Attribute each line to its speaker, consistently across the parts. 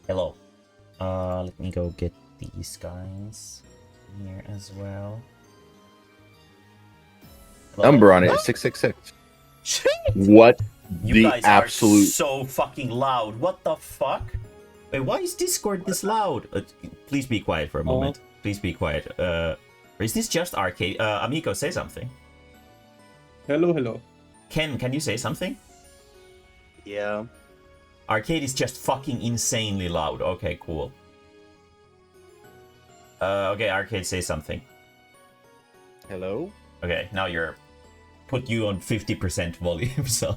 Speaker 1: Hello. Let me go get these guys here as well. Hello?
Speaker 2: Number on it is 666.
Speaker 1: Shit!
Speaker 2: What
Speaker 1: You
Speaker 2: the
Speaker 1: guys
Speaker 2: absolute...
Speaker 1: are so fucking loud. What the fuck? Wait, why is Discord this loud? Please be quiet for a moment. Please be quiet. Is this just arcade? Amico, say something.
Speaker 3: Hello, hello.
Speaker 1: Ken, can you say something?
Speaker 4: Yeah.
Speaker 1: Arcade is just fucking insanely loud. Okay, cool. Okay, Arcade, say something.
Speaker 2: Hello?
Speaker 1: Okay, now you're... Put you on 50% volume, so...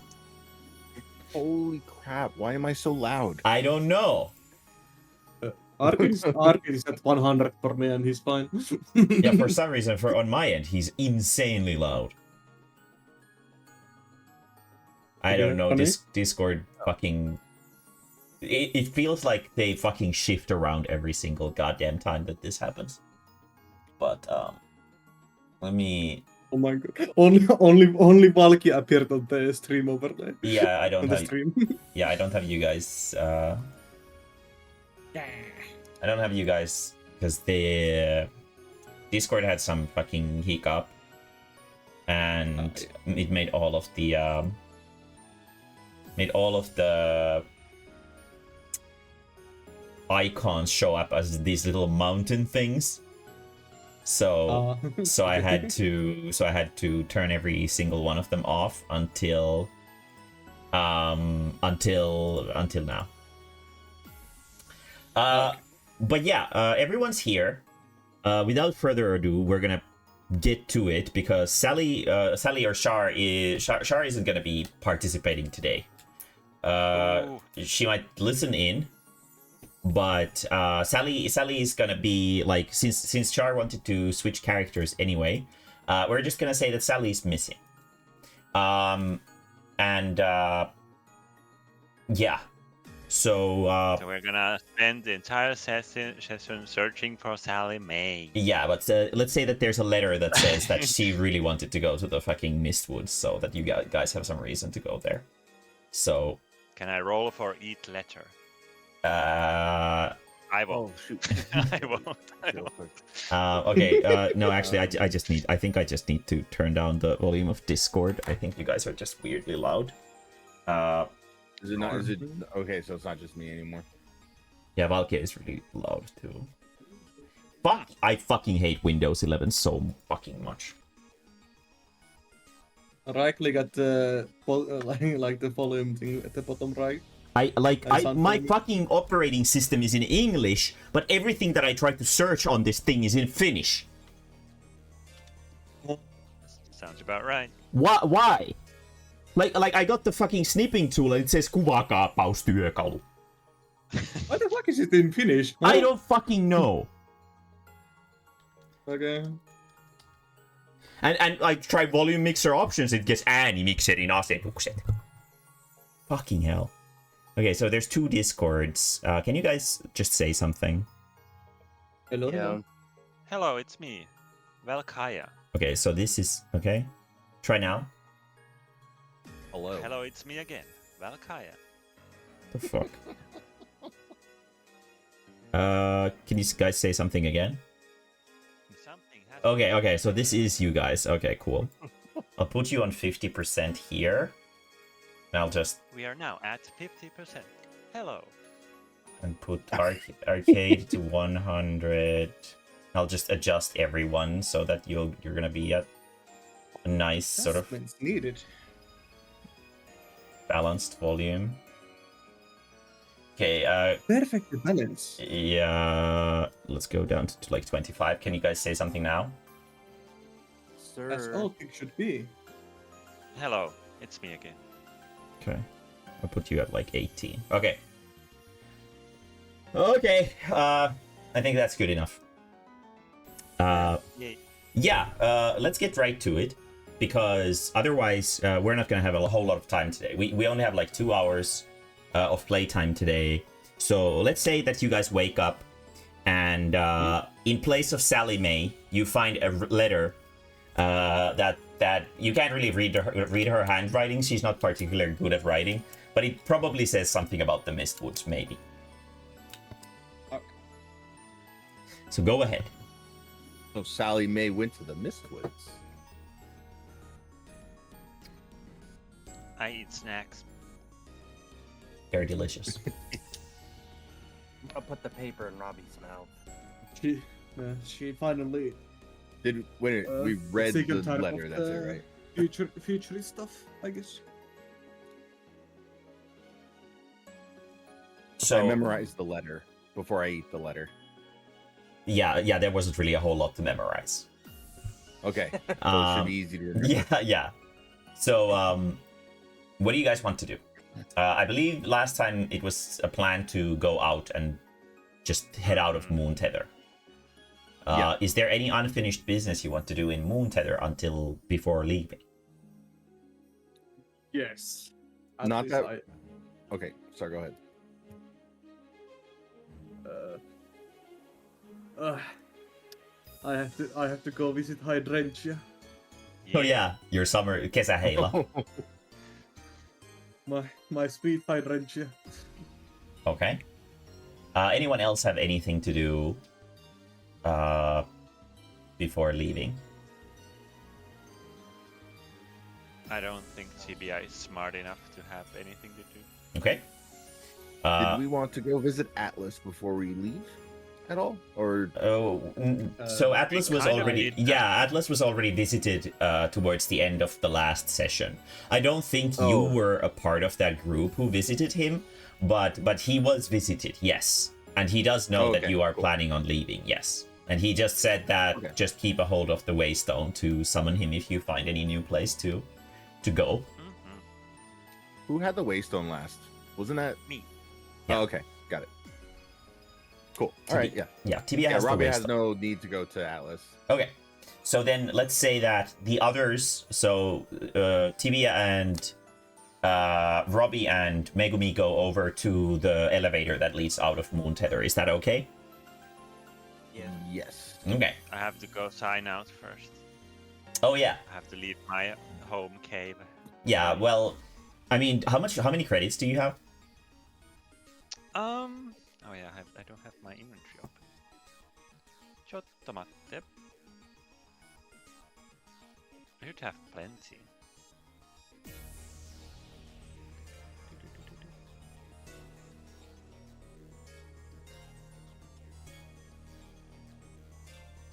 Speaker 2: Holy crap, why am I so loud?
Speaker 1: I don't know.
Speaker 3: Arcade is at 100 for me and he's fine.
Speaker 1: Yeah, for some reason, on my end, he's insanely loud. I don't know, Discord fucking... It feels like they fucking shift around every single goddamn time that this happens. But, let me...
Speaker 3: Oh my god. Only Valky appeared on the stream overlay.
Speaker 1: Yeah, I don't
Speaker 3: on
Speaker 1: have...
Speaker 3: the stream.
Speaker 1: Yeah, I don't have you guys, I don't have you guys, because the Discord had some fucking hiccup. And it made all of the, icons show up as these little mountain things. So so I had to turn every single one of them off until now. But yeah, everyone's here. Without further ado, we're gonna get to it because Sally or Shar isn't gonna be participating today. She might listen in. But Sally is gonna be like, since Char wanted to switch characters anyway, we're just gonna say that Sally's missing. Yeah. So
Speaker 5: we're gonna spend the entire session searching for Sally Mae.
Speaker 1: Yeah, but let's say that there's a letter that says that she really wanted to go to the fucking Mistwoods, so that you guys have some reason to go there. So
Speaker 5: can I roll for each letter?
Speaker 1: I
Speaker 5: won't.
Speaker 2: Oh, shoot.
Speaker 5: I won't.
Speaker 1: Okay. No, actually, I think I just need to turn down the volume of Discord. I think you guys are just weirdly loud.
Speaker 2: Is it not? Is it okay? So it's not just me anymore.
Speaker 1: Yeah, Valkyrie is really loud too. Fuck! I fucking hate Windows 11 so fucking much.
Speaker 3: Right click at the like the volume thing at the bottom right.
Speaker 1: My fucking operating system is in English, but everything that I try to search on this thing is in Finnish.
Speaker 5: Sounds about right.
Speaker 1: Why? Like I got the fucking snipping tool and it says kuvakaappaustyökalu.
Speaker 3: Why the fuck is it in Finnish?
Speaker 1: I don't fucking know.
Speaker 3: Okay.
Speaker 1: And I try volume mixer options, it gets äänimikserin asetukset. Fucking hell. Okay, so there's two Discords. Can you guys just say something?
Speaker 3: Hello.
Speaker 4: Yeah.
Speaker 5: Hello, it's me, Valkaya.
Speaker 1: Okay, so this is... Okay. Try now.
Speaker 2: Hello.
Speaker 5: Hello, it's me again, Valkaya.
Speaker 1: The fuck? Can you guys say something again?
Speaker 5: Something has
Speaker 1: Okay, so this is you guys. Okay, cool. I'll put you on 50% here. And I'll just...
Speaker 5: We are now at 50%. Hello.
Speaker 1: And put arcade to 100. I'll just adjust everyone so that you're gonna be at a nice sort of
Speaker 3: needed.
Speaker 1: Balanced volume. Okay,
Speaker 3: Perfect balance.
Speaker 1: Yeah, let's go down to like 25. Can you guys say something now?
Speaker 4: Sir.
Speaker 3: That's all it should be.
Speaker 5: Hello, it's me again.
Speaker 1: Okay, I'll put you at like 18. Okay. Okay, I think that's good enough.
Speaker 5: Yay.
Speaker 1: Yeah, let's get right to it, because otherwise we're not gonna have a whole lot of time today. We only have like 2 hours of playtime today. So let's say that you guys wake up and in place of Sally Mae, you find a letter that you can't really read her handwriting. She's not particularly good at writing, but it probably says something about the Mistwoods, maybe. So go ahead.
Speaker 2: So Sally Mae went to the Mistwoods.
Speaker 5: I eat snacks.
Speaker 1: Very delicious.
Speaker 4: I'll put the paper in Robbie's mouth.
Speaker 3: She finally
Speaker 2: Did when we read
Speaker 3: sick
Speaker 2: the
Speaker 3: and tired of
Speaker 2: letter? That's it, right?
Speaker 3: futurist stuff, I guess.
Speaker 1: So
Speaker 2: I memorized the letter before I eat the letter.
Speaker 1: yeah, there wasn't really a whole lot to memorize.
Speaker 2: Okay, so it should be easy to remember.
Speaker 1: Yeah. So, what do you guys want to do? I believe last time it was a plan to go out and just head out of Moon Tether.
Speaker 2: Yeah.
Speaker 1: Is there any unfinished business you want to do in Moon Tether until before leaving?
Speaker 3: Yes.
Speaker 2: Not that- Okay, sorry. Go ahead.
Speaker 3: I have to go visit Hydrantia.
Speaker 1: Oh yeah, your summer kesäheila.
Speaker 3: My sweet Hydrantia.
Speaker 1: Okay. Anyone else have anything to do before leaving?
Speaker 5: I don't think CBI is smart enough to have anything to do.
Speaker 1: Okay.
Speaker 2: Did we want to go visit Atlas before we leave at all, or
Speaker 1: So Atlas was
Speaker 5: kind of
Speaker 1: already
Speaker 5: did that.
Speaker 1: Atlas was already visited towards the end of the last session. I don't think you were a part of that group who visited him, but he was visited, yes, and he does know that
Speaker 2: Okay,
Speaker 1: you are
Speaker 2: cool.
Speaker 1: planning on leaving, yes, and he just said that
Speaker 2: Okay.
Speaker 1: just keep a hold of the Waystone to summon him if you find any new place to go.
Speaker 5: Mhm.
Speaker 2: who had the Waystone last? Wasn't that
Speaker 5: Me.
Speaker 1: Yeah.
Speaker 2: Oh, okay, got it. Cool. All right, yeah.
Speaker 1: Yeah, Tibia
Speaker 2: Yeah,
Speaker 1: has the
Speaker 2: Robbie has
Speaker 1: Waystone.
Speaker 2: no need to go to Atlas.
Speaker 1: Okay, so then let's say that the others, so Tibia and Robbie and Megumi go over to the elevator that leads out of Moon Tether. Is that okay?
Speaker 4: Yeah.
Speaker 2: Yes.
Speaker 1: Okay.
Speaker 5: I have to go sign out first.
Speaker 1: Oh yeah,
Speaker 5: I have to leave my home cave.
Speaker 1: yeah. Well, I mean, how many credits do you have?
Speaker 5: Oh yeah, I don't have my inventory open. Chotto matte. I should have plenty.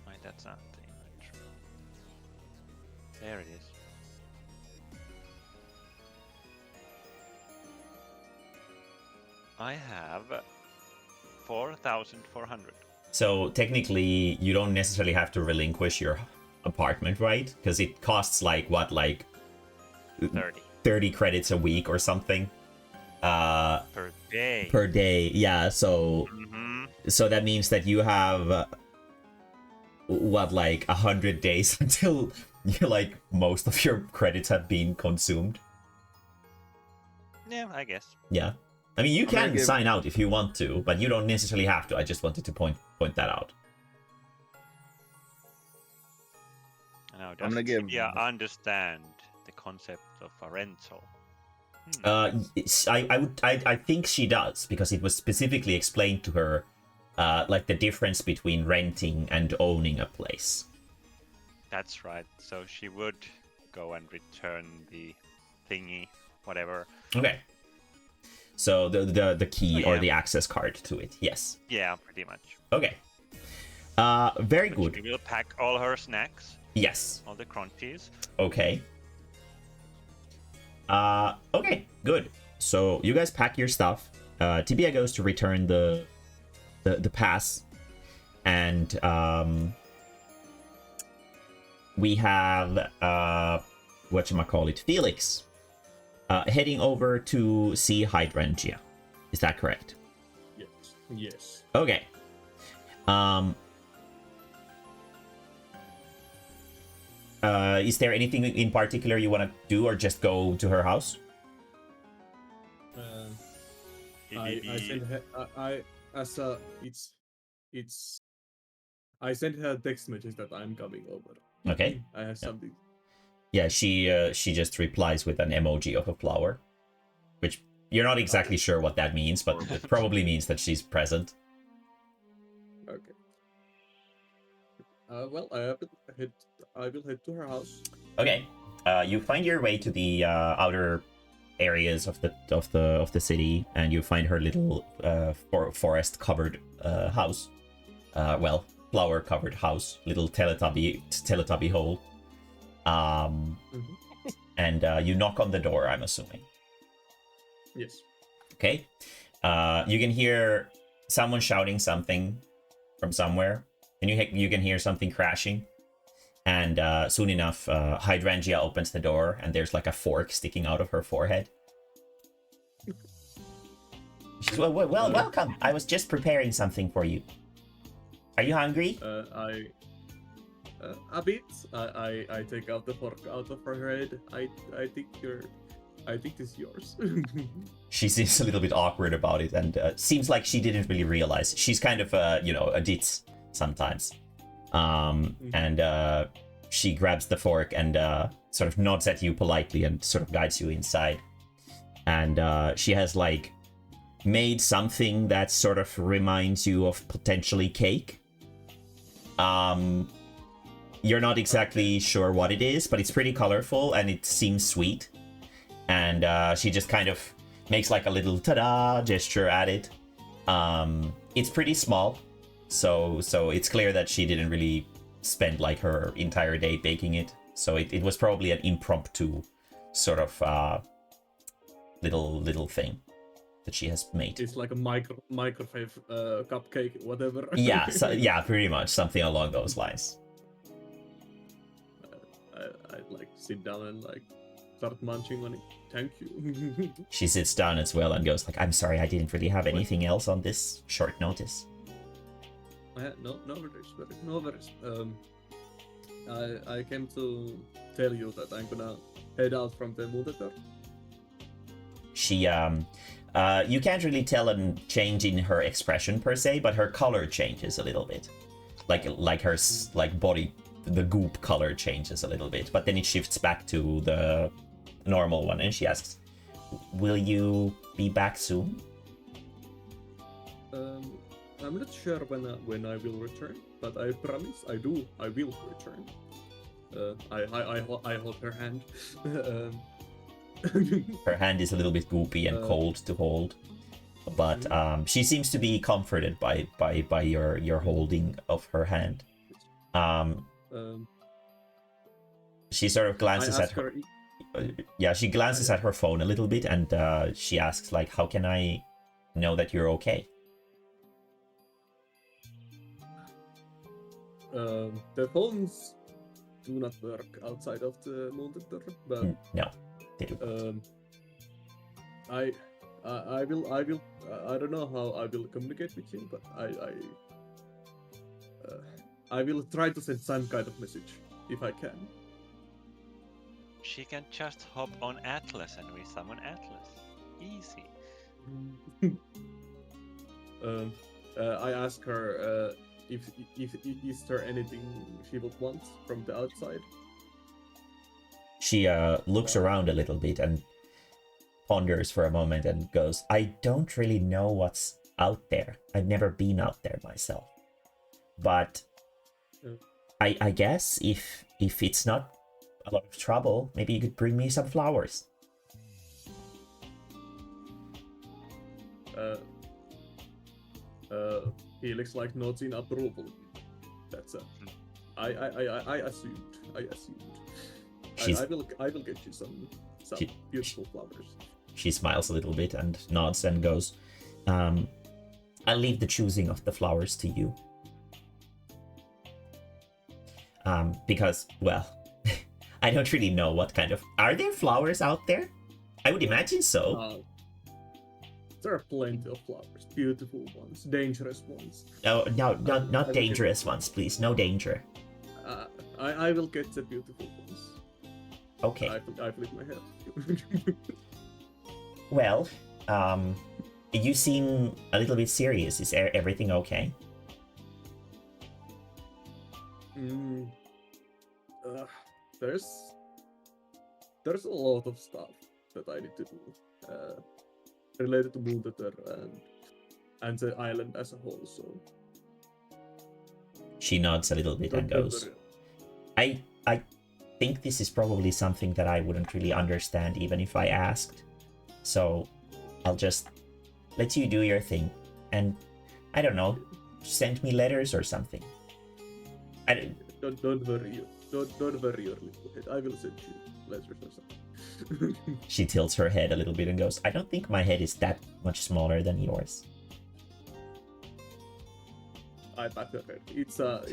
Speaker 5: Wait, that's not the inventory. There it is. I have 4,400.
Speaker 1: So technically, you don't necessarily have to relinquish your apartment, right? Because it costs like
Speaker 5: 30
Speaker 1: 30 credits a week or something.
Speaker 5: per day.
Speaker 1: Per day. Yeah. So
Speaker 5: Mhm.
Speaker 1: so that means that you have like 100 days until like most of your credits have been consumed.
Speaker 5: Yeah, I guess.
Speaker 1: Yeah. I mean, you
Speaker 2: I'm gonna
Speaker 1: can
Speaker 2: give-
Speaker 1: sign out if you want to, but you don't necessarily have to. I just wanted to point that out.
Speaker 5: Now,
Speaker 2: I'm
Speaker 5: does
Speaker 2: gonna give-
Speaker 5: Tibia understand the concept of a rental?
Speaker 1: I think she does, because it was specifically explained to her, like the difference between renting and owning a place.
Speaker 5: That's right. So she would go and return the thingy, whatever.
Speaker 1: Okay. So the key
Speaker 5: Oh,
Speaker 1: or
Speaker 5: yeah.
Speaker 1: the access card to it. Yes.
Speaker 5: Yeah, pretty much.
Speaker 1: Okay. Very good.
Speaker 5: She will pack all her snacks,
Speaker 1: Yes.
Speaker 5: all the crunchies.
Speaker 1: Okay. Okay, good. So you guys pack your stuff. Tibia goes to return the pass, and we have whatchamacallit, Felix heading over to see Hydrantia. Is that correct?
Speaker 3: Yes.
Speaker 1: Okay. Is there anything in particular you want to do, or just go to her house?
Speaker 3: I sent her. I sent her a text message that I'm coming over.
Speaker 1: Okay.
Speaker 3: I have something.
Speaker 1: Yeah, she just replies with an emoji of a flower, which you're not exactly sure what that means, but it probably means that she's present.
Speaker 3: Okay. Well, I will head to her house.
Speaker 1: Okay. You find your way to the outer areas of the city, and you find her little forest covered house. Well, flower covered house, little Teletubby hole.
Speaker 3: Mhm.
Speaker 1: And you knock on the door, I'm assuming.
Speaker 3: Yes.
Speaker 1: Okay. You can hear someone shouting something from somewhere, and you can hear something crashing. And soon enough, Hydrangea opens the door, and there's like a fork sticking out of her forehead. She's welcome. I was just preparing something for you. Are you hungry?
Speaker 3: A bit. I take out the fork out of her head. I think this is yours.
Speaker 1: She seems a little bit awkward about it, and seems like she didn't really realize. She's kind of a ditz sometimes. And she grabs the fork and sort of nods at you politely and sort of guides you inside. And she has like made something that sort of reminds you of potentially cake. You're not exactly sure what it is, but it's pretty colorful and it seems sweet. And she just kind of makes like a little ta-da gesture at it. It's pretty small, so it's clear that she didn't really spend like her entire day baking it. So it was probably an impromptu sort of little thing that she has made.
Speaker 3: It's like a microwave cupcake, whatever.
Speaker 1: Yeah, pretty much something along those lines.
Speaker 3: I like sit down and like start munching on it. Thank you.
Speaker 1: She sits down as well and goes like, "I'm sorry, I didn't really have anything else on this short notice."
Speaker 3: No worries. I came to tell you that I'm gonna head out from the Mutetor.
Speaker 1: She you can't really tell a change in her expression per se, but her color changes a little bit. Like her like body, the goop color changes a little bit, but then it shifts back to the normal one, and she asks, "Will you be back soon?"
Speaker 3: I'm not sure when I will return, but I promise I will return. I hold her hand.
Speaker 1: Her hand is a little bit goopy and cold to hold, but she seems to be comforted by your holding of her hand. She sort of glances at her. She glances at her phone a little bit, and she asks, like, "How can I know that you're okay?"
Speaker 3: The phones do not work outside of the Mutetor, but
Speaker 1: No, they do.
Speaker 3: I will. I don't know how I will communicate with you, but I will try to send some kind of message if I can.
Speaker 5: She can just hop on Atlas and we summon Atlas. Easy.
Speaker 3: I ask her if is there anything she would want from the outside.
Speaker 1: She looks around a little bit and ponders for a moment and goes, "I don't really know what's out there. I've never been out there myself. But I guess if it's not a lot of trouble, maybe you could bring me some flowers."
Speaker 3: He looks like nods in approval. That's I assumed. I will get you some beautiful flowers.
Speaker 1: She smiles a little bit and nods and goes, "I'll leave the choosing of the flowers to you. Because, well, I don't really know what kind of... Are there flowers out there? I would imagine so.
Speaker 3: There are plenty of flowers. Beautiful ones, dangerous ones.
Speaker 1: Oh, no, not dangerous ones, please. No danger."
Speaker 3: I will get the beautiful ones.
Speaker 1: Okay.
Speaker 3: I flip my head.
Speaker 1: Well, you seem a little bit serious. Is everything okay?
Speaker 3: There's a lot of stuff that I need to do related to Mutetor and the island as a whole. So
Speaker 1: She nods a little bit and goes, I think this is probably something that I wouldn't really understand even if I asked. So I'll just let you do your thing. And I don't know, send me letters or something.
Speaker 3: Don't worry. Don't worry your little head. I will send you letters or something.
Speaker 1: She tilts her head a little bit and goes, I don't think my head is that much smaller than yours.
Speaker 3: I pat her head. It's a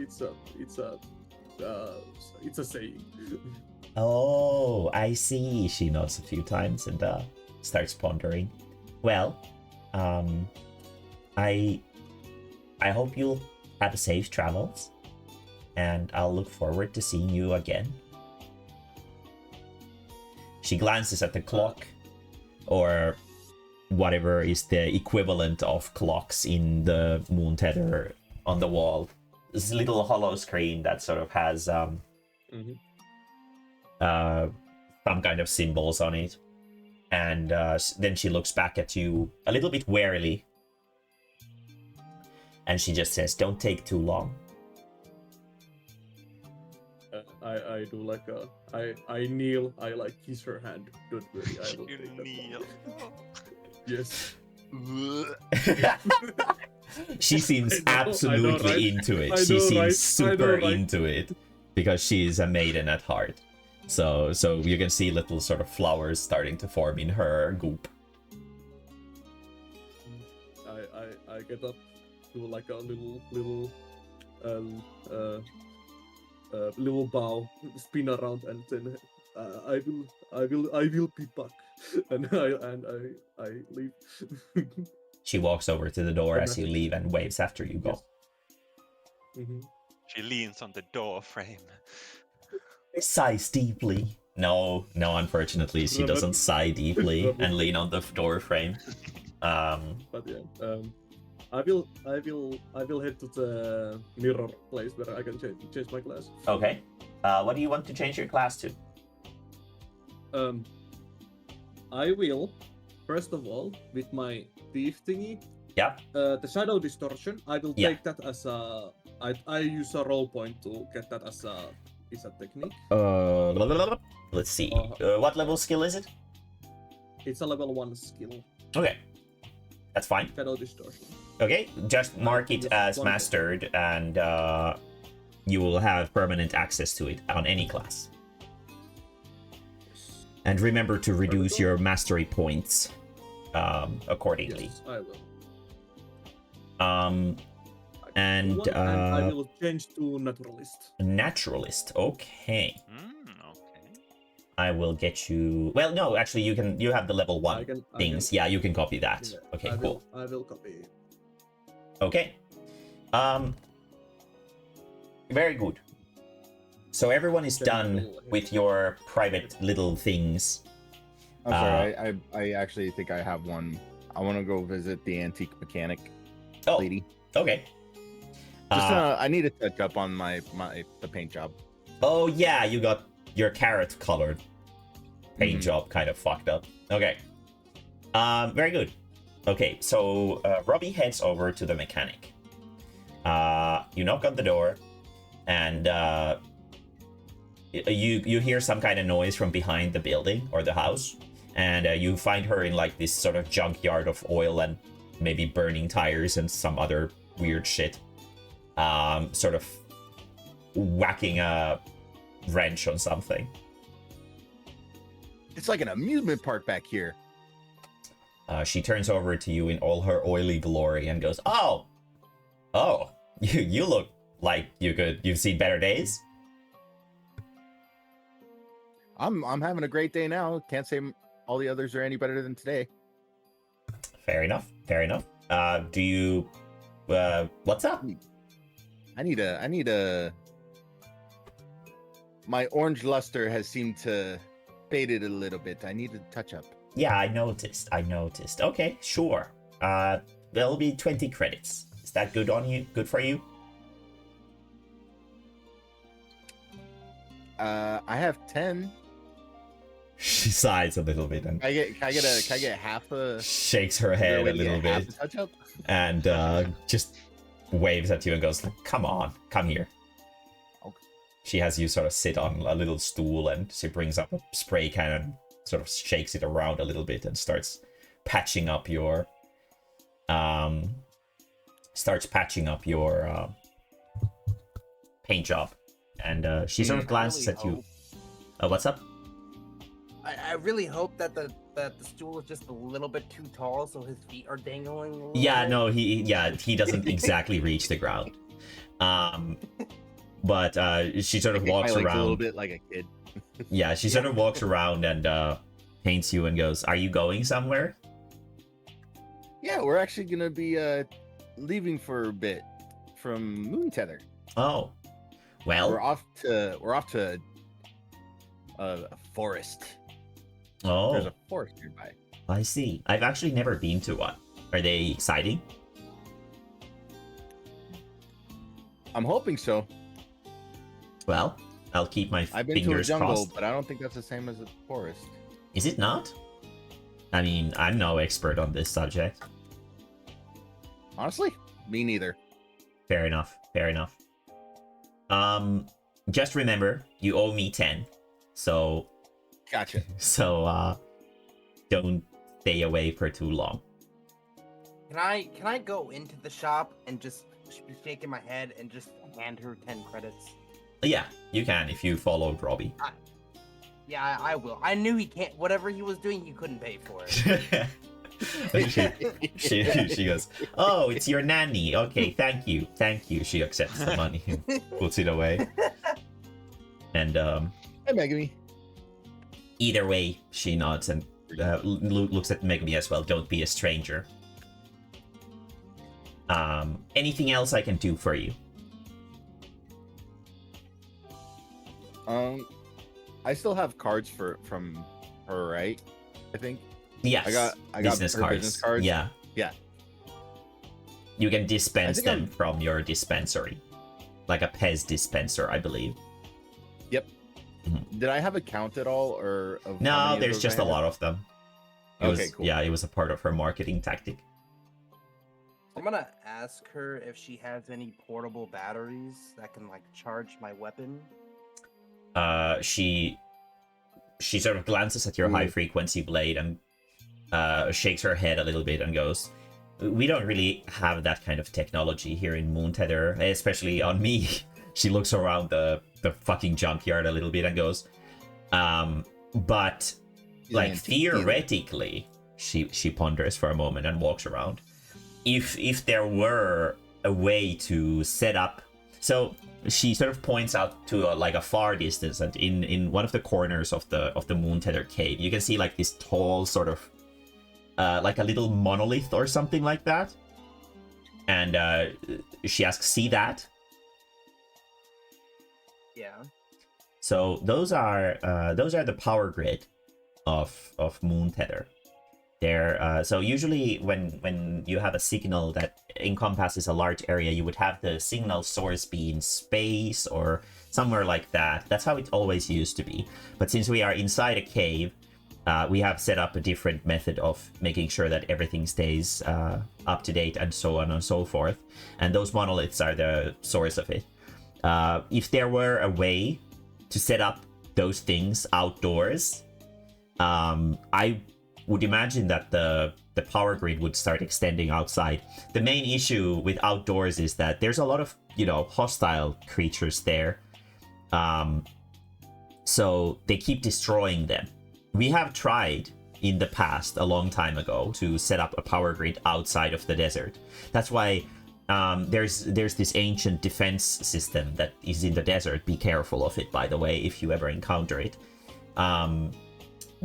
Speaker 3: saying.
Speaker 1: Oh, I see. She nods a few times and starts pondering. Well, I hope you'll have safe travels, and I'll look forward to seeing you again. She glances at the clock, or whatever is the equivalent of clocks in the moon tether on the wall. This little hollow screen that sort of has some kind of symbols on it. And then she looks back at you a little bit warily. And she just says, don't take too long.
Speaker 3: I do like I kneel, I like kiss her hand. Don't worry, I will
Speaker 5: You
Speaker 3: take that
Speaker 5: kneel.
Speaker 3: long. Yes.
Speaker 1: She seems
Speaker 3: I know,
Speaker 1: absolutely
Speaker 3: right?
Speaker 1: into it.
Speaker 3: I
Speaker 1: She
Speaker 3: know,
Speaker 1: seems
Speaker 3: right?
Speaker 1: super
Speaker 3: I know, right?
Speaker 1: into it because she is a maiden at heart. So you can see little sort of flowers starting to form in her goop.
Speaker 3: I get up, do like a little bow, spin around, and then I will be back, and I leave.
Speaker 1: She walks over to the door as you leave and waves after you go.
Speaker 3: Yes.
Speaker 5: She leans on the door frame.
Speaker 1: Sighs deeply. No, unfortunately, she doesn't sigh deeply and lean on the door frame.
Speaker 3: But yeah, I will head to the mirror place where I can change my class.
Speaker 1: Okay. What do you want to change your class to?
Speaker 3: I will first of all with my thief thingy.
Speaker 1: Yeah.
Speaker 3: The shadow distortion. I will
Speaker 1: Yeah.
Speaker 3: take that as a. I use a roll point to get that as a technique.
Speaker 1: Let's see. What level skill is it?
Speaker 3: It's a level 1 skill.
Speaker 1: Okay. That's fine.
Speaker 3: Shadow distortion.
Speaker 1: Okay, just mark it
Speaker 3: Just
Speaker 1: as
Speaker 3: one-
Speaker 1: mastered and you will have permanent access to it on any class. And remember to reduce your mastery points accordingly.
Speaker 3: Yes, I will.
Speaker 1: And
Speaker 3: I will change to naturalist.
Speaker 1: naturalist. Okay.
Speaker 5: Okay.
Speaker 1: I will get you. Well, no, actually, you have the level 1
Speaker 3: I
Speaker 1: things.
Speaker 3: can-
Speaker 1: Yeah, you can copy that.
Speaker 3: Yeah,
Speaker 1: Okay,
Speaker 3: I
Speaker 1: cool.
Speaker 3: will copy.
Speaker 1: Okay. Very good. So everyone is done with your private little things.
Speaker 2: I'm sorry, I actually think I have one. I want to go visit the antique mechanic
Speaker 1: Oh,
Speaker 2: lady.
Speaker 1: okay.
Speaker 2: Just I need to touch up on the paint job.
Speaker 1: Oh yeah, you got your carrot colored paint job kind of fucked up. Okay. Very good. Okay, so Robbie heads over to the mechanic. You knock on the door, and you hear some kind of noise from behind the building or the house, and you find her in like this sort of junkyard of oil and maybe burning tires and some other weird shit. Sort of whacking a wrench on something.
Speaker 2: It's like an amusement park back here.
Speaker 1: She turns over to you in all her oily glory and goes, "Oh, you look like you've seen better days."
Speaker 2: I'm having a great day now. Can't say all the others are any better than today.
Speaker 1: Fair enough. Do you what's up?
Speaker 2: I need a. My orange luster has seemed to faded a little bit. I need to touch up.
Speaker 1: Yeah, I noticed. Okay, sure. There'll be 20 credits. Is that good on you? Good for you?
Speaker 2: I have 10.
Speaker 1: She sighs a little bit and
Speaker 2: Can I get half a
Speaker 1: shakes her head a little
Speaker 2: half
Speaker 1: bit
Speaker 2: a touch up?
Speaker 1: and just waves at you and goes, "Come on, come here."
Speaker 2: Okay.
Speaker 1: She has you sort of sit on a little stool, and she brings up a spray can and sort of shakes it around a little bit and starts patching up your paint job. And she sort of glances at you. What's up?
Speaker 4: I really hope that the stool is just a little bit too tall, so his feet are dangling. A little
Speaker 1: Yeah,
Speaker 4: bit.
Speaker 1: no, he doesn't exactly reach the ground. But she sort of walks
Speaker 2: My leg's
Speaker 1: around
Speaker 2: a little bit like a kid.
Speaker 1: Yeah, she sort of walks around and paints you and goes, "Are you going somewhere?"
Speaker 2: Yeah, we're actually gonna be leaving for a bit from Moon Tether.
Speaker 1: Oh, well.
Speaker 2: We're off to a forest.
Speaker 1: Oh,
Speaker 2: There's a forest nearby.
Speaker 1: I see. I've actually never been to one. Are they exciting?
Speaker 2: I'm hoping so.
Speaker 1: Well, I'll keep my
Speaker 2: I've been to a
Speaker 1: fingers
Speaker 2: jungle,
Speaker 1: crossed.
Speaker 2: but I don't think that's the same as a forest.
Speaker 1: Is it not? I mean, I'm no expert on this subject.
Speaker 2: Honestly, me neither.
Speaker 1: Fair enough. Fair enough. Just remember, you owe me 10. So,
Speaker 2: Gotcha.
Speaker 1: don't stay away for too long.
Speaker 4: Can I go into the shop and just be shaking my head and just hand her 10 credits?
Speaker 1: Yeah, you can if you followed Robbie.
Speaker 4: Yeah, I will. I knew he can't. Whatever he was doing, he couldn't pay for it.
Speaker 1: she goes, "Oh, it's your nanny. Okay, thank you. She accepts the money and puts it away. And
Speaker 2: Hey, Megami.
Speaker 1: either way, she nods and looks at Megami as well. Don't be a stranger. Anything else I can do for you?
Speaker 2: I still have cards from her, right? I think.
Speaker 1: Yes.
Speaker 2: I got
Speaker 1: business
Speaker 2: her
Speaker 1: cards.
Speaker 2: business cards.
Speaker 1: Yeah.
Speaker 2: Yeah.
Speaker 1: You can dispense
Speaker 2: I think
Speaker 1: them
Speaker 2: I'm-
Speaker 1: from your dispensary, like a Pez dispenser, I believe.
Speaker 2: Did I have a count at all, or of how
Speaker 1: No,
Speaker 2: many of
Speaker 1: there's
Speaker 2: those
Speaker 1: just
Speaker 2: I
Speaker 1: a
Speaker 2: had?
Speaker 1: lot of them.
Speaker 2: Okay, cool.
Speaker 1: Yeah, it was a part of her marketing tactic.
Speaker 4: I'm gonna ask her if she has any portable batteries that can like charge my weapon.
Speaker 1: She sort of glances at your high frequency blade and shakes her head a little bit and goes, "We don't really have that kind of technology here in Moon Tether, especially on me." She looks around the fucking junkyard a little bit and goes, but like theoretically, she ponders for a moment and walks around. If there were a way to set up, so she sort of points out to like a far distance, and in one of the corners of the Moon Tether cave, you can see like this tall sort of like a little monolith or something like that. And she asks, "See that?"
Speaker 4: Yeah.
Speaker 1: So those are the power grid of Moon Tether. They're so usually when you have a signal that encompasses a large area, you would have the signal source be in space or somewhere like that. That's how it always used to be. But since we are inside a cave, we have set up a different method of making sure that everything stays up to date and so on and so forth. And those monoliths are the source of it. If there were a way to set up those things outdoors, I would imagine that the power grid would start extending outside. The main issue with outdoors is that there's a lot of, hostile creatures there. So they keep destroying them. We have tried in the past, a long time ago, to set up a power grid outside of the desert. That's why there's this ancient defense system that is in the desert. Be careful of it, by the way, if you ever encounter it.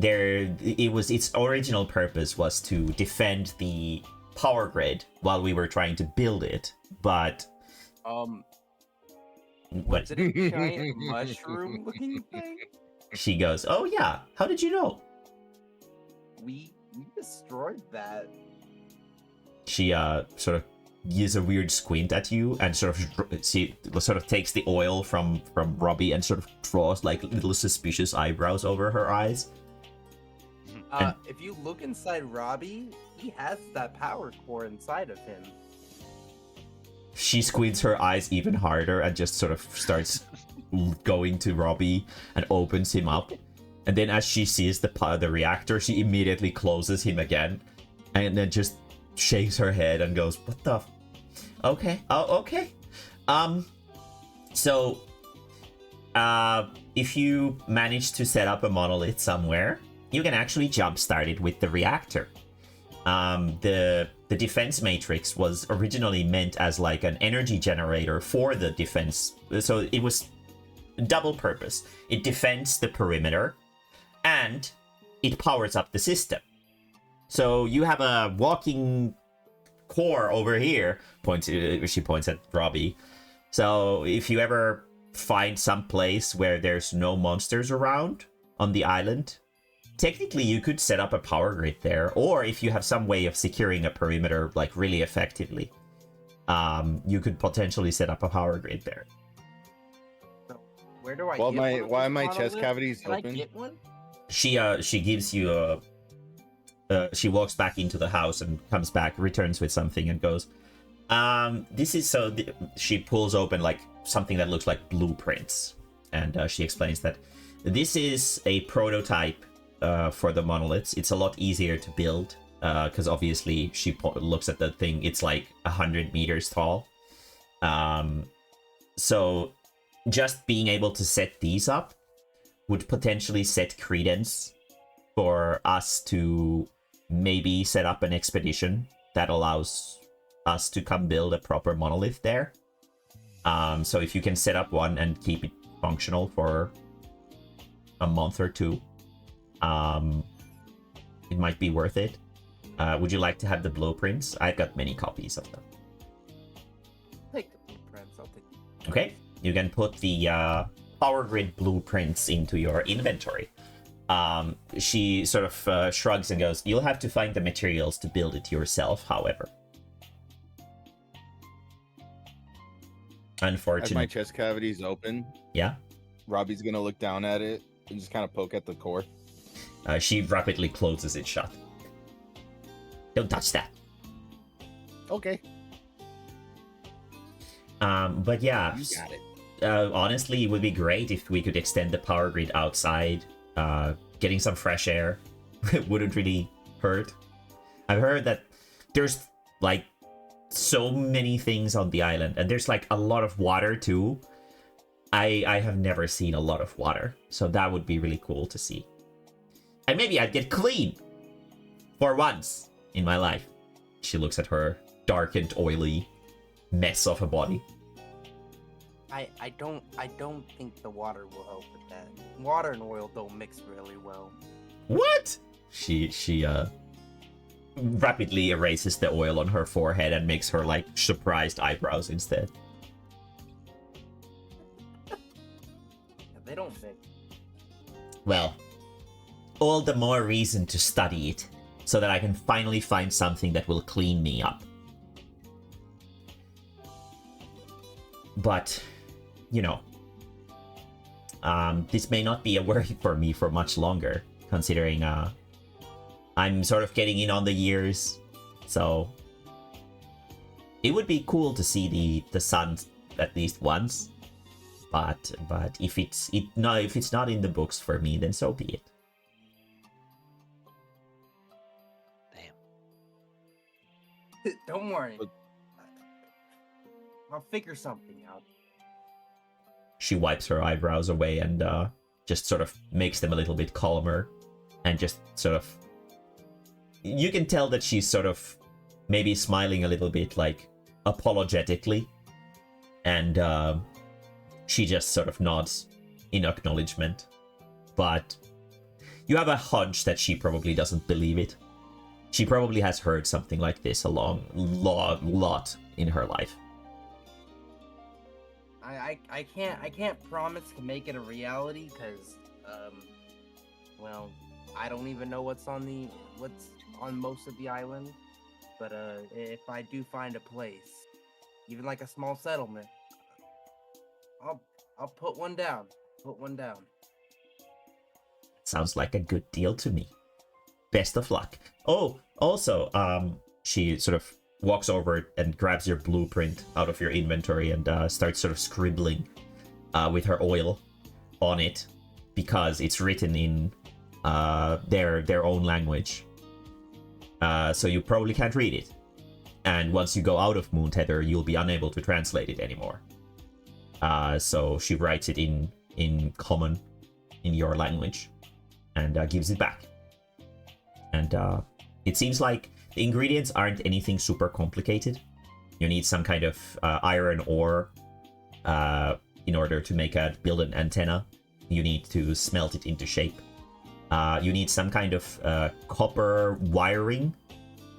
Speaker 1: Its original purpose was to defend the power grid while we were trying to build it, but what?
Speaker 4: Is it a giant mushroom-looking thing?
Speaker 1: She goes, "Oh yeah, how did you know?"
Speaker 4: We destroyed that.
Speaker 1: She sort of gives a weird squint at you and sort of takes the oil from Robbie and sort of draws like little suspicious eyebrows over her eyes.
Speaker 4: If you look inside Robbie, he has that power core inside of him.
Speaker 1: she squints her eyes even harder and just sort of starts going to Robbie and opens him up. And then as she sees the reactor, she immediately closes him again. And then just shakes her head and goes, what the... Okay, oh, okay. So, if you manage to set up a monolith somewhere, you can actually jumpstart it with the reactor. The defense matrix was originally meant as like an energy generator for the defense. So it was double purpose. It defends the perimeter and it powers up the system. So you have a walking core over here. She points at Robbie. So if you ever find some place where there's no monsters around on the island, technically you could set up a power grid there. Or if you have some way of securing a perimeter like really effectively, you could potentially set up a power grid there.
Speaker 4: So where do I
Speaker 2: Well,
Speaker 4: get one of
Speaker 2: why
Speaker 4: those
Speaker 2: are my chest
Speaker 4: monoliths?
Speaker 2: cavities
Speaker 4: Can I
Speaker 2: open?
Speaker 4: get one?
Speaker 1: She gives you a... she walks back into the house and comes back, returns with something and goes, this is so... She pulls open like something that looks like blueprints. And she explains that this is a prototype for the monoliths. It's a lot easier to build because obviously she looks at the thing. It's like 100 meters tall. So just being able to set these up would potentially set credence for us to maybe set up an expedition that allows us to come build a proper monolith there. So if you can set up one and keep it functional for a month or two, it might be worth it. Would you like to have the blueprints? I've got many copies of them.
Speaker 4: Take the blueprints. I'll take them.
Speaker 1: Okay, you can put the power grid blueprints into your inventory. She sort of shrugs and goes, you'll have to find the materials to build it yourself, however.
Speaker 2: As my
Speaker 1: Unfortunately.
Speaker 2: chest cavities open,
Speaker 1: Yeah?
Speaker 2: Robbie's gonna look down at it and just kind of poke at the core.
Speaker 1: She rapidly closes it shut. Don't touch that.
Speaker 2: Okay,
Speaker 1: But yeah,
Speaker 2: you got it.
Speaker 1: honestly, it would be great if we could extend the power grid outside. Getting some fresh air wouldn't really hurt. I've heard that there's like so many things on the island, and there's like a lot of water too. I have never seen a lot of water, so that would be really cool to see. And maybe I'd get clean for once in my life. She looks at her darkened, oily mess of a body.
Speaker 4: I don't think the water will help with that. Water and oil don't mix really well.
Speaker 1: What? She rapidly erases the oil on her forehead and makes her like surprised eyebrows instead.
Speaker 4: They don't mix.
Speaker 1: Well, all the more reason to study it, so that I can finally find something that will clean me up. But, you know, this may not be a worry for me for much longer, considering I'm sort of getting in on the years, so it would be cool to see the sun at least once. But if it's not in the books for me, then so be it.
Speaker 4: Don't worry. I'll figure something out.
Speaker 1: She wipes her eyebrows away and just sort of makes them a little bit calmer, and just sort of, you can tell that she's sort of maybe smiling a little bit like apologetically, and she just sort of nods in acknowledgement. But you have a hunch that she probably doesn't believe it. She probably has heard something like this a lot in her life.
Speaker 4: I can't promise to make it a reality because well, I don't even know what's on most of the island. But if I do find a place, even like a small settlement, I'll put one down.
Speaker 1: Sounds like a good deal to me. Best of luck. Oh, also, she sort of walks over and grabs your blueprint out of your inventory and starts sort of scribbling with her oil on it, because it's written in their own language. So you probably can't read it. And once you go out of Moon Tether, you'll be unable to translate it anymore. So she writes it in common, in your language, and gives it back. And it seems like the ingredients aren't anything super complicated. You need some kind of iron ore in order to build an antenna. You need to smelt it into shape. You need some kind of copper wiring.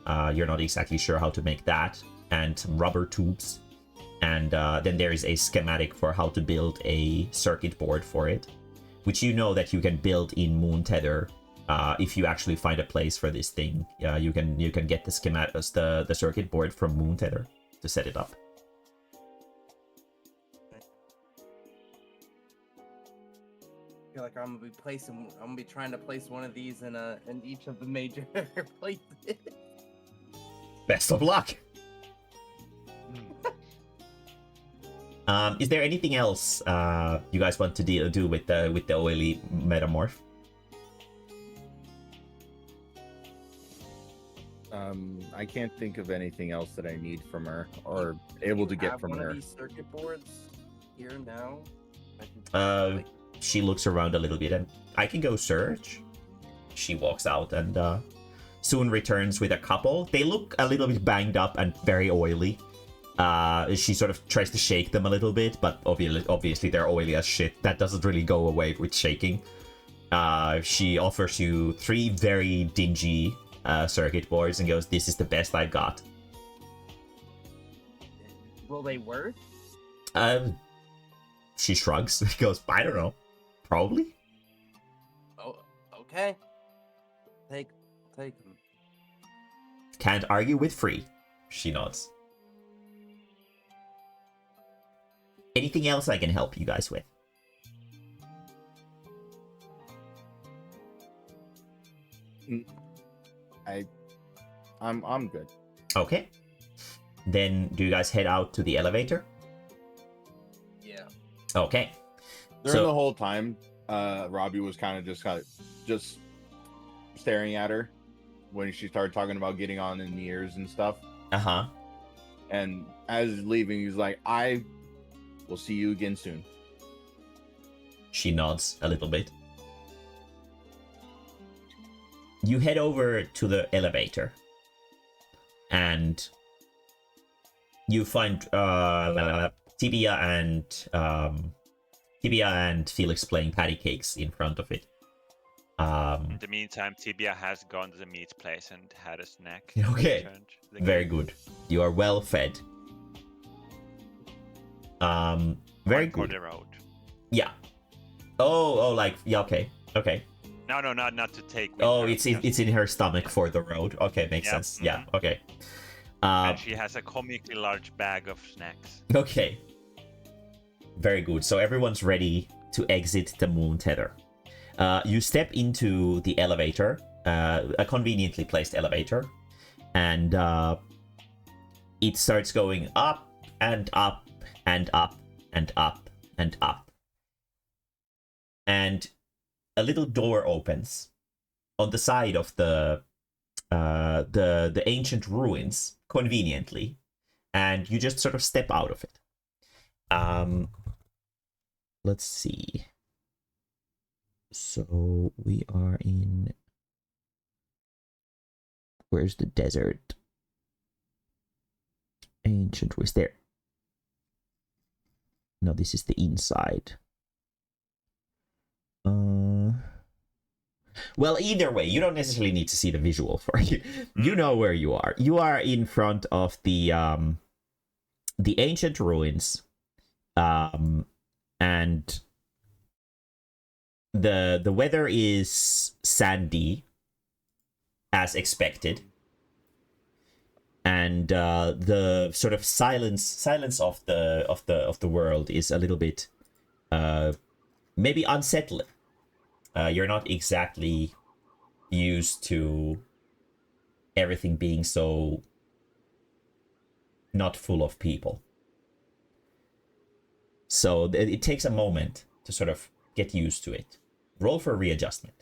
Speaker 1: You're not exactly sure how to make that. And rubber tubes. And then there is a schematic for how to build a circuit board for it, which you know that you can build in Moon Tether. If you actually find a place for this thing, you can get the schematic, the circuit board from Moon Tether to set it up.
Speaker 4: I feel like I'm gonna be trying to place one of these in each of the major places.
Speaker 1: Best of luck. Is there anything else you guys want to do with the oily metamorph?
Speaker 2: I can't think of anything else that I need from her or able to get from
Speaker 4: one
Speaker 2: her.
Speaker 4: of these circuit boards here now. I can,
Speaker 1: She looks around a little bit and I can go search. She walks out and soon returns with a couple. They look a little bit banged up and very oily. She sort of tries to shake them a little bit, but obviously they're oily as shit. That doesn't really go away with shaking. She offers you 3 very dingy circuit boards and goes, "This is the best I've got."
Speaker 4: will they work?
Speaker 1: She shrugs. He goes, "I don't know. Probably."
Speaker 4: Oh, okay. Take them.
Speaker 1: Can't argue with free. She nods. Anything else I can help you guys with?
Speaker 2: I'm good.
Speaker 1: Okay. Then do you guys head out to the elevator?
Speaker 4: Yeah.
Speaker 1: Okay.
Speaker 2: During the whole time, Robbie was kind of just staring at her when she started talking about getting on in years and stuff.
Speaker 1: Uh-huh.
Speaker 2: And as he's leaving, he's like, "I will see you again soon."
Speaker 1: She nods a little bit. You head over to the elevator. And you find Tibia and Felix playing patty cakes in front of it.
Speaker 5: In the meantime, Tibia has gone to the meat place and had a snack.
Speaker 1: Okay.
Speaker 5: Returned to the
Speaker 1: Very
Speaker 5: game.
Speaker 1: good. You are well fed. Very
Speaker 5: One for
Speaker 1: good.
Speaker 5: the road.
Speaker 1: Yeah. Oh, like, yeah, okay. Okay.
Speaker 5: No, not to take. With
Speaker 1: Oh,
Speaker 5: her,
Speaker 1: it's
Speaker 5: just-
Speaker 1: in her stomach for the road. Okay, makes
Speaker 5: Yeah,
Speaker 1: sense. Yeah, okay.
Speaker 5: And she has a comically large bag of snacks.
Speaker 1: Okay. Very good. So everyone's ready to exit the Moon Tether. You step into the elevator, a conveniently placed elevator, and it starts going up and up and up and up and up. And a little door opens on the side of the ancient ruins, conveniently, and you just sort of step out of it. Let's see. So we are in... Where's the desert? Ancient was there. No, this is the inside. Well, either way, you don't necessarily need to see the visual for it. You know where you are. You are in front of the ancient ruins, and the weather is sandy, as expected, and the sort of silence of the world is a little bit maybe unsettling. You're not exactly used to everything being so not full of people. So it takes a moment to sort of get used to it. Roll for readjustment.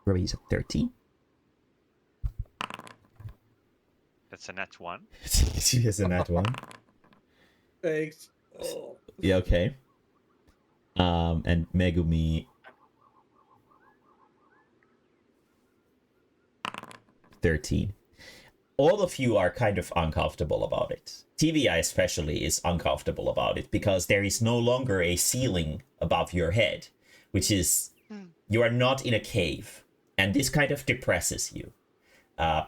Speaker 1: Robbie's at 13.
Speaker 5: That's a nat 1.
Speaker 1: She has a nat 1.
Speaker 3: Thanks. Oh.
Speaker 1: Yeah, okay. And Megumi 13. All of you are kind of uncomfortable about it. TVA especially is uncomfortable about it because there is no longer a ceiling above your head, which is you are not in a cave, and this kind of depresses you.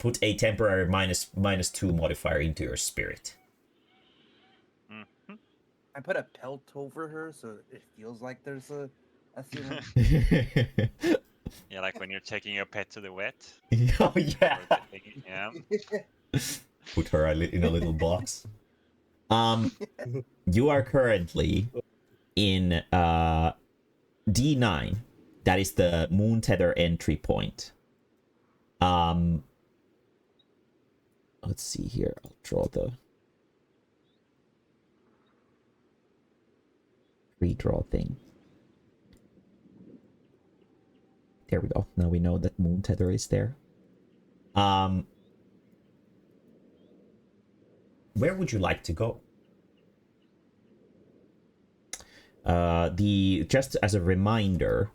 Speaker 1: Put a temporary -2 modifier into your spirit.
Speaker 5: Mhm.
Speaker 4: I put a pelt over her so it feels like there's a ceiling.
Speaker 5: Yeah, like when you're taking your pet to the vet.
Speaker 1: Oh
Speaker 5: or
Speaker 1: yeah.
Speaker 5: the thingy, yeah.
Speaker 1: Put her in a little box. You are currently in D9. That is the moon tether entry point. Let's see here. I'll draw the redraw thing. There we go. Now we know that moon tether is there. Where would you like to go? Just as a reminder,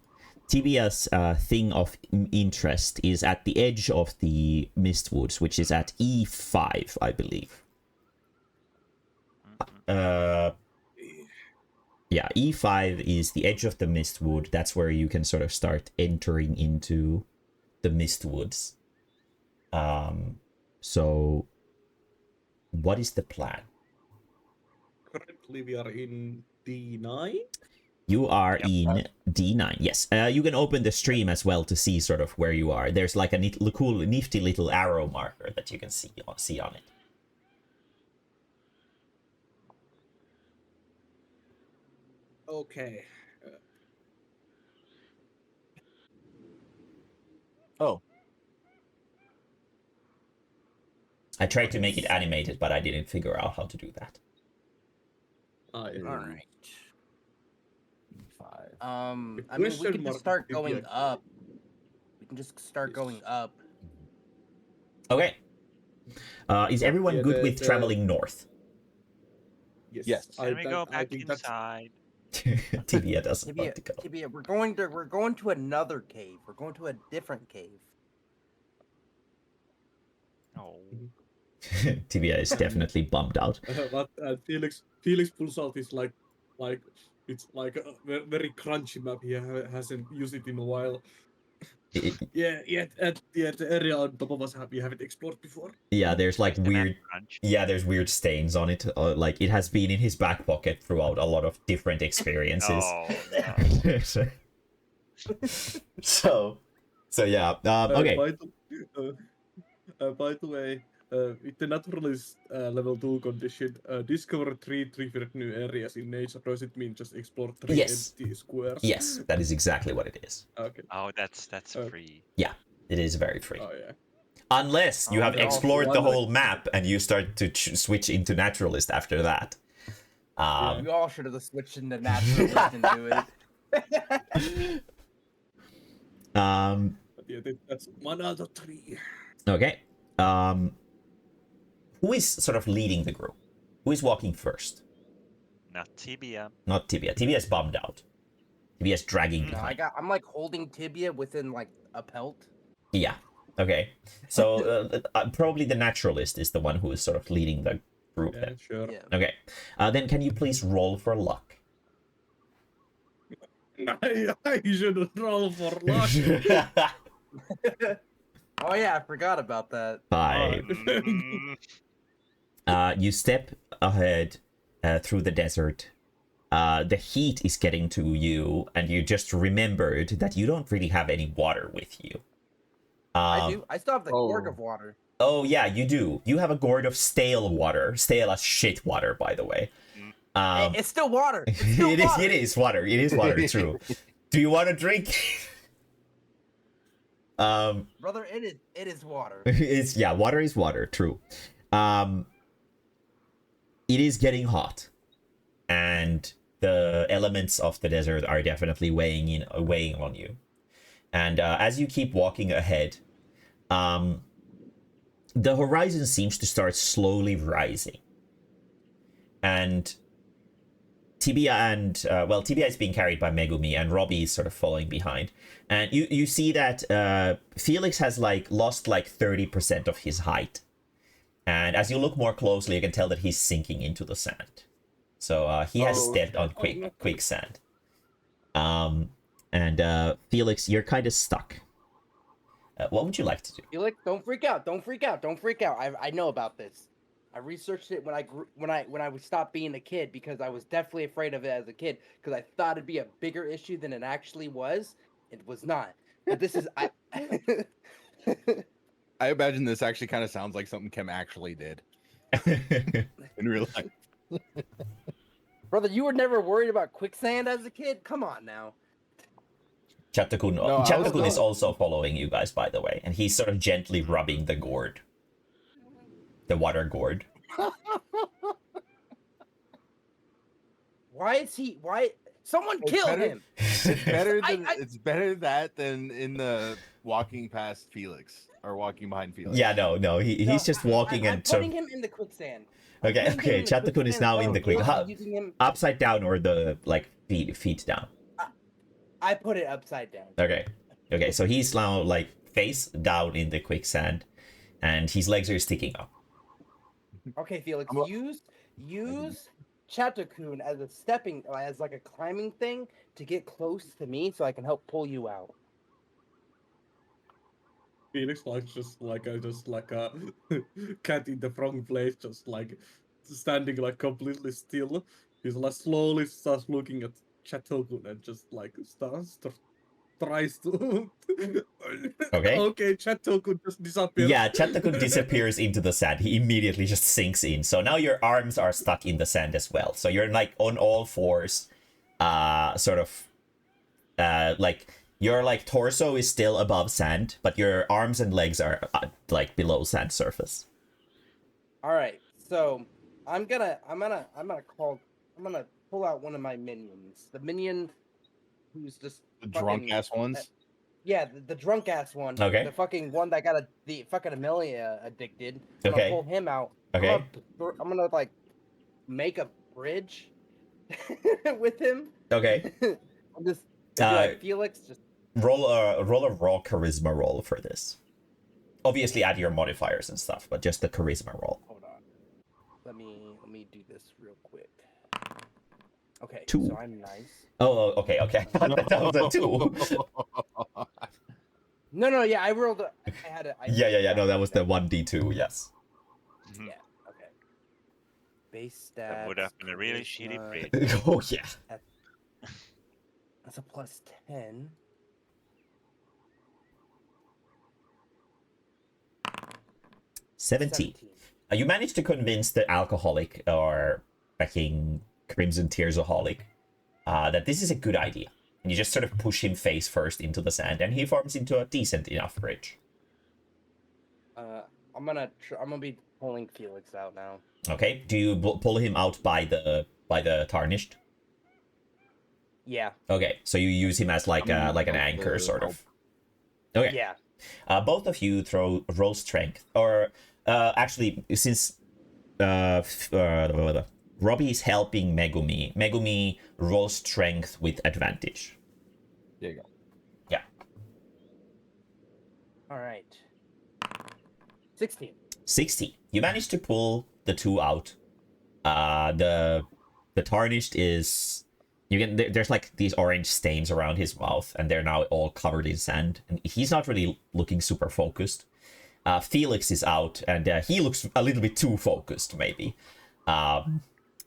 Speaker 1: Tibia's thing of interest is at the edge of the Mistwoods, which is at E5, I believe. Yeah, E5 is the edge of the Mistwood. That's where you can sort of start entering into the Mistwoods. So, what is the plan?
Speaker 3: Currently, we are in D9.
Speaker 1: You are in D9, yes. You can open the stream as well to see sort of where you are. There's like a cool, nifty little arrow marker that you can see on it.
Speaker 3: Okay.
Speaker 2: Oh,
Speaker 1: I tried to make it animated, but I didn't figure out how to do that.
Speaker 3: Yeah.
Speaker 4: All right.
Speaker 2: 5.
Speaker 4: I mean, we
Speaker 3: question
Speaker 4: can
Speaker 3: mark
Speaker 4: just start
Speaker 3: is
Speaker 4: going
Speaker 3: here.
Speaker 4: up. We can just start going up.
Speaker 1: Okay. Is everyone
Speaker 3: Yeah,
Speaker 1: good with traveling north?
Speaker 2: Yes.
Speaker 5: Can we go
Speaker 3: I
Speaker 5: back
Speaker 3: think that's
Speaker 5: inside?
Speaker 1: Tibia doesn't want to go.
Speaker 4: Tibia, we're going to another cave. We're going to a different cave.
Speaker 5: Oh.
Speaker 1: Tibia is definitely bummed out.
Speaker 3: but Felix pulls out his like it's like a very crunchy map. He hasn't used it in a while. Yeah, the area on top of us we haven't explored before.
Speaker 1: Yeah, there's like
Speaker 5: Just an
Speaker 1: weird.
Speaker 5: crunch.
Speaker 1: Yeah, there's weird stains on it. Like it has been in his back pocket throughout a lot of different experiences.
Speaker 5: Oh, no.
Speaker 1: so yeah. Okay.
Speaker 3: By the way, with the naturalist level 2 condition, discover 3 triggered new areas in nature. Does it mean just explore 3
Speaker 1: Yes.
Speaker 3: empty squares?
Speaker 1: Yes, that is exactly what it is.
Speaker 3: Okay.
Speaker 5: Oh, that's
Speaker 3: Uh,
Speaker 5: free.
Speaker 1: Yeah, it is very free.
Speaker 3: Oh yeah.
Speaker 1: Unless you have
Speaker 3: they're
Speaker 1: explored
Speaker 3: also
Speaker 1: the
Speaker 3: one,
Speaker 1: whole map and you start to switch into naturalist after that.
Speaker 4: We all should have switched into naturalist and do it.
Speaker 3: But yeah, that's 1 out of 3.
Speaker 1: Okay. Who is sort of leading the group? Who is walking first?
Speaker 5: Not Tibia.
Speaker 1: Not Tibia. Tibia is bummed out. Tibia is dragging
Speaker 4: No,
Speaker 1: behind.
Speaker 4: I'm like holding Tibia within like a pelt.
Speaker 1: Yeah. Okay. So probably the naturalist is the one who is sort of leading the group.
Speaker 3: Yeah,
Speaker 1: Then.
Speaker 3: sure.
Speaker 4: Yeah.
Speaker 1: Okay. Then can you please roll for luck?
Speaker 3: I should roll for luck.
Speaker 4: Oh yeah, I forgot about that.
Speaker 1: 5.
Speaker 5: Mm,
Speaker 1: You step ahead through the desert. The heat is getting to you, and you just remembered that you don't really have any water with you.
Speaker 4: I do. I still have the gourd
Speaker 2: oh.
Speaker 4: of water.
Speaker 1: Oh yeah, you do. You have a gourd of stale water. Stale as shit water, by the way.
Speaker 4: It's still water. It's still water.
Speaker 1: It is water. It is water. True. Do you want to drink?
Speaker 4: Brother, it is water.
Speaker 1: It's yeah, water is water. True. It is getting hot, and the elements of the desert are definitely weighing on you. And as you keep walking ahead, the horizon seems to start slowly rising. And Tibia and Tibia is being carried by Megumi, and Robbie is sort of following behind. And you see that Felix has lost 30% of his height. And as you look more closely, you can tell that he's sinking into the sand. So he has stepped on quicksand. And Felix, you're kind of stuck. What would you like to do?
Speaker 4: Felix, don't freak out. Don't freak out. Don't freak out. I know about this. I researched it when I stopped being a kid, because I was definitely afraid of it as a kid, because I thought it'd be a bigger issue than it actually was. It was not. But this is I
Speaker 2: imagine this actually kind of sounds like something Kim actually did in real life.
Speaker 4: Brother, you were never worried about quicksand as a kid? Come on now.
Speaker 1: Chatakun
Speaker 2: No,
Speaker 1: Chatakun is also following you guys, by the way, and he's sort of gently rubbing the gourd. The water gourd.
Speaker 4: Why? Someone kill him!
Speaker 2: It's better than it's better that than in the walking past Felix or walking behind Felix.
Speaker 1: Yeah, no, he's just walking
Speaker 4: I'm
Speaker 1: and
Speaker 4: putting him in the quicksand.
Speaker 1: Okay, Chatakun is now in the quicksand. Upside down or the feet down?
Speaker 4: I put it upside down.
Speaker 1: Okay, so he's now face down in the quicksand, and his legs are sticking up.
Speaker 4: Okay, Felix, use Chatakun as a climbing thing to get close to me, so I can help pull you out.
Speaker 3: Felix just like a cat in the wrong place, just standing completely still. He's slowly starts looking at Chatakun and just tries to. Okay, Chatakun just disappears.
Speaker 1: Yeah, Chatakun disappears into the sand. He immediately just sinks in. So now your arms are stuck in the sand as well. So you're on all fours, your torso is still above sand, but your arms and legs are below sand surface.
Speaker 4: All right, so I'm gonna pull out one of my minions. The minion who's just
Speaker 2: the drunk ass ones.
Speaker 4: Yeah, the drunk ass one.
Speaker 1: Okay.
Speaker 4: The fucking one that got the fucking Amelia addicted.
Speaker 1: I'm
Speaker 4: gonna pull him out.
Speaker 1: Okay.
Speaker 4: I'm gonna make a bridge with him.
Speaker 1: Okay.
Speaker 4: I'm just Felix, just
Speaker 1: roll a raw charisma roll for this. Obviously add your modifiers and stuff, but just the charisma roll.
Speaker 4: Hold on. Let me do this real quick. Okay.
Speaker 1: 2.
Speaker 4: So I'm nice.
Speaker 1: Oh, okay. That was a 2.
Speaker 4: No, yeah, I rolled. I had a.
Speaker 1: Yeah. No, that was the 1d2. Yes.
Speaker 4: Yeah. Okay. Base stats.
Speaker 5: That would have been a really shitty
Speaker 4: charisma.
Speaker 5: bridge.
Speaker 1: Oh yeah.
Speaker 4: That's a plus 10.
Speaker 1: 17. You managed to convince the alcoholic or fucking Crimson Tearsaholic that this is a good idea. And you just sort of push him face first into the sand, and he forms into a decent enough bridge.
Speaker 4: I'm gonna be pulling Felix out now.
Speaker 1: Okay. Do you pull him out by the tarnished?
Speaker 4: Yeah.
Speaker 1: Okay. So you use him as an anchor, sort of. Okay.
Speaker 4: Yeah.
Speaker 1: Both of you roll strength, or actually, since Robbie is helping Megumi rolls strength with advantage.
Speaker 2: There you go.
Speaker 1: Yeah.
Speaker 4: All right. 16.
Speaker 1: 60. You managed to pull the two out. The tarnished is there's these orange stains around his mouth, and they're now all covered in sand, and he's not really looking super focused. Felix is out, and he looks a little bit too focused, maybe.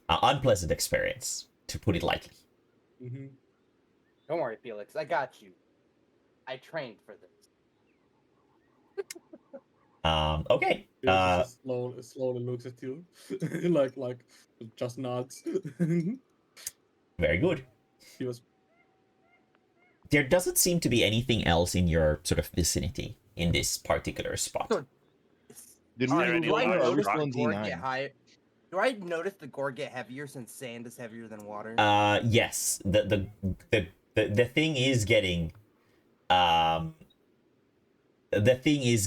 Speaker 1: Unpleasant experience, to put it lightly.
Speaker 3: Mm-hmm.
Speaker 4: Don't worry, Felix. I got you. I trained for this.
Speaker 1: Okay.
Speaker 3: Just slowly looks at you, like just nods.
Speaker 1: Very good.
Speaker 3: He was.
Speaker 1: there doesn't seem to be anything else in your sort of vicinity in this particular spot.
Speaker 4: So,
Speaker 2: Did
Speaker 5: Are
Speaker 2: we
Speaker 5: there
Speaker 2: move
Speaker 5: any
Speaker 2: over?
Speaker 5: large
Speaker 2: Or are we
Speaker 5: rocks?
Speaker 2: still in
Speaker 4: gore get
Speaker 2: D9?
Speaker 4: higher? Do I notice the gore get heavier since sand is heavier than water?
Speaker 1: Yes. The thing is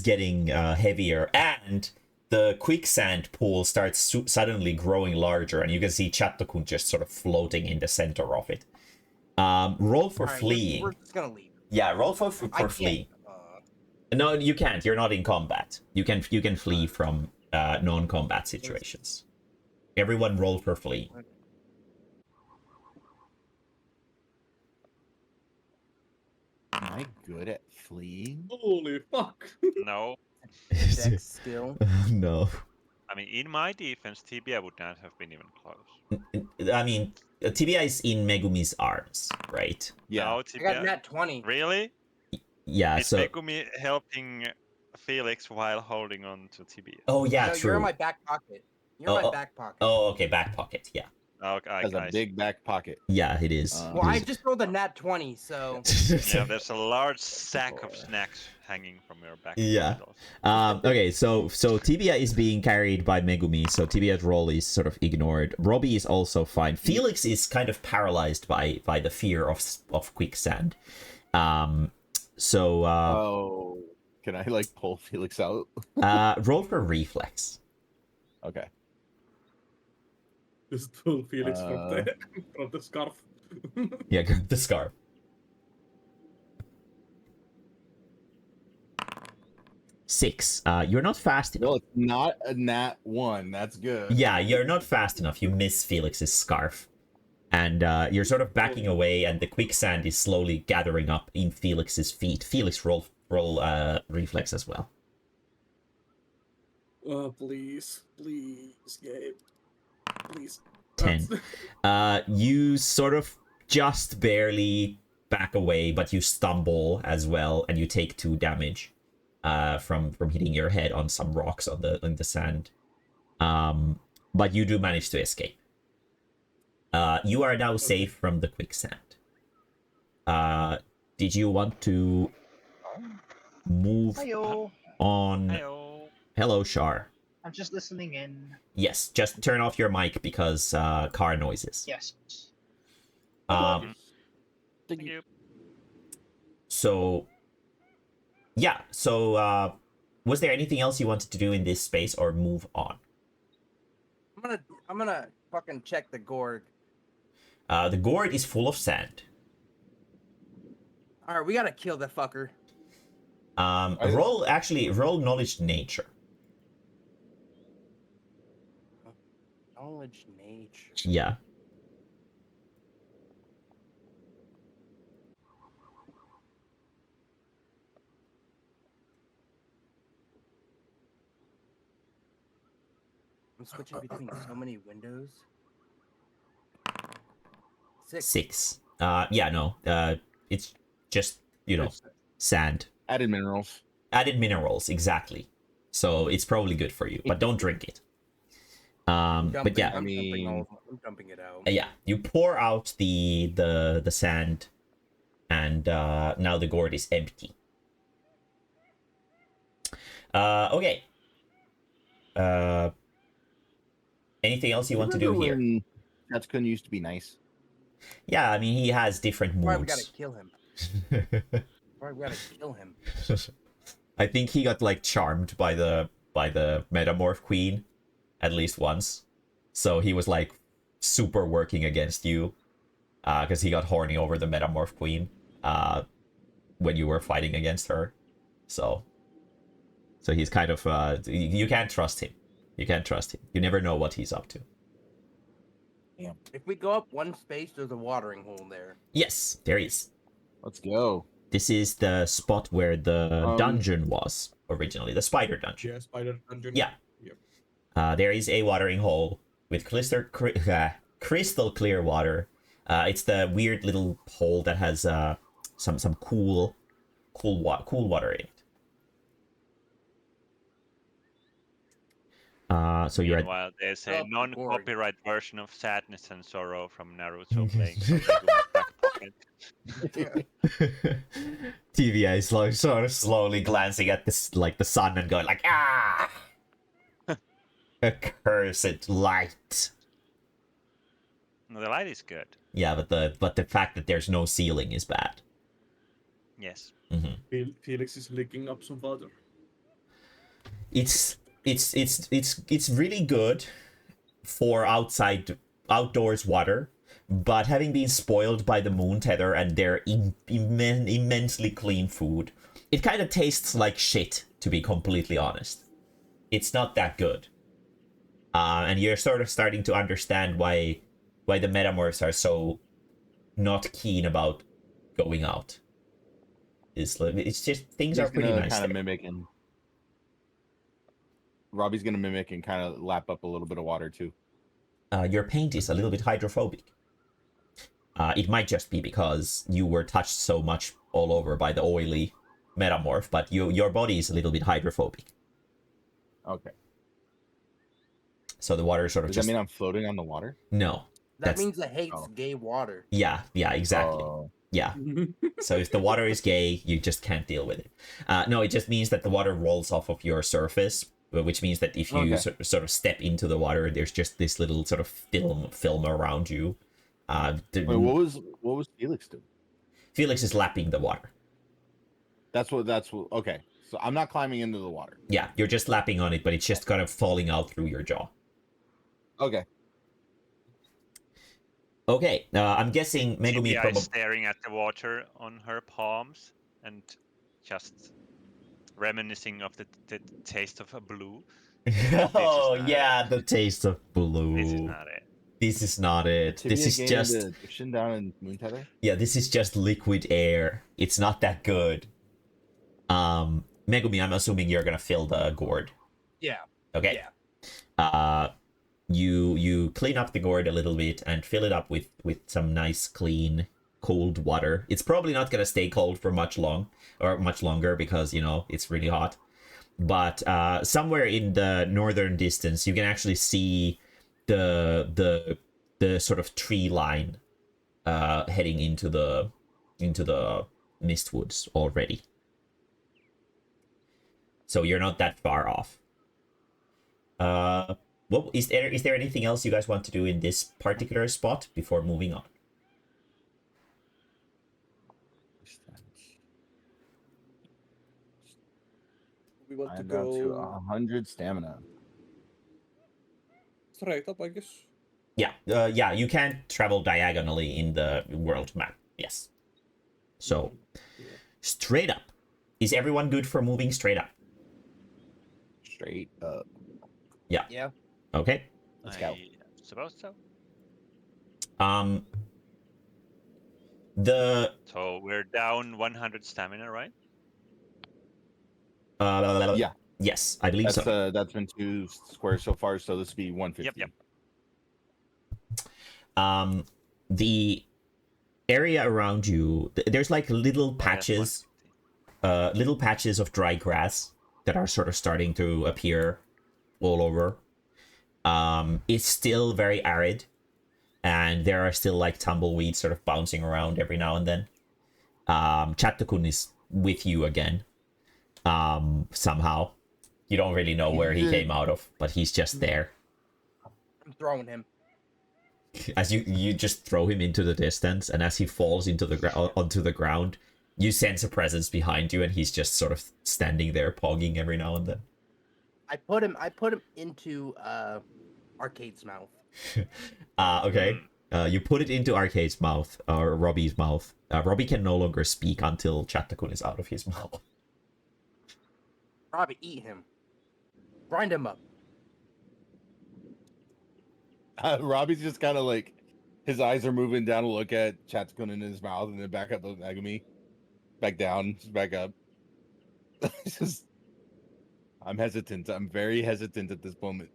Speaker 1: getting heavier, and the quicksand pool starts suddenly growing larger, and you can see Chattokun just sort of floating in the center of it. Roll for
Speaker 4: Alright,
Speaker 1: fleeing.
Speaker 4: We're just gonna leave.
Speaker 1: Yeah, roll for
Speaker 4: I can't.
Speaker 1: fleeing. No, you can't. You're not in combat. You can flee from non-combat situations. Everyone roll for fleeing.
Speaker 2: Am I good at fleeing?
Speaker 3: Holy fuck!
Speaker 5: No.
Speaker 4: Dex skill.
Speaker 1: No.
Speaker 5: I mean, in my defense, Tibia would not have been even close.
Speaker 1: I mean, Tibia is in Megumi's arms, right?
Speaker 2: Yeah.
Speaker 5: No,
Speaker 4: I
Speaker 5: Tibia.
Speaker 4: got nat 20.
Speaker 5: Really?
Speaker 1: Yeah,
Speaker 5: Is
Speaker 1: so...
Speaker 5: Megumi helping Felix while holding on to Tibia?
Speaker 1: Oh, yeah,
Speaker 4: No,
Speaker 1: true.
Speaker 4: you're in my back pocket. You're in my back pocket.
Speaker 1: Oh, okay, back pocket, yeah.
Speaker 5: Okay,
Speaker 2: Has a big back pocket.
Speaker 1: Yeah, it is.
Speaker 2: Well,
Speaker 4: Well,
Speaker 1: It
Speaker 4: I
Speaker 1: is.
Speaker 4: just rolled a nat 20, so
Speaker 5: Yeah, there's a large sack of snacks hanging from your back.
Speaker 1: Yeah.
Speaker 5: pocket also.
Speaker 1: Okay, so Tibia is being carried by Megumi, so Tibia's role is sort of ignored. Robbie is also fine. Felix is kind of paralyzed by the fear of quicksand. So
Speaker 2: Oh, can I like pull Felix out?
Speaker 1: roll for reflex.
Speaker 2: Okay.
Speaker 3: Just pull Felix from the scarf.
Speaker 1: Yeah, grab the scarf. Six. You're not fast enough.
Speaker 2: No, it's not a nat 1. That's good.
Speaker 1: Yeah, you're not fast enough. You miss Felix's scarf. And you're sort of backing away, and the quicksand is slowly gathering up in Felix's feet. Felix, roll reflex as well.
Speaker 3: Oh, please, Gabe. Please.
Speaker 1: 10. You sort of just barely back away, but you stumble as well, and you take 2 damage from hitting your head on some rocks on the sand. But you do manage to escape. You are now safe from the quicksand. Did you want to move
Speaker 6: Hiyo.
Speaker 1: on?
Speaker 5: Heyo.
Speaker 1: Hello, Shar.
Speaker 6: I'm just listening in.
Speaker 1: Yes, just turn off your mic because car noises.
Speaker 6: Yes.
Speaker 5: Thank you.
Speaker 1: So, yeah. So, was there anything else you wanted to do in this space, or move on?
Speaker 4: I'm gonna fucking check the gourd.
Speaker 1: The gourd is full of sand.
Speaker 4: All right, we gotta kill the fucker.
Speaker 1: Roll knowledge nature.
Speaker 4: Knowledge nature.
Speaker 1: Yeah.
Speaker 4: I'm switching between so many windows. 6.
Speaker 1: 6. Yeah, no. It's just, sand.
Speaker 2: Added minerals.
Speaker 1: Added minerals, exactly. So it's probably good for you, but don't drink it. But yeah,
Speaker 4: I'm
Speaker 2: mean-
Speaker 4: I'm dumping it out.
Speaker 1: yeah, you pour out the sand, and now the gourd is empty. Okay. Anything else you want to do here?
Speaker 2: When Chatsukun used to be nice.
Speaker 1: Yeah, I mean, he has different
Speaker 4: Why we gotta
Speaker 1: moods.
Speaker 4: kill him? Why we gotta kill him?
Speaker 1: I think he got like charmed by the metamorph queen at least once, so he was like super working against you because he got horny over the metamorph queen when you were fighting against her. So he's kind of you can't trust him. You can't trust him. You never know what he's up to.
Speaker 4: If we go up one space, there's a watering hole there.
Speaker 1: Yes, there is.
Speaker 2: Let's go.
Speaker 1: This is the spot where the
Speaker 2: Um,
Speaker 1: dungeon was originally, the spider dungeon.
Speaker 3: Yeah, spider dungeon.
Speaker 1: Yeah.
Speaker 3: Yep.
Speaker 1: There is a watering hole with crystal clear water. It's the weird little hole that has some cool water in it. So you're at
Speaker 5: Meanwhile, there's
Speaker 4: Oh,
Speaker 5: a
Speaker 4: gourd.
Speaker 5: non-copyright version of Sadness and Sorrow from Naruto playing from Megumi's back pocket.
Speaker 1: TVA is like sort of slowly glancing at this, like the sun, and going like, ah, accursed light.
Speaker 5: No, the light is good.
Speaker 1: Yeah, but the fact that there's no ceiling is bad.
Speaker 5: Yes.
Speaker 3: Felix is licking up some water.
Speaker 1: It's really good for outdoors water, but having been spoiled by the moon tether and their immensely clean food, it kind of tastes like shit, to be completely honest. It's not that good. And you're sort of starting to understand why the metamorphs are so not keen about going out. It's just things are pretty nice.
Speaker 2: Kind of mimicking. Robbie's gonna mimic and kind of lap up a little bit of water too.
Speaker 1: Your paint is a little bit hydrophobic. It might just be because you were touched so much all over by the oily metamorph, but your body is a little bit hydrophobic.
Speaker 2: Okay.
Speaker 1: So the water sort of
Speaker 2: Does that mean I'm floating on the water?
Speaker 1: No.
Speaker 4: That means it hates gay water.
Speaker 1: Yeah, exactly.
Speaker 2: Oh.
Speaker 1: Yeah. So if the water is gay, you just can't deal with it. No, it just means that the water rolls off of your surface, which means that if you sort of step into the water, there's just this little sort of film around you.
Speaker 2: Wait, what was Felix doing?
Speaker 1: Felix is lapping the water.
Speaker 2: That's what. Okay, so I'm not climbing into the water.
Speaker 1: Yeah, you're just lapping on it, but it's just kind of falling out through your jaw.
Speaker 2: Okay.
Speaker 1: Okay, I'm guessing Megumi
Speaker 5: Maybe
Speaker 1: probably
Speaker 5: staring at the water on her palms and just reminiscing of the taste of a blue.
Speaker 1: Oh yeah, the taste of blue.
Speaker 5: This is not it.
Speaker 1: This is not it. This is just
Speaker 2: down in Moon Tether?
Speaker 1: Yeah, this is just liquid air. It's not that good. Megumi, I'm assuming you're gonna fill the gourd.
Speaker 4: Yeah.
Speaker 1: Okay.
Speaker 4: Yeah.
Speaker 1: You clean up the gourd a little bit and fill it up with some nice clean cold water. It's probably not gonna stay cold for much longer because it's really hot. But somewhere in the northern distance, you can actually see the sort of tree line heading into the mistwoods already. So you're not that far off. What is there anything else you guys want to do in this particular spot before moving on?
Speaker 3: We want to
Speaker 2: I'm down to
Speaker 3: go
Speaker 2: 100 stamina.
Speaker 3: straight up, I guess.
Speaker 1: Yeah, you can travel diagonally in the world map. Yes. So, straight up. Is everyone good for moving straight up?
Speaker 2: Straight up.
Speaker 1: Yeah.
Speaker 4: Yeah.
Speaker 1: Okay.
Speaker 2: Let's go.
Speaker 5: I suppose so. So we're down 100 stamina, right?
Speaker 2: Yeah.
Speaker 1: Yes, I believe so.
Speaker 2: That's been 2 squares so far, so this would be 150.
Speaker 5: Yep.
Speaker 1: The area around you, there's like little patches of dry grass that are sort of starting to appear all over. It's still very arid, and there are still like tumbleweeds sort of bouncing around every now and then. Chattakun is with you again. Somehow. You don't really know where he came out of, but he's just there.
Speaker 4: I'm throwing him.
Speaker 1: As you just throw him into the distance, and as he falls onto the ground, you sense a presence behind you, and he's just sort of standing there, pogging every now and then.
Speaker 4: I put him into Arcade's mouth.
Speaker 1: Okay. You put it into Arcade's mouth, or Robbie's mouth. Robbie can no longer speak until Chattakun is out of his mouth.
Speaker 4: Robbie, eat him. Grind him up.
Speaker 2: Robbie's just kind of like, his eyes are moving down to look at Chattakun in his mouth, and then back up at Megumi. Back down, back up. It's just, I'm hesitant. I'm very hesitant at this moment.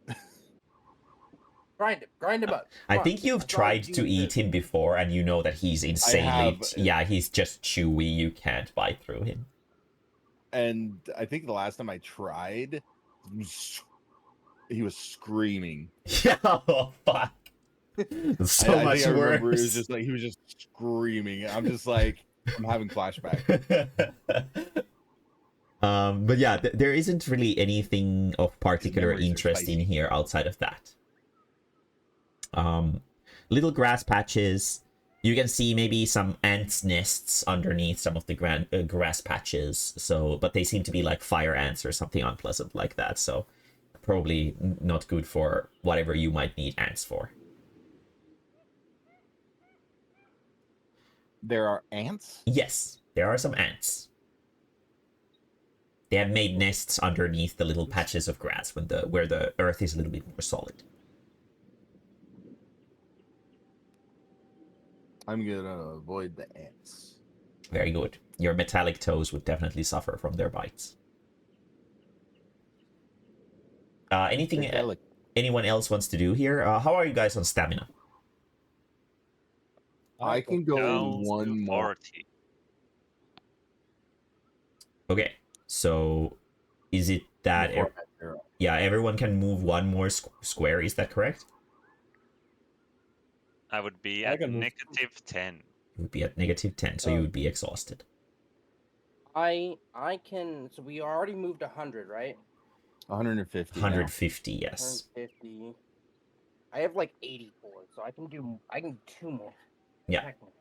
Speaker 4: Grind him up.
Speaker 1: I think you've tried to eat him before, and you know that he's insanely... Yeah, he's just chewy. You can't bite through him.
Speaker 2: And I think the last time I tried, he was screaming.
Speaker 1: Oh, fuck. So
Speaker 2: I
Speaker 1: much
Speaker 2: think I remember it was
Speaker 1: worse.
Speaker 2: just like he was just screaming. I'm just like I'm having flashback.
Speaker 1: But yeah, there isn't really anything of particular
Speaker 2: memories are
Speaker 1: interest in
Speaker 2: spicy.
Speaker 1: here outside of that. Little grass patches. You can see maybe some ants' nests underneath some of the grass patches. So, but they seem to be like fire ants or something unpleasant like that. So, probably not good for whatever you might need ants for.
Speaker 2: There are ants.
Speaker 1: Yes, there are some ants. They have made nests underneath the little patches of grass where the earth is a little bit more solid.
Speaker 2: I'm gonna avoid the ants.
Speaker 1: Very good. Your metallic toes would definitely suffer from their bites. Anything
Speaker 2: Metallic.
Speaker 1: anyone else wants to do here? How are you guys on stamina?
Speaker 2: I can go
Speaker 5: Down
Speaker 2: one
Speaker 5: to
Speaker 2: more.
Speaker 5: 40.
Speaker 1: Okay, so is it that
Speaker 2: before I zero.
Speaker 1: yeah, everyone can move one more square? Is that correct?
Speaker 5: I would be
Speaker 3: I
Speaker 5: at
Speaker 3: can move.
Speaker 5: -10.
Speaker 1: You would be at -10, so you would be exhausted.
Speaker 4: I can. So we already moved 100, right?
Speaker 2: 150.
Speaker 1: 150, yes.
Speaker 4: 150. I have like 84, so I can do 2 more.
Speaker 1: Yeah.
Speaker 4: Technically.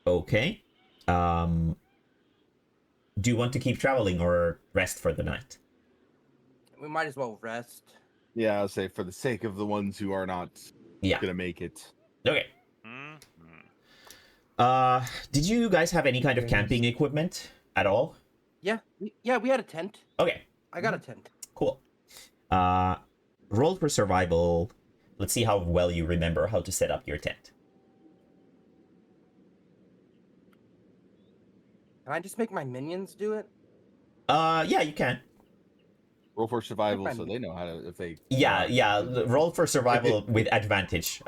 Speaker 1: Okay. Do you want to keep traveling or rest for the night?
Speaker 4: We might as well rest.
Speaker 2: Yeah, I'll say for the sake of the ones who are not
Speaker 1: Yeah.
Speaker 2: gonna make it.
Speaker 1: Okay.
Speaker 5: Mhm.
Speaker 1: Did you guys have any kind of camping equipment at all?
Speaker 4: Yeah, we had a tent.
Speaker 1: Okay,
Speaker 4: I got a tent.
Speaker 1: cool. Roll for survival. Let's see how well you remember how to set up your tent.
Speaker 4: Can I just make my minions do it?
Speaker 1: Yeah, you can.
Speaker 2: Roll for survival,
Speaker 4: I'm-
Speaker 2: so they know how to if they.
Speaker 1: Yeah. Roll for survival with advantage.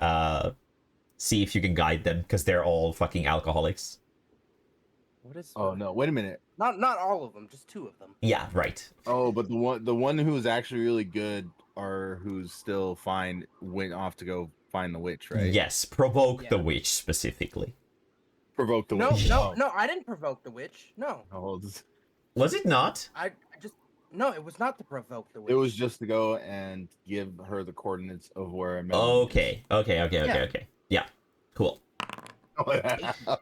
Speaker 1: See if you can guide them because they're all fucking alcoholics.
Speaker 4: What is?
Speaker 2: Oh no! Wait a minute.
Speaker 4: Not all of them, just 2 of them.
Speaker 1: Yeah, right.
Speaker 2: Oh, but the one who's actually really good or who's still fine went off to go find the witch, right?
Speaker 1: Yes, provoke the
Speaker 4: Yeah.
Speaker 1: witch specifically.
Speaker 2: Provoke the
Speaker 4: No,
Speaker 2: witch.
Speaker 4: no, I didn't provoke the witch. No,
Speaker 2: Oh,
Speaker 1: Was it not?
Speaker 4: I just no. It was not to provoke the witch.
Speaker 2: it was just to go and give her the coordinates of where I met.
Speaker 1: Okay.
Speaker 4: Yeah.
Speaker 1: Yeah, cool.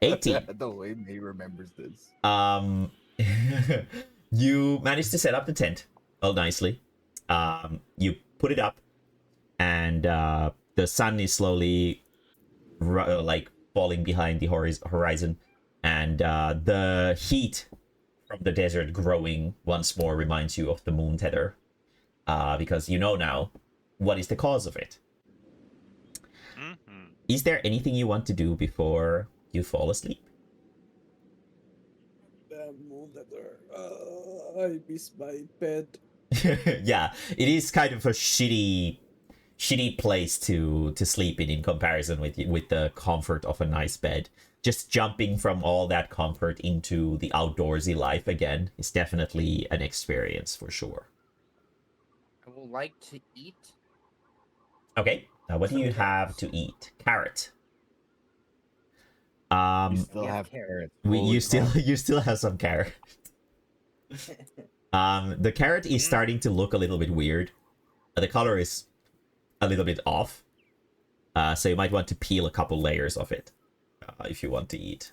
Speaker 1: 18.
Speaker 2: The way he remembers this.
Speaker 1: You managed to set up the tent well nicely. You put it up, and the sun is slowly like falling behind the horizon, and the heat from the desert growing once more reminds you of the moon tether, because you know now what is the cause of it.
Speaker 5: Mhm.
Speaker 1: Is there anything you want to do before you fall asleep?
Speaker 3: Damn moon nether. I miss my bed.
Speaker 1: Yeah, it is kind of a shitty place to sleep in comparison with the comfort of a nice bed. Just jumping from all that comfort into the outdoorsy life again is definitely an experience for sure.
Speaker 4: I would like to eat.
Speaker 1: Okay, what do you have to eat? Carrot.
Speaker 2: You still
Speaker 4: Yeah,
Speaker 2: have
Speaker 4: carrot.
Speaker 2: carrots.
Speaker 1: You still have some carrot. The carrot is starting to look a little bit weird. The color is a little bit off. So you might want to peel a couple layers of it if you want to eat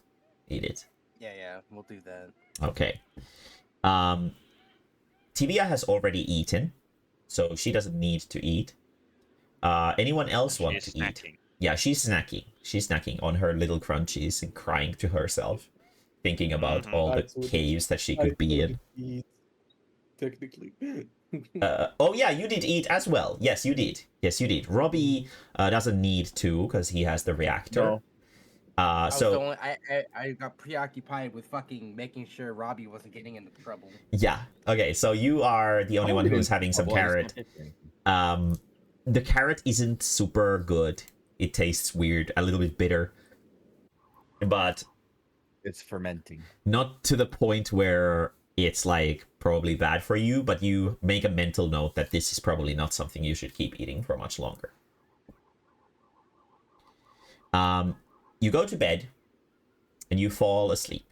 Speaker 1: it.
Speaker 4: Yeah, we'll do that.
Speaker 1: Okay. Tibia has already eaten, so she doesn't need to eat. Anyone else want
Speaker 5: She's
Speaker 1: to eat?
Speaker 5: snacking.
Speaker 1: Yeah, she's snacking. She's snacking on her little crunchies and crying to herself, thinking about
Speaker 5: Mhm.
Speaker 1: all the
Speaker 3: I couldn't-
Speaker 1: caves that she
Speaker 3: I
Speaker 1: could be in.
Speaker 3: couldn't eat, technically.
Speaker 1: Oh yeah, you did eat as well. Yes, you did. Robbie doesn't need to because he has the reactor.
Speaker 2: No.
Speaker 1: So
Speaker 4: I got preoccupied with fucking making sure Robbie wasn't getting into trouble.
Speaker 1: yeah. Okay, so you are the only one who's having some carrot. The carrot isn't super good. It tastes weird, a little bit bitter, but
Speaker 2: It's fermenting.
Speaker 1: not to the point where it's like probably bad for you, but you make a mental note that this is probably not something you should keep eating for much longer. You go to bed and you fall asleep.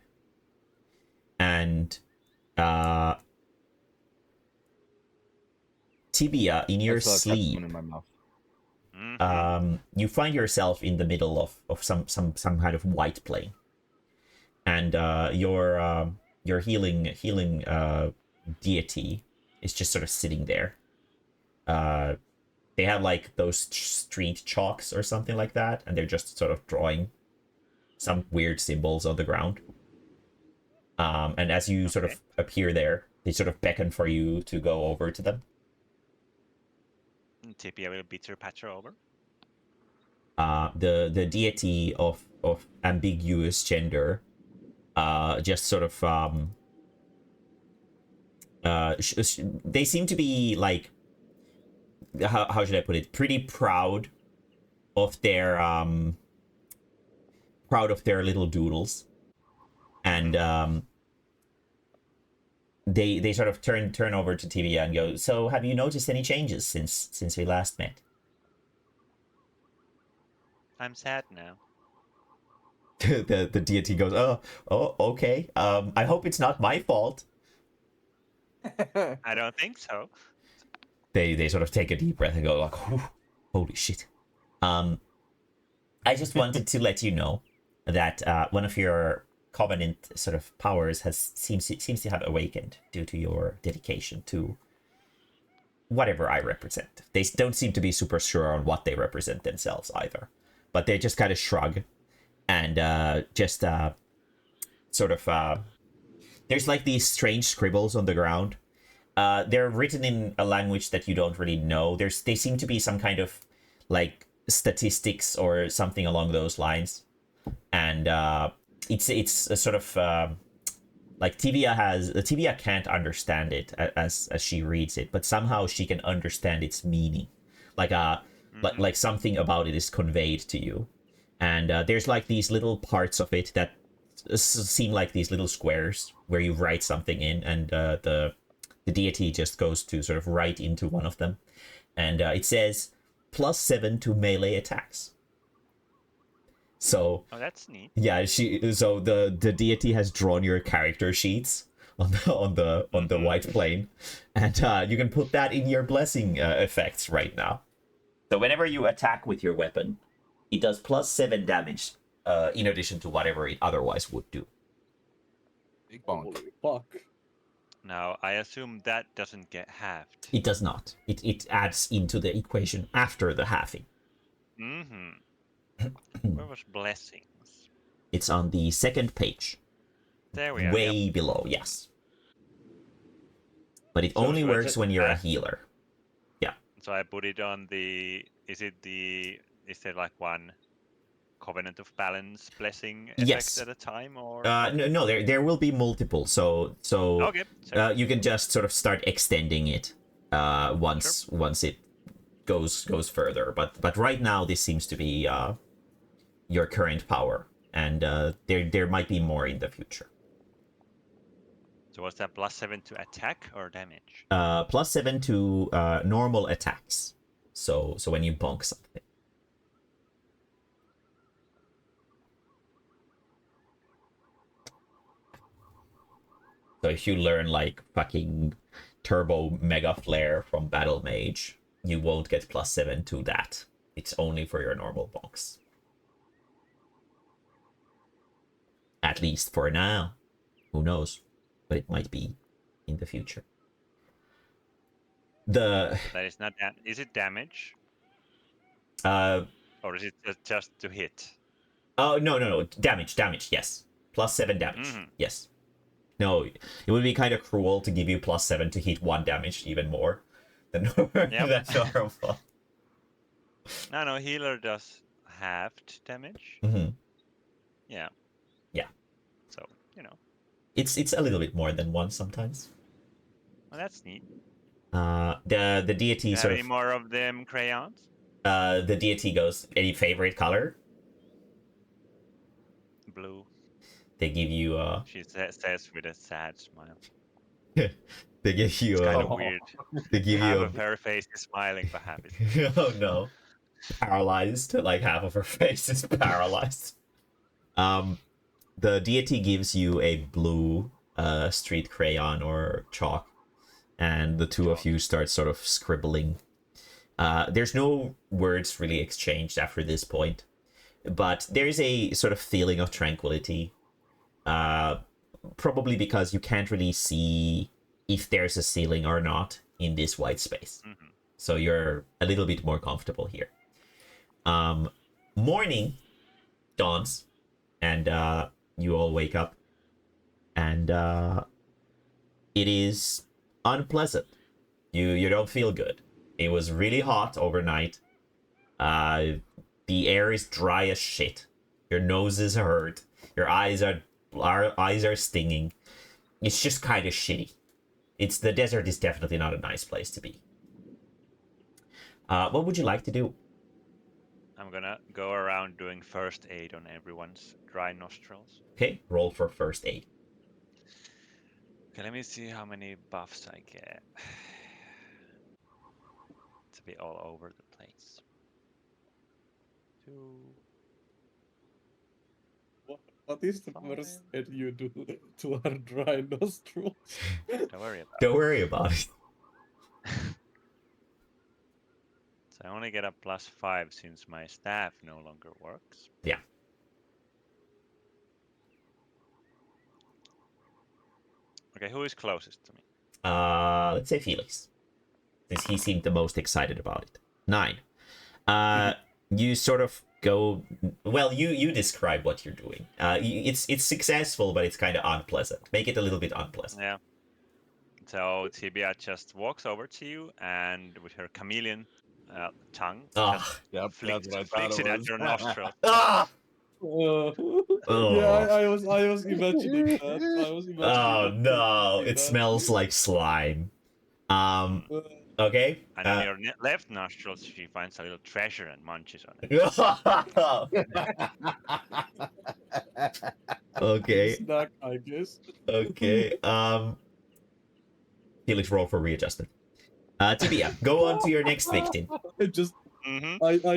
Speaker 1: And Tibia, in your
Speaker 2: I still have
Speaker 1: sleep,
Speaker 2: Tatsumon in my mouth.
Speaker 1: you find yourself in the middle of some kind of white plane, and your healing deity is just sort of sitting there. They have like those street chalks or something like that, and they're just sort of drawing some weird symbols on the ground. And as you sort of appear there, they sort of beckon for you to go over to them.
Speaker 5: Tipia will bitter patcher over.
Speaker 1: The deity of ambiguous gender just sort of they seem to be like, how should I put it, pretty proud of their little doodles, and they sort of turn over to Tibia and go, so have you noticed any changes since we last met?
Speaker 5: I'm sad now.
Speaker 1: the deity goes, oh, okay. I hope it's not my fault.
Speaker 5: I don't think so.
Speaker 1: They sort of take a deep breath and go like, holy shit. I just wanted to let you know that one of your Covenant sort of powers seems to have awakened due to your dedication to whatever I represent. They don't seem to be super sure on what they represent themselves either, but they just kind of shrug and just sort of there's like these strange scribbles on the ground. They're written in a language that you don't really know. They seem to be some kind of like statistics or something along those lines, and it's a sort of like Tibia can't understand it as she reads it, but somehow she can understand its meaning, like like something about it is conveyed to you, and there's like these little parts of it that seem like these little squares where you write something in, and the deity just goes to sort of write into one of them, and it says +7 to melee attacks. So
Speaker 5: that's neat.
Speaker 1: Yeah, so the deity has drawn your character sheets on the white plane, and you can put that in your blessing effects right now. So whenever you attack with your weapon, it does +7 damage in addition to whatever it otherwise would do.
Speaker 2: Big bonk.
Speaker 3: Holy fuck.
Speaker 5: Now, I assume that doesn't get halved.
Speaker 1: It does not. It adds into the equation after the halving.
Speaker 5: Where was blessings?
Speaker 1: It's on the second page.
Speaker 5: There we are.
Speaker 1: Way below, yes. But it only works when you're a healer. Yeah.
Speaker 5: So I put it on the... Is there like one Covenant of Balance blessing effect
Speaker 1: Yes.
Speaker 5: at a time, or?
Speaker 1: No, there will be multiple. So
Speaker 5: okay.
Speaker 1: You can just sort of start extending it once it goes further. But right now this seems to be your current power, and there might be more in the future.
Speaker 5: So what's that, +7 to attack or damage?
Speaker 1: +7 to normal attacks. So when you bonk something. So if you learn like fucking Turbo Mega Flare from Battle Mage, you won't get +7 to that. It's only for your normal bonks. At least for now. Who knows? But it might be in the future.
Speaker 5: That is not is it damage? Or is it just to hit?
Speaker 1: Oh, no. Damage, yes. +7 damage, yes. No, it would be kind of cruel to give you +7 to hit 1 damage even more than that's normal.
Speaker 5: No, healer does halved damage. Yeah. So,
Speaker 1: It's a little bit more than 1 sometimes.
Speaker 5: Well, that's neat.
Speaker 1: The deity
Speaker 5: Do you
Speaker 1: sort
Speaker 5: have
Speaker 1: of...
Speaker 5: any more of them crayons?
Speaker 1: The deity goes, any favorite color?
Speaker 5: Blue.
Speaker 1: They give you
Speaker 5: She says with a sad smile.
Speaker 1: they give you
Speaker 5: It's kind of weird.
Speaker 1: They give
Speaker 5: Half
Speaker 1: you
Speaker 5: of her face is smiling, but half is...
Speaker 1: oh no. paralyzed. Like half of her face is paralyzed. The deity gives you a blue street crayon or chalk, and the two of you start sort of scribbling. There's no words really exchanged after this point, but there's a sort of feeling of tranquility. Probably because you can't really see if there's a ceiling or not in this white space.
Speaker 5: Mm-hmm.
Speaker 1: So you're a little bit more comfortable here. Morning dawns, and you all wake up, and it is unpleasant. You don't feel good. It was really hot overnight. The air is dry as shit. Your nose is hurt. Your eyes are stinging. It's just kind of shitty. The desert is definitely not a nice place to be. What would you like to do?
Speaker 5: I'm gonna go around doing first aid on everyone's dry nostrils.
Speaker 1: Okay, roll for first aid.
Speaker 5: Okay, let me see how many buffs I get. It's a bit all over the place. 2.
Speaker 3: What is the first aid you do to our dry nostrils?
Speaker 5: Don't worry about
Speaker 1: Don't worry about it.
Speaker 5: So I only get a +5 since my staff no longer works.
Speaker 1: Yeah.
Speaker 5: Okay, who is closest to me?
Speaker 1: Let's say Felix, since he seemed the most excited about it. 9. You sort of go. Well, you describe what you're doing. It's successful, but it's kind of unpleasant. Make it a little bit unpleasant.
Speaker 5: Yeah. So Tibia just walks over to you and with her chameleon tongue just
Speaker 2: Yep,
Speaker 5: flicks,
Speaker 2: that's what I thought
Speaker 5: flicks
Speaker 2: it
Speaker 5: it at
Speaker 2: was.
Speaker 5: your nostril.
Speaker 1: Ah!
Speaker 3: Yeah, I was imagining that. I was imagining
Speaker 1: Oh
Speaker 3: that.
Speaker 1: no! It smells like slime. Okay.
Speaker 5: And on your left nostril, she finds a little treasure and munches on it.
Speaker 1: Okay.
Speaker 3: Snack, I guess.
Speaker 1: Okay. Felix, roll for readjustment. Tibia, go on to your next victim.
Speaker 3: I just
Speaker 5: Mm-hmm.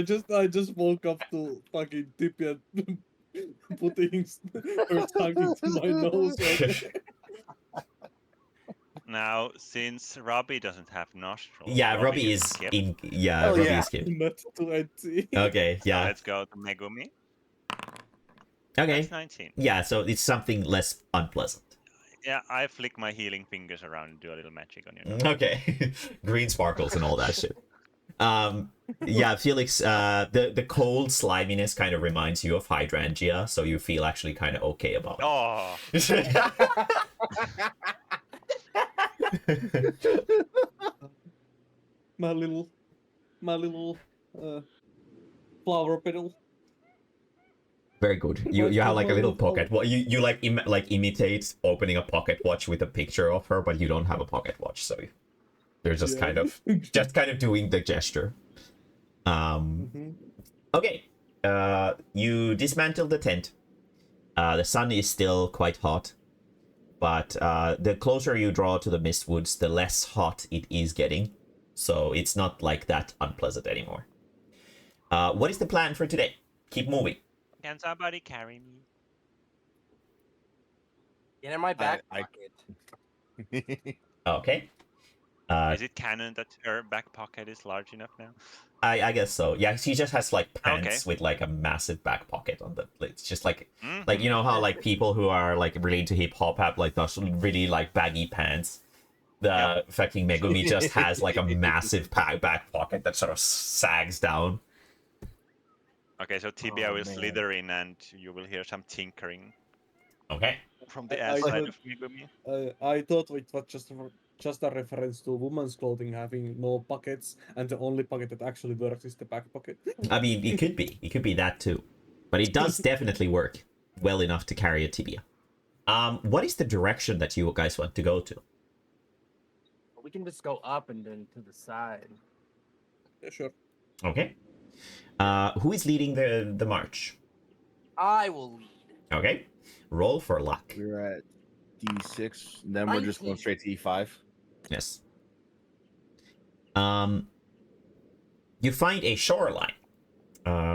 Speaker 3: I just woke up to fucking Tippy and putting her tongue into my nose.
Speaker 5: Now, since Robbie doesn't have nostrils,
Speaker 1: Yeah, Robbie is
Speaker 5: skipped.
Speaker 1: in. Yeah,
Speaker 2: Oh,
Speaker 1: Robbie
Speaker 2: yeah.
Speaker 1: is skipped.
Speaker 3: Not 20.
Speaker 1: Okay.
Speaker 5: So
Speaker 1: Yeah.
Speaker 5: let's go to Megumi.
Speaker 1: Okay.
Speaker 5: That's 19.
Speaker 1: Yeah. So it's something less unpleasant.
Speaker 5: Yeah, I flick my healing fingers around and do a little magic on your nose.
Speaker 1: Okay. Green sparkles and all that shit. Yeah, Felix, the cold sliminess kind of reminds you of hydrangea, so you feel actually kind of okay about it.
Speaker 5: Oh,
Speaker 3: my little flower petal.
Speaker 1: Very good. You have like a little pocket. What you like imitate opening a pocket watch with a picture of her, but you don't have a pocket watch, so you're just kind of doing the gesture. Okay. You dismantle the tent. The sun is still quite hot, but the closer you draw to the mistwoods, the less hot it is getting. So it's not like that unpleasant anymore. What is the plan for today? Keep moving.
Speaker 5: can somebody carry me?
Speaker 4: Get in my back
Speaker 2: I-
Speaker 4: pocket.
Speaker 1: Okay.
Speaker 5: Is it canon that her back pocket is large enough now?
Speaker 1: I guess so. Yeah, she just has like pants
Speaker 5: Okay.
Speaker 1: with like a massive back pocket on the. It's just like
Speaker 5: Mhm.
Speaker 1: like you know how like people who are like really into hip hop have like those really like baggy pants. The fucking Megumi just has like a massive back pocket that sort of sags down.
Speaker 5: Okay, so Tibia
Speaker 2: Oh,
Speaker 5: will
Speaker 2: man.
Speaker 5: slither in and you will hear some tinkering
Speaker 1: Okay.
Speaker 5: from the
Speaker 3: I
Speaker 5: outside
Speaker 3: heard-
Speaker 5: of Megumi.
Speaker 3: I thought it was just a reference to women's clothing having no pockets, and the only pocket that actually works is the back pocket.
Speaker 1: I mean, it could be that too, but it does definitely work well enough to carry a tibia. What is the direction that you guys want to go to?
Speaker 4: We can just go up and then to the side.
Speaker 3: Yeah, sure.
Speaker 1: Okay. Who is leading the march?
Speaker 4: I will lead.
Speaker 1: Okay. Roll for luck.
Speaker 2: We're at D6, and then we're just going
Speaker 4: 19.
Speaker 2: straight to E5.
Speaker 1: Yes. You find a shoreline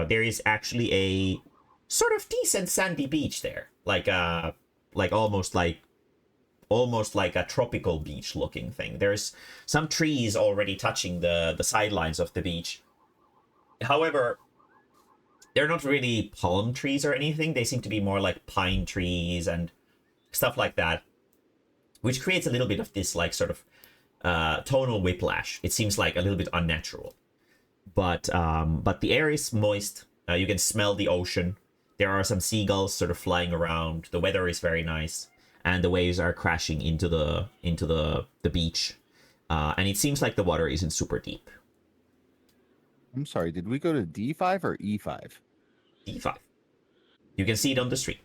Speaker 1: there is actually a sort of decent sandy beach there, like almost like a tropical beach looking thing. There's some trees already touching the sidelines of the beach. However, they're not really palm trees or anything. They seem to be more like pine trees and stuff like that, which creates a little bit of this like sort of tonal whiplash. It seems like a little bit unnatural, but the air is moist. You can smell the ocean. There are some seagulls sort of flying around. The weather is very nice, and the waves are crashing into the beach. And it seems like the water isn't super deep.
Speaker 2: I'm sorry, did we go to D5 or E5?
Speaker 1: D5. You can see it on the stream.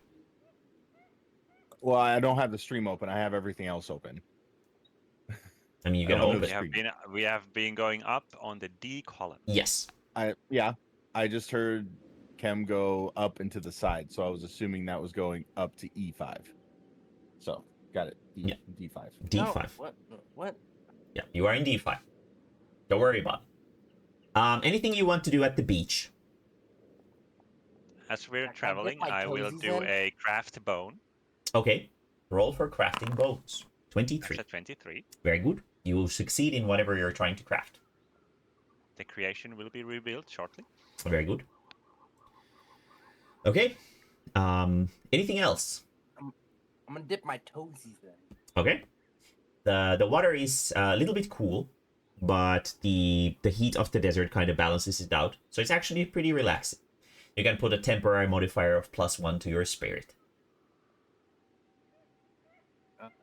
Speaker 2: Well, I don't have the stream open. I have everything else open.
Speaker 1: I mean, you
Speaker 2: I
Speaker 1: can
Speaker 2: don't know
Speaker 1: open.
Speaker 2: the
Speaker 5: We have been going up on the D column.
Speaker 1: Yes.
Speaker 2: I just heard Kem go up into the side, so I was assuming that was going up to E5. So, got it.
Speaker 1: Yeah.
Speaker 2: D5.
Speaker 1: D5.
Speaker 4: No, what?
Speaker 1: Yeah, you are in D5. Don't worry about it. Anything you want to do at the beach?
Speaker 5: As we're
Speaker 4: I get
Speaker 5: traveling,
Speaker 4: my
Speaker 5: I will
Speaker 4: toesies
Speaker 5: do
Speaker 4: in?
Speaker 5: a craft bone.
Speaker 1: Okay. Roll for crafting bones. 23.
Speaker 5: That's a 23.
Speaker 1: Very good. You will succeed in whatever you're trying to craft.
Speaker 5: The creation will be revealed shortly.
Speaker 1: Very good. Okay. Anything else?
Speaker 4: I'm gonna dip my toesies in.
Speaker 1: Okay. The water is a little bit cool, but the heat of the desert kind of balances it out. So it's actually pretty relaxing. You can put a temporary modifier of +1 to your spirit.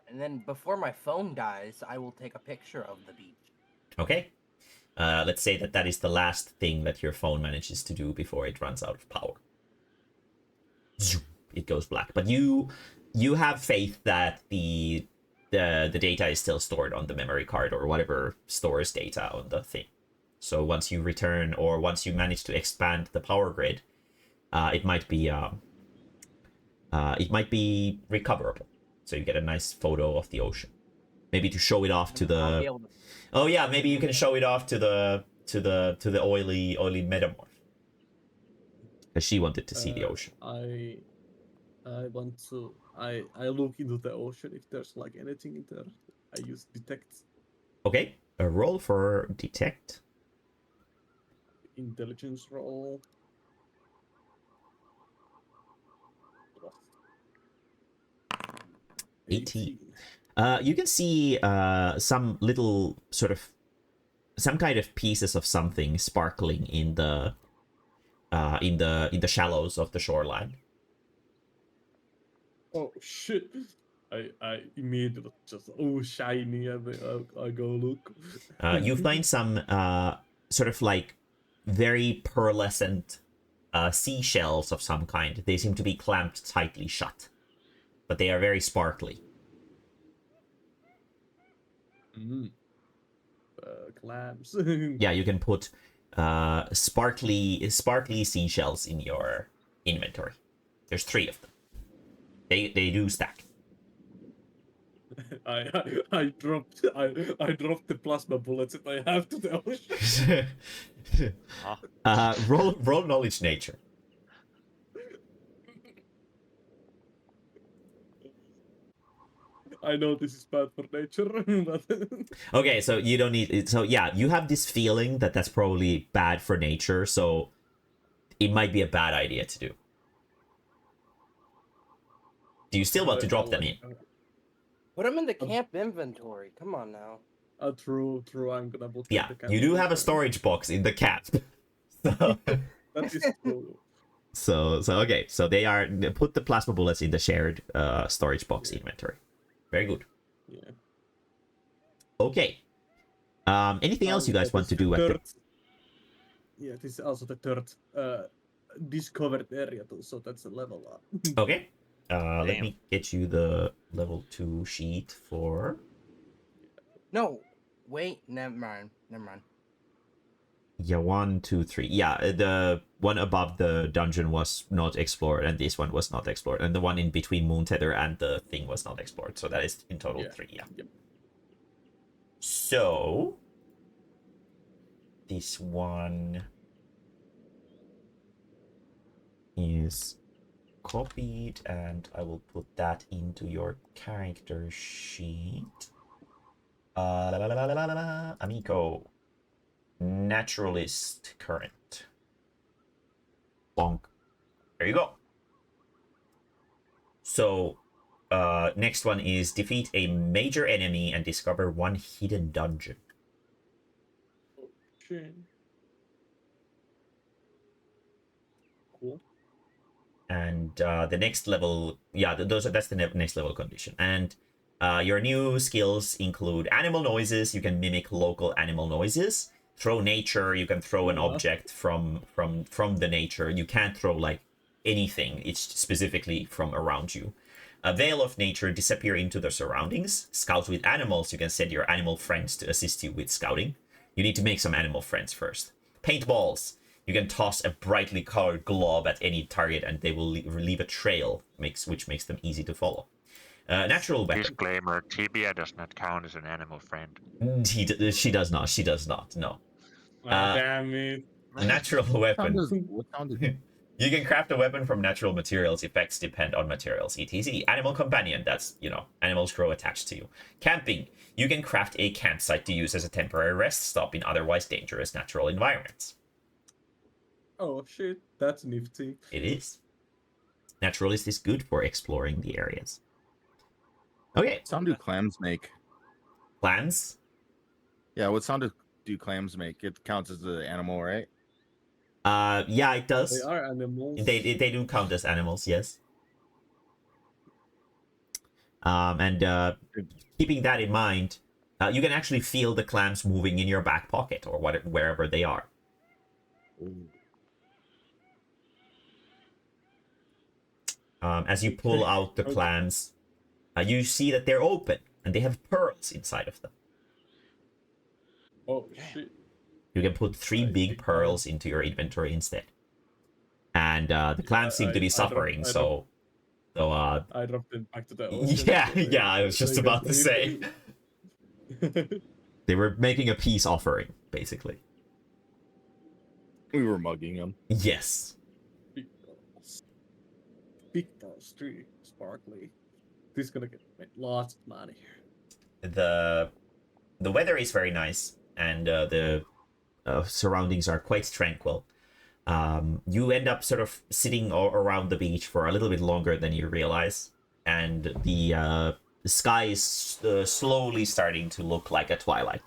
Speaker 4: And then before my phone dies, I will take a picture of the beach.
Speaker 1: Okay. Let's say that is the last thing that your phone manages to do before it runs out of power. Zoom, it goes black. But you have faith that the data is still stored on the memory card or whatever stores data on the thing. So once you return or once you manage to expand the power grid, it might be recoverable. So you get a nice photo of the ocean. Maybe to show it off to
Speaker 4: I'll be
Speaker 1: the.
Speaker 4: able to-
Speaker 1: Oh yeah, maybe you can show it off to the oily metamorph. Because she wanted to see the ocean.
Speaker 3: I want to. I look into the ocean if there's like anything in there. I use detect
Speaker 1: Okay, a roll for detect.
Speaker 3: intelligence roll.
Speaker 1: 18. You can see some little sort of some kind of pieces of something sparkling in the shallows of the shoreline.
Speaker 3: Oh shit! I immediately just shiny and I go look.
Speaker 1: You find some sort of like very pearlescent seashells of some kind. They seem to be clamped tightly shut, but they are very sparkly.
Speaker 3: Clams.
Speaker 1: Yeah, you can put sparkly seashells in your inventory. There's 3 of them. They do stack.
Speaker 3: I dropped the plasma bullets that I have to the ocean.
Speaker 1: Roll knowledge nature.
Speaker 3: I know this is bad for nature, but
Speaker 1: Okay, so you don't need it. So yeah, you have this feeling that that's probably bad for nature, so it might be a bad idea to do. Do you still want to drop them in?
Speaker 4: Put them in the camp inventory. Come on now.
Speaker 3: True. I'm gonna put.
Speaker 1: Yeah, you do have a storage box in the cap. So,
Speaker 3: That is true.
Speaker 1: so okay, so they are put the plasma bullets in the shared storage box inventory. Very good.
Speaker 3: Yeah.
Speaker 1: Okay. Anything else you guys want to do at the...
Speaker 3: Yeah, this is also the third discovered area too, so that's a level up.
Speaker 1: Okay. Let
Speaker 5: Damn.
Speaker 1: me get you the level 2 sheet for...
Speaker 4: No, wait. Never mind.
Speaker 1: Yeah, 1, 2, 3. Yeah, the one above the dungeon was not explored, and this one was not explored, and the one in between Moon Tether and the thing was not explored. So that is in total 3. Yeah.
Speaker 3: Yep.
Speaker 1: So this one is copied, and I will put that into your character sheet. Amico. Naturalist current. Bonk. There you go. So, next one is defeat a major enemy and discover one hidden dungeon.
Speaker 3: Shit. Cool.
Speaker 1: And the next level, yeah, that's the next level condition. And your new skills include animal noises. You can mimic local animal noises. Throw nature. You can throw an object from the nature. You can't throw like anything. It's specifically from around you. A veil of nature, disappear into the surroundings. Scout with animals. You can send your animal friends to assist you with scouting. You need to make some animal friends first. Paintballs. You can toss a brightly colored glob at any target and they will leave a trail, which makes them easy to follow. Natural weapon.
Speaker 5: Disclaimer: Tibia does not count as an animal friend.
Speaker 1: She does not. She does not. No.
Speaker 3: Damn it.
Speaker 1: Natural weapon.
Speaker 2: What sound is
Speaker 1: You can craft a weapon from natural materials. Effects depend on materials. etc. Animal companion. That's, animals grow attached to you. Camping. You can craft a campsite to use as a temporary rest stop in otherwise dangerous natural environments.
Speaker 3: Oh shit, that's nifty.
Speaker 1: It is. Naturalist is good for exploring the areas. Okay.
Speaker 2: What sound do clams make?
Speaker 1: Plans?
Speaker 2: Yeah, what sound do clams make? It counts as an animal, right?
Speaker 1: Yeah, it does.
Speaker 3: They are animals.
Speaker 1: They do count as animals, yes. And keeping that in mind, you can actually feel the clams moving in your back pocket or wherever they are.
Speaker 2: Ooh.
Speaker 1: As you pull out the clams, you see that they're open and they have pearls inside of them.
Speaker 3: Oh shit.
Speaker 1: You can put 3 big pearls into your inventory instead. And the clams seem to be suffering, so
Speaker 3: I dropped it back to the ocean.
Speaker 1: yeah, I was just about to say. They were making a peace offering, basically.
Speaker 2: We were mugging them.
Speaker 1: Yes.
Speaker 3: Big pearls. Big pearls, 3 sparkly. This is gonna get lots of money.
Speaker 1: The weather is very nice, and the surroundings are quite tranquil. You end up sort of sitting around the beach for a little bit longer than you realize, and the sky is slowly starting to look like a twilight.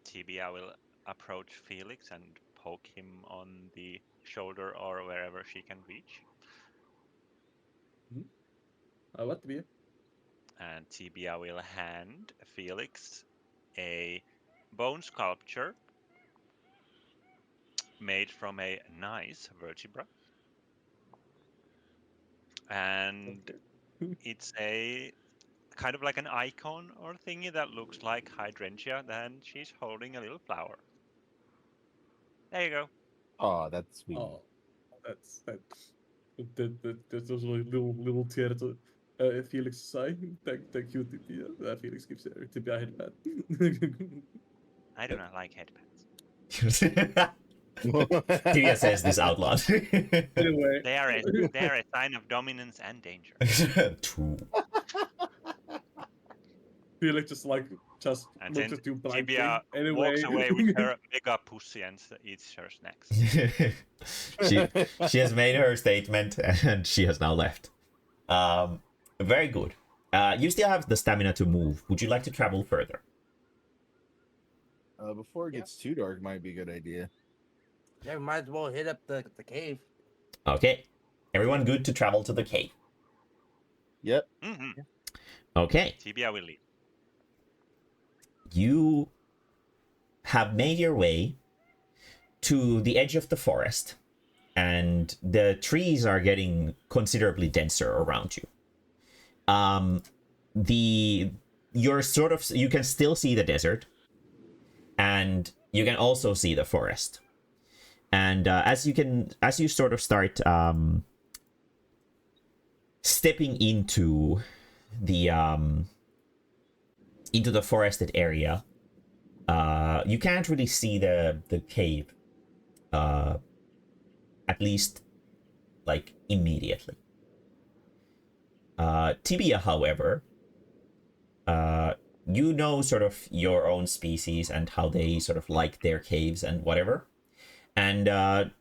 Speaker 5: Tibia will approach Felix and poke him on the shoulder or wherever she can reach.
Speaker 3: What be?
Speaker 5: And Tibia will hand Felix a bone sculpture made from a nice vertebra. And it's a kind of like an icon or thingy that looks like hydrangea, then she's holding a little flower. There you go.
Speaker 2: Oh, that's sweet.
Speaker 3: Oh, that's those little tear to Felix's eye. Thank you, Tibia. Felix gives Tibia a headband.
Speaker 5: I do not like headbands.
Speaker 1: Tibia says this out loud.
Speaker 3: Anyway,
Speaker 5: They are a sign of dominance and danger.
Speaker 1: True.
Speaker 3: Felix just
Speaker 5: And
Speaker 3: looks
Speaker 5: then
Speaker 3: at you blankly.
Speaker 5: Tibia
Speaker 3: Anyway.
Speaker 5: walks away with her mega pussy and eats her snacks.
Speaker 1: she has made her statement and she has now left. Very good. You still have the stamina to move. Would you like to travel further?
Speaker 2: Before it gets too dark, might be a good idea.
Speaker 4: Yeah, we might as well hit up the cave.
Speaker 1: Okay. Everyone good to travel to the cave?
Speaker 2: Yep.
Speaker 5: Mm-hmm.
Speaker 1: Okay.
Speaker 5: Tibia will lead.
Speaker 1: You have made your way to the edge of the forest, and the trees are getting considerably denser around you. You can still see the desert, and you can also see the forest. And as you sort of start stepping into the forested area, you can't really see the cave, at least like immediately. Tibia, however, you know sort of your own species and how they sort of like their caves and whatever, and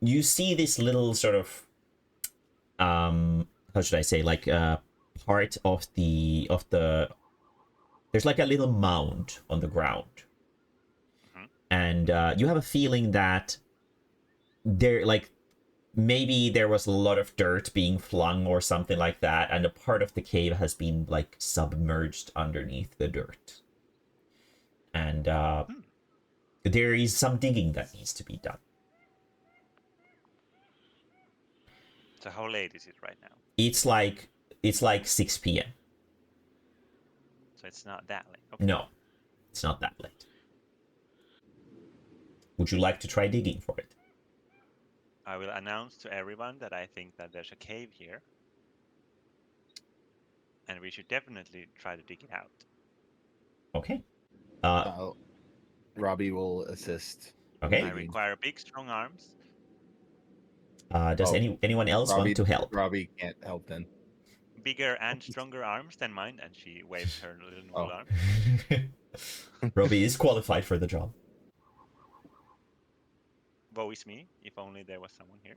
Speaker 1: you see this little sort of how should I say, like part of the there's like a little mound on the ground, and you have a feeling that there, like, maybe there was a lot of dirt being flung or something like that, and a part of the cave has been like submerged underneath the dirt, and there is some digging that needs to be done.
Speaker 5: So how late is it right now?
Speaker 1: It's like 6 p.m.
Speaker 5: So it's not that late. Okay.
Speaker 1: No, it's not that late. Would you like to try digging for it?
Speaker 5: I will announce to everyone that I think that there's a cave here. And we should definitely try to dig it out.
Speaker 1: Okay.
Speaker 2: Robbie will assist.
Speaker 1: Okay.
Speaker 5: I require big, strong arms.
Speaker 1: Does anyone else
Speaker 2: Robbie,
Speaker 1: want to help?
Speaker 2: Robbie can't help then.
Speaker 5: Bigger and stronger arms than mine, and she waves her little noodle arm.
Speaker 1: Robbie is qualified for the job.
Speaker 5: Woe is me, if only there was someone here.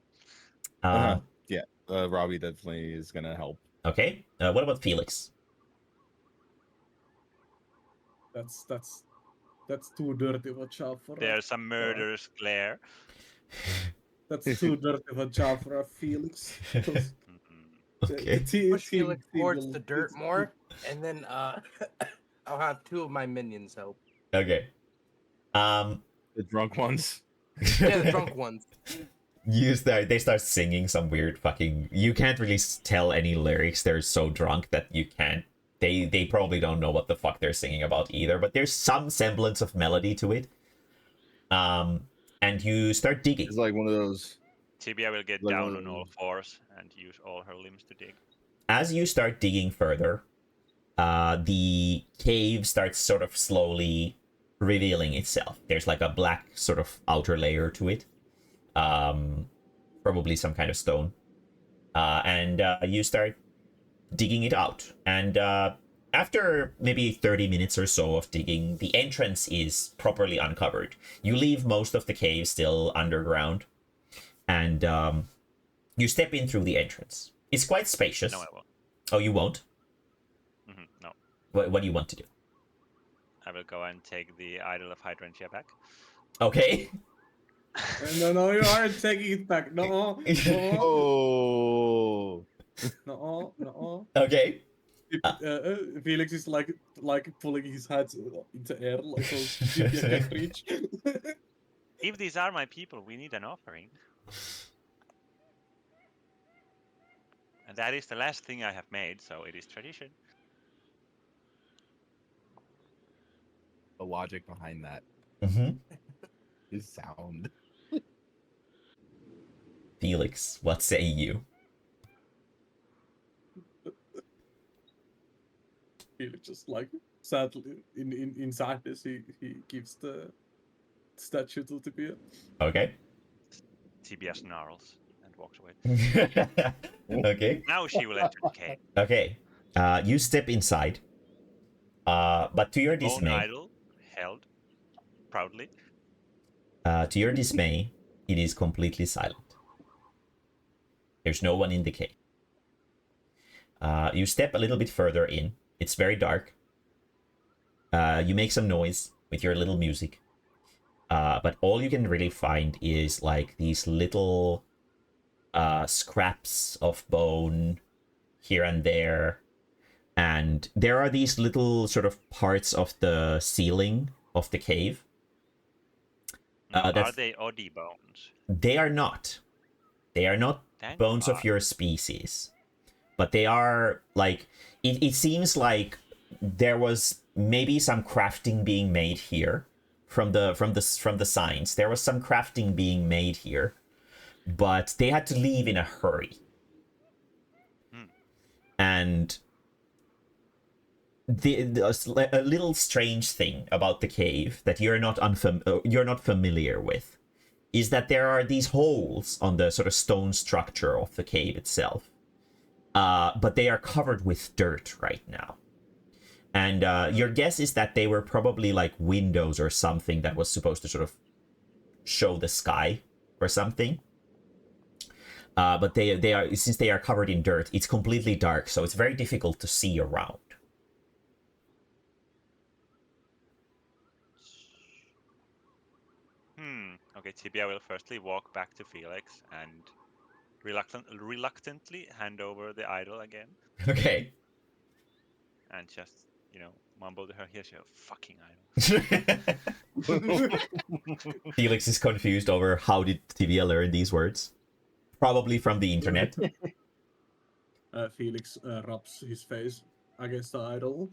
Speaker 2: Yeah, Robbie definitely is gonna help.
Speaker 1: Okay. What about Felix?
Speaker 3: That's too dirty of a job for.
Speaker 5: There's a murderous glare.
Speaker 3: That's too dirty of a job for a Felix.
Speaker 1: Okay.
Speaker 4: Push Felix towards the dirt more, and then I'll have 2 of my minions help.
Speaker 1: Okay.
Speaker 2: The drunk ones.
Speaker 4: Yeah, the drunk ones.
Speaker 1: They start singing some weird fucking. You can't really tell any lyrics. They're so drunk that you can't. They probably don't know what the fuck they're singing about either. But there's some semblance of melody to it. And you start digging.
Speaker 2: It's like one of those.
Speaker 5: Tibia will get
Speaker 2: Like
Speaker 5: down
Speaker 2: one
Speaker 5: on
Speaker 2: of
Speaker 5: all fours and use all her limbs to dig.
Speaker 1: As you start digging further, the cave starts sort of slowly revealing itself. There's like a black sort of outer layer to it. Probably some kind of stone. And you start digging it out. And after maybe 30 minutes or so of digging, the entrance is properly uncovered. You leave most of the cave still underground. And you step in through the entrance. It's quite spacious.
Speaker 5: No, I won't.
Speaker 1: Oh, you won't?
Speaker 5: No.
Speaker 1: What do you want to do?
Speaker 5: I will go and take the Idol of Hydrangea back.
Speaker 1: Okay.
Speaker 3: No, you aren't taking it back. No.
Speaker 2: Oh.
Speaker 3: No.
Speaker 1: Okay.
Speaker 3: Felix is like pulling his hands into air, like so he can reach.
Speaker 5: If these are my people, we need an offering. And that is the last thing I have made, so it is tradition.
Speaker 2: The logic behind that
Speaker 1: Mm-hmm.
Speaker 2: is sound.
Speaker 1: Felix, what say you?
Speaker 3: Felix just like sadly in sadness he gives the statue to Tibia.
Speaker 1: Okay.
Speaker 5: Tibia snarls and walks away.
Speaker 1: Okay.
Speaker 5: Now she will enter the cave.
Speaker 1: Okay. You step inside. But to your
Speaker 5: Own
Speaker 1: dismay,
Speaker 5: idol held proudly.
Speaker 1: to your dismay, it is completely silent. There's no one in the cave. You step a little bit further in. It's very dark. You make some noise with your little music. But all you can really find is like these little scraps of bone here and there. And there are these little sort of parts of the ceiling of the cave.
Speaker 5: Now, are they Oddi bones?
Speaker 1: They are not. They are not
Speaker 5: Thank
Speaker 1: bones
Speaker 5: God.
Speaker 1: of your species. But they are like it seems like there was maybe some crafting being made here from the signs. There was some crafting being made here, but they had to leave in a hurry. And a little strange thing about the cave that you're not familiar with is that there are these holes on the sort of stone structure of the cave itself, but they are covered with dirt right now. And your guess is that they were probably like windows or something that was supposed to sort of show the sky or something. But they are, since they are covered in dirt, it's completely dark, so it's very difficult to see around.
Speaker 5: Okay, Tibia will firstly walk back to Felix and reluctantly hand over the idol again,
Speaker 1: Okay.
Speaker 5: and just, mumble to her, here's your fucking idol.
Speaker 1: Felix is confused over how did Tibia learn these words. Probably from the internet.
Speaker 3: Felix rubs his face against the idol.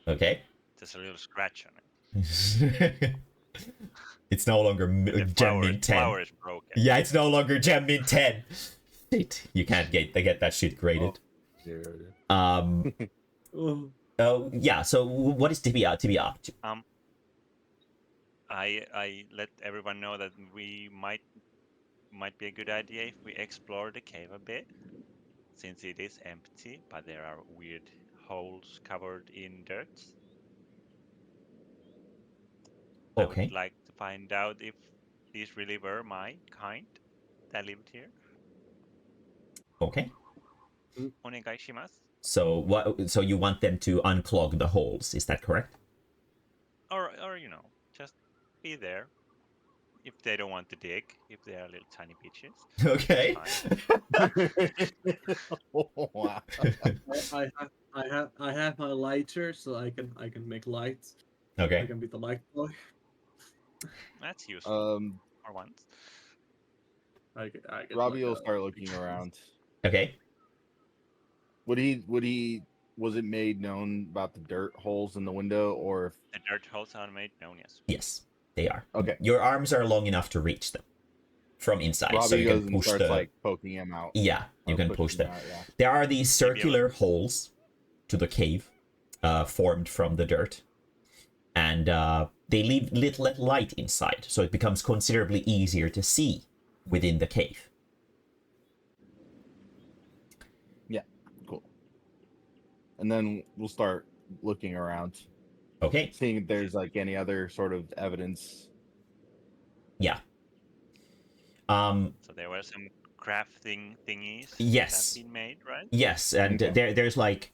Speaker 1: Okay.
Speaker 5: There's a little scratch on it.
Speaker 1: It's no longer Gem Mint 10.
Speaker 5: Flower is broken.
Speaker 1: Yeah, it's no longer Gem Mint 10. Shit. You can't get that shit graded. Oh, yeah, so what is Tibia up to?
Speaker 5: I let everyone know that we might be a good idea if we explore the cave a bit, since it is empty, but there are weird holes covered in dirt. I would like to find out if these really were my kind that lived here.
Speaker 1: Okay.
Speaker 5: Onegai shimasu.
Speaker 1: So you want them to unclog the holes, is that correct?
Speaker 5: Or just be there. If they don't want to dig, if they are little tiny bitches.
Speaker 1: Okay.
Speaker 2: Wow.
Speaker 3: I have my lighter, so I can make lights.
Speaker 1: Okay.
Speaker 3: I can be the light boy.
Speaker 5: That's useful. Or once.
Speaker 3: I can
Speaker 2: Robbie will start looking around.
Speaker 1: Okay.
Speaker 2: Was it made known about the dirt holes in the window, or
Speaker 5: the dirt holes are made known? Yes.
Speaker 1: Yes, they are.
Speaker 2: Okay.
Speaker 1: Your arms are long enough to reach them from inside,
Speaker 2: Robbie
Speaker 1: so you
Speaker 2: goes
Speaker 1: can
Speaker 2: and
Speaker 1: push
Speaker 2: starts,
Speaker 1: the
Speaker 2: like poking him out.
Speaker 1: Yeah, you
Speaker 2: Or
Speaker 1: can
Speaker 2: pushing
Speaker 1: push them.
Speaker 2: out, yeah.
Speaker 1: There are these circular holes to the cave, formed from the dirt, and they leave little light inside, so it becomes considerably easier to see within the cave.
Speaker 2: Yeah, cool. And then we'll start looking around,
Speaker 1: Okay.
Speaker 2: seeing if there's like any other sort of evidence.
Speaker 1: Yeah.
Speaker 5: So there were some crafting thingies
Speaker 1: Yes.
Speaker 5: that have been made, right?
Speaker 1: Yes, and
Speaker 2: Okay.
Speaker 1: there's like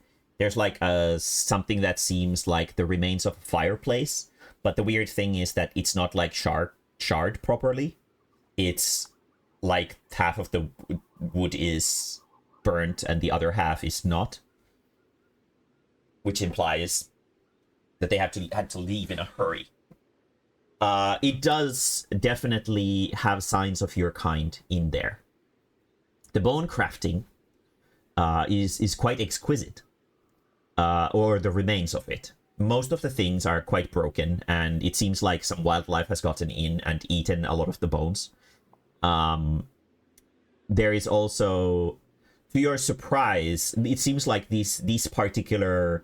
Speaker 1: something that seems like the remains of a fireplace, but the weird thing is that it's not like charred properly. It's like half of the wood is burnt and the other half is not, which implies that they had to leave in a hurry. It does definitely have signs of your kind in there. The bone crafting is quite exquisite, or the remains of it. Most of the things are quite broken, and it seems like some wildlife has gotten in and eaten a lot of the bones. There is also, to your surprise, it seems like these particular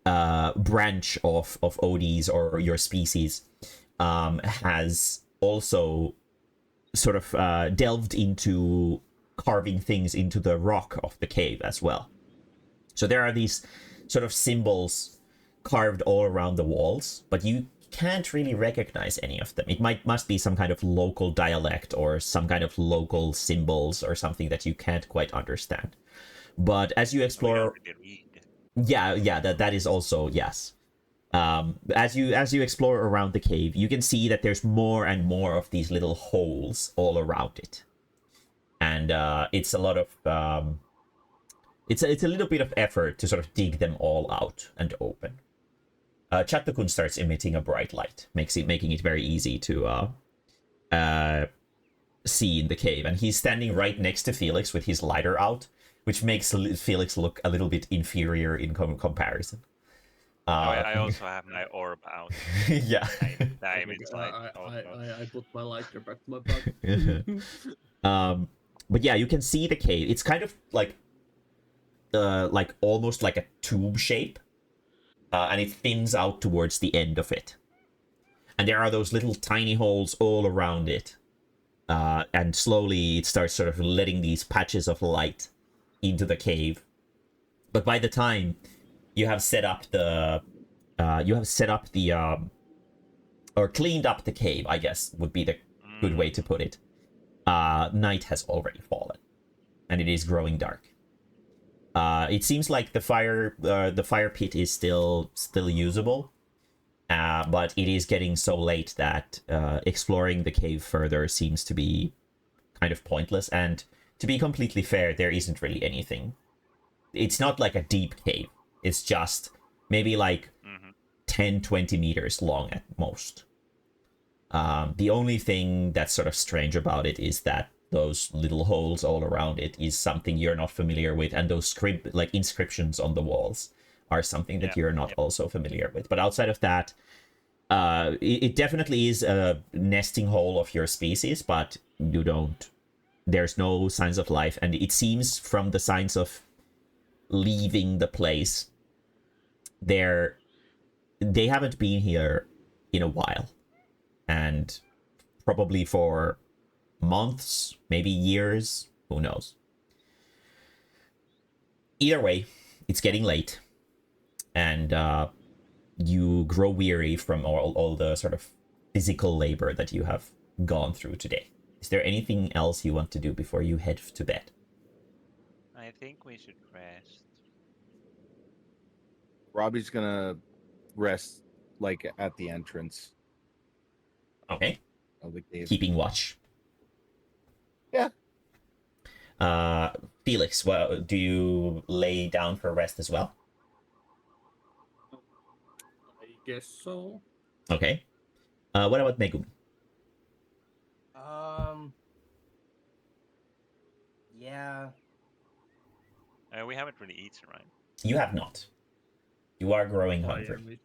Speaker 1: branch of Odis or your species has also sort of delved into carving things into the rock of the cave as well. So there are these sort of symbols carved all around the walls, but you can't really recognize any of them. It must be some kind of local dialect or some kind of local symbols or something that you can't quite understand. But as you explore, that is also, yes. As you explore around the cave, you can see that there's more and more of these little holes all around it, and it's a lot of it's a little bit of effort to sort of dig them all out and open. Chatukun starts emitting a bright light, making it very easy to see in the cave, and he's standing right next to Felix with his lighter out, which makes Felix look a little bit inferior in comparison.
Speaker 5: I also have my orb out.
Speaker 1: Yeah.
Speaker 3: I put my lighter back to my pocket.
Speaker 1: But yeah, you can see the cave. It's kind of like almost like a tube shape, and it thins out towards the end of it. And there are those little tiny holes all around it. And slowly it starts sort of letting these patches of light into the cave. But by the time you have set up the or cleaned up the cave, I guess would be the good way to put it. Night has already fallen, and it is growing dark. It seems like the fire pit is still usable, but it is getting so late that exploring the cave further seems to be kind of pointless. And to be completely fair, there isn't really anything. It's not like a deep cave. It's just maybe like 10-20 meters long at most. The only thing that's sort of strange about it is that those little holes all around it is something you're not familiar with, and those inscriptions on the walls are something that you're not also familiar with. But outside of that, it definitely is a nesting hole of your species, but there's no signs of life, and it seems from the signs of leaving the place, they haven't been here in a while, and probably for months, maybe years, who knows. Either way, it's getting late, and you grow weary from all the sort of physical labor that you have gone through today. Is there anything else you want to do before you head to bed?
Speaker 5: I think we should rest.
Speaker 2: Robbie's gonna rest like at the entrance
Speaker 1: Okay.
Speaker 2: of the cave.
Speaker 1: Keeping watch.
Speaker 2: Yeah.
Speaker 1: Felix, well, do you lay down for rest as well?
Speaker 3: I guess so.
Speaker 1: Okay. What about Megumi?
Speaker 4: Yeah.
Speaker 5: We haven't really eaten, right?
Speaker 1: You have not. You are growing
Speaker 3: I
Speaker 1: hungry.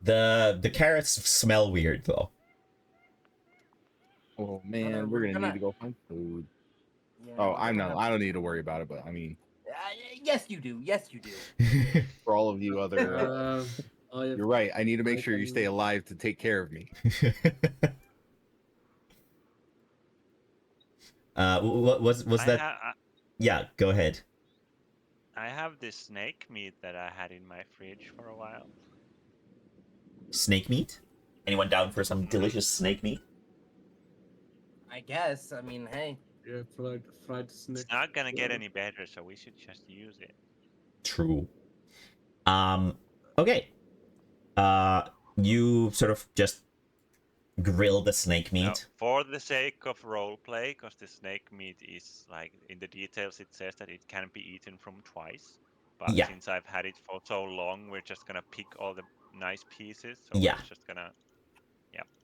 Speaker 3: am-
Speaker 1: The carrots smell weird though.
Speaker 2: Oh man,
Speaker 4: we're
Speaker 2: we're gonna
Speaker 4: gonna-
Speaker 2: need to go find food.
Speaker 4: Yeah,
Speaker 2: Oh,
Speaker 4: we're
Speaker 2: I'm
Speaker 4: gonna
Speaker 2: not.
Speaker 4: have-
Speaker 2: I don't need to worry about it, but I mean,
Speaker 4: Yes, you do. Yes, you do.
Speaker 2: for all of you other,
Speaker 3: I have
Speaker 2: you're right. I need to make sure you stay alive to take care of me.
Speaker 1: What was
Speaker 5: I
Speaker 1: that? Yeah, go ahead.
Speaker 5: I have this snake meat that I had in my fridge for a while.
Speaker 1: Snake meat? Anyone down for some delicious snake meat?
Speaker 4: I guess. I mean, hey.
Speaker 3: yeah, fried snake.
Speaker 5: It's not gonna get any better, so we should just use it.
Speaker 1: True. Okay. You sort of just grill the snake
Speaker 5: Now,
Speaker 1: meat.
Speaker 5: for the sake of roleplay, because the snake meat is like in the details, it says that it can be eaten from twice. But
Speaker 1: Yeah.
Speaker 5: since I've had it for so long, we're just gonna pick all the nice pieces. So
Speaker 1: Yeah.
Speaker 5: we're just gonna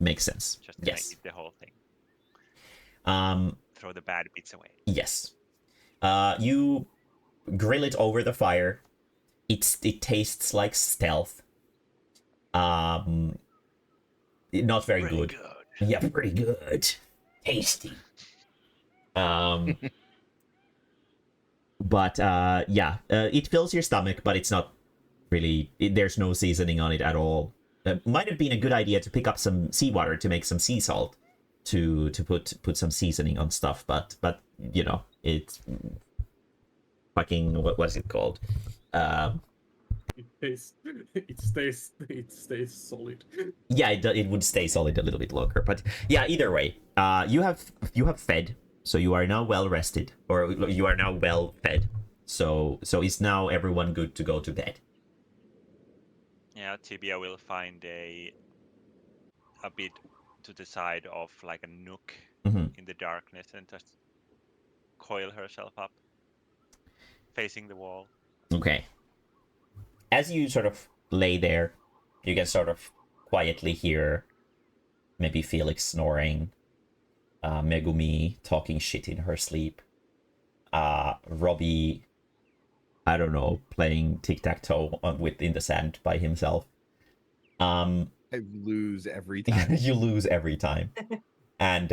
Speaker 1: Makes sense.
Speaker 5: just gonna
Speaker 1: Yes.
Speaker 5: eat the whole thing. Throw the bad bits away.
Speaker 1: Yes. You grill it over the fire. It tastes like stealth. Not very
Speaker 5: Pretty
Speaker 1: good. Yeah, pretty good. Tasty. But yeah, it fills your stomach, but it's not really. There's no seasoning on it at all. Might have been a good idea to pick up some seawater to make some sea salt to put some seasoning on stuff, but you know, it's fucking what was it called?
Speaker 3: It stays solid.
Speaker 1: Yeah, it would stay solid a little bit longer, but yeah, either way, you have fed, so you are now well rested, or you are now well fed. So is now everyone good to go to bed?
Speaker 5: Yeah, Tibia will find a bit to the side of like a nook
Speaker 1: Mhm.
Speaker 5: in the darkness and just coil herself up, facing the wall.
Speaker 1: Okay. As you sort of lay there, you can sort of quietly hear maybe Felix snoring, Megumi talking shit in her sleep, Robbie, I don't know, playing tic-tac-toe in the sand by himself.
Speaker 2: I lose every time.
Speaker 1: You lose every time. And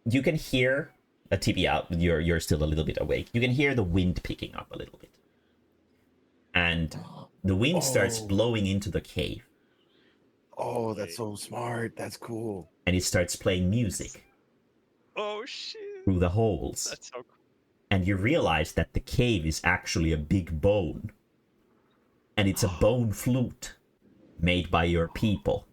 Speaker 1: you can hear Tibia, you're still a little bit awake. You can hear the wind picking up a little bit, and the wind starts
Speaker 2: Oh.
Speaker 1: blowing into the cave,
Speaker 2: Oh, that's so smart. That's cool.
Speaker 1: and it starts playing music
Speaker 5: Oh shit!
Speaker 1: through the holes.
Speaker 5: That's so cool.
Speaker 1: And you realize that the cave is actually a big bone, and it's a bone flute made by your people.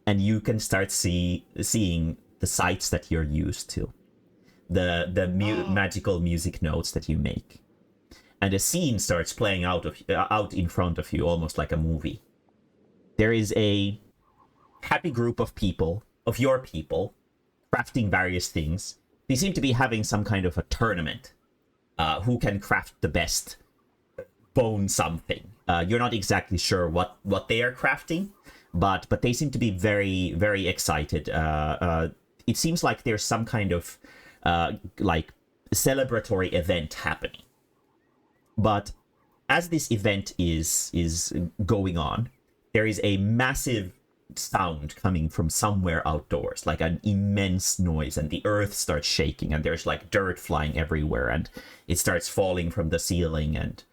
Speaker 1: And you can start seeing the sights that you're used to, the magical music notes that you make, and a scene starts playing out in front of you, almost like a movie. There is a happy group of people, of your people, crafting various things. They seem to be having some kind of a tournament. Who can craft the best bone something? You're not exactly sure what they are crafting, but they seem to be very, very excited. It seems like there's some kind of like celebratory event happening. But as this event is going on, there is a massive sound coming from somewhere outdoors, like an immense noise, and the earth starts shaking, and there's like dirt flying everywhere, and it starts falling from the ceiling, and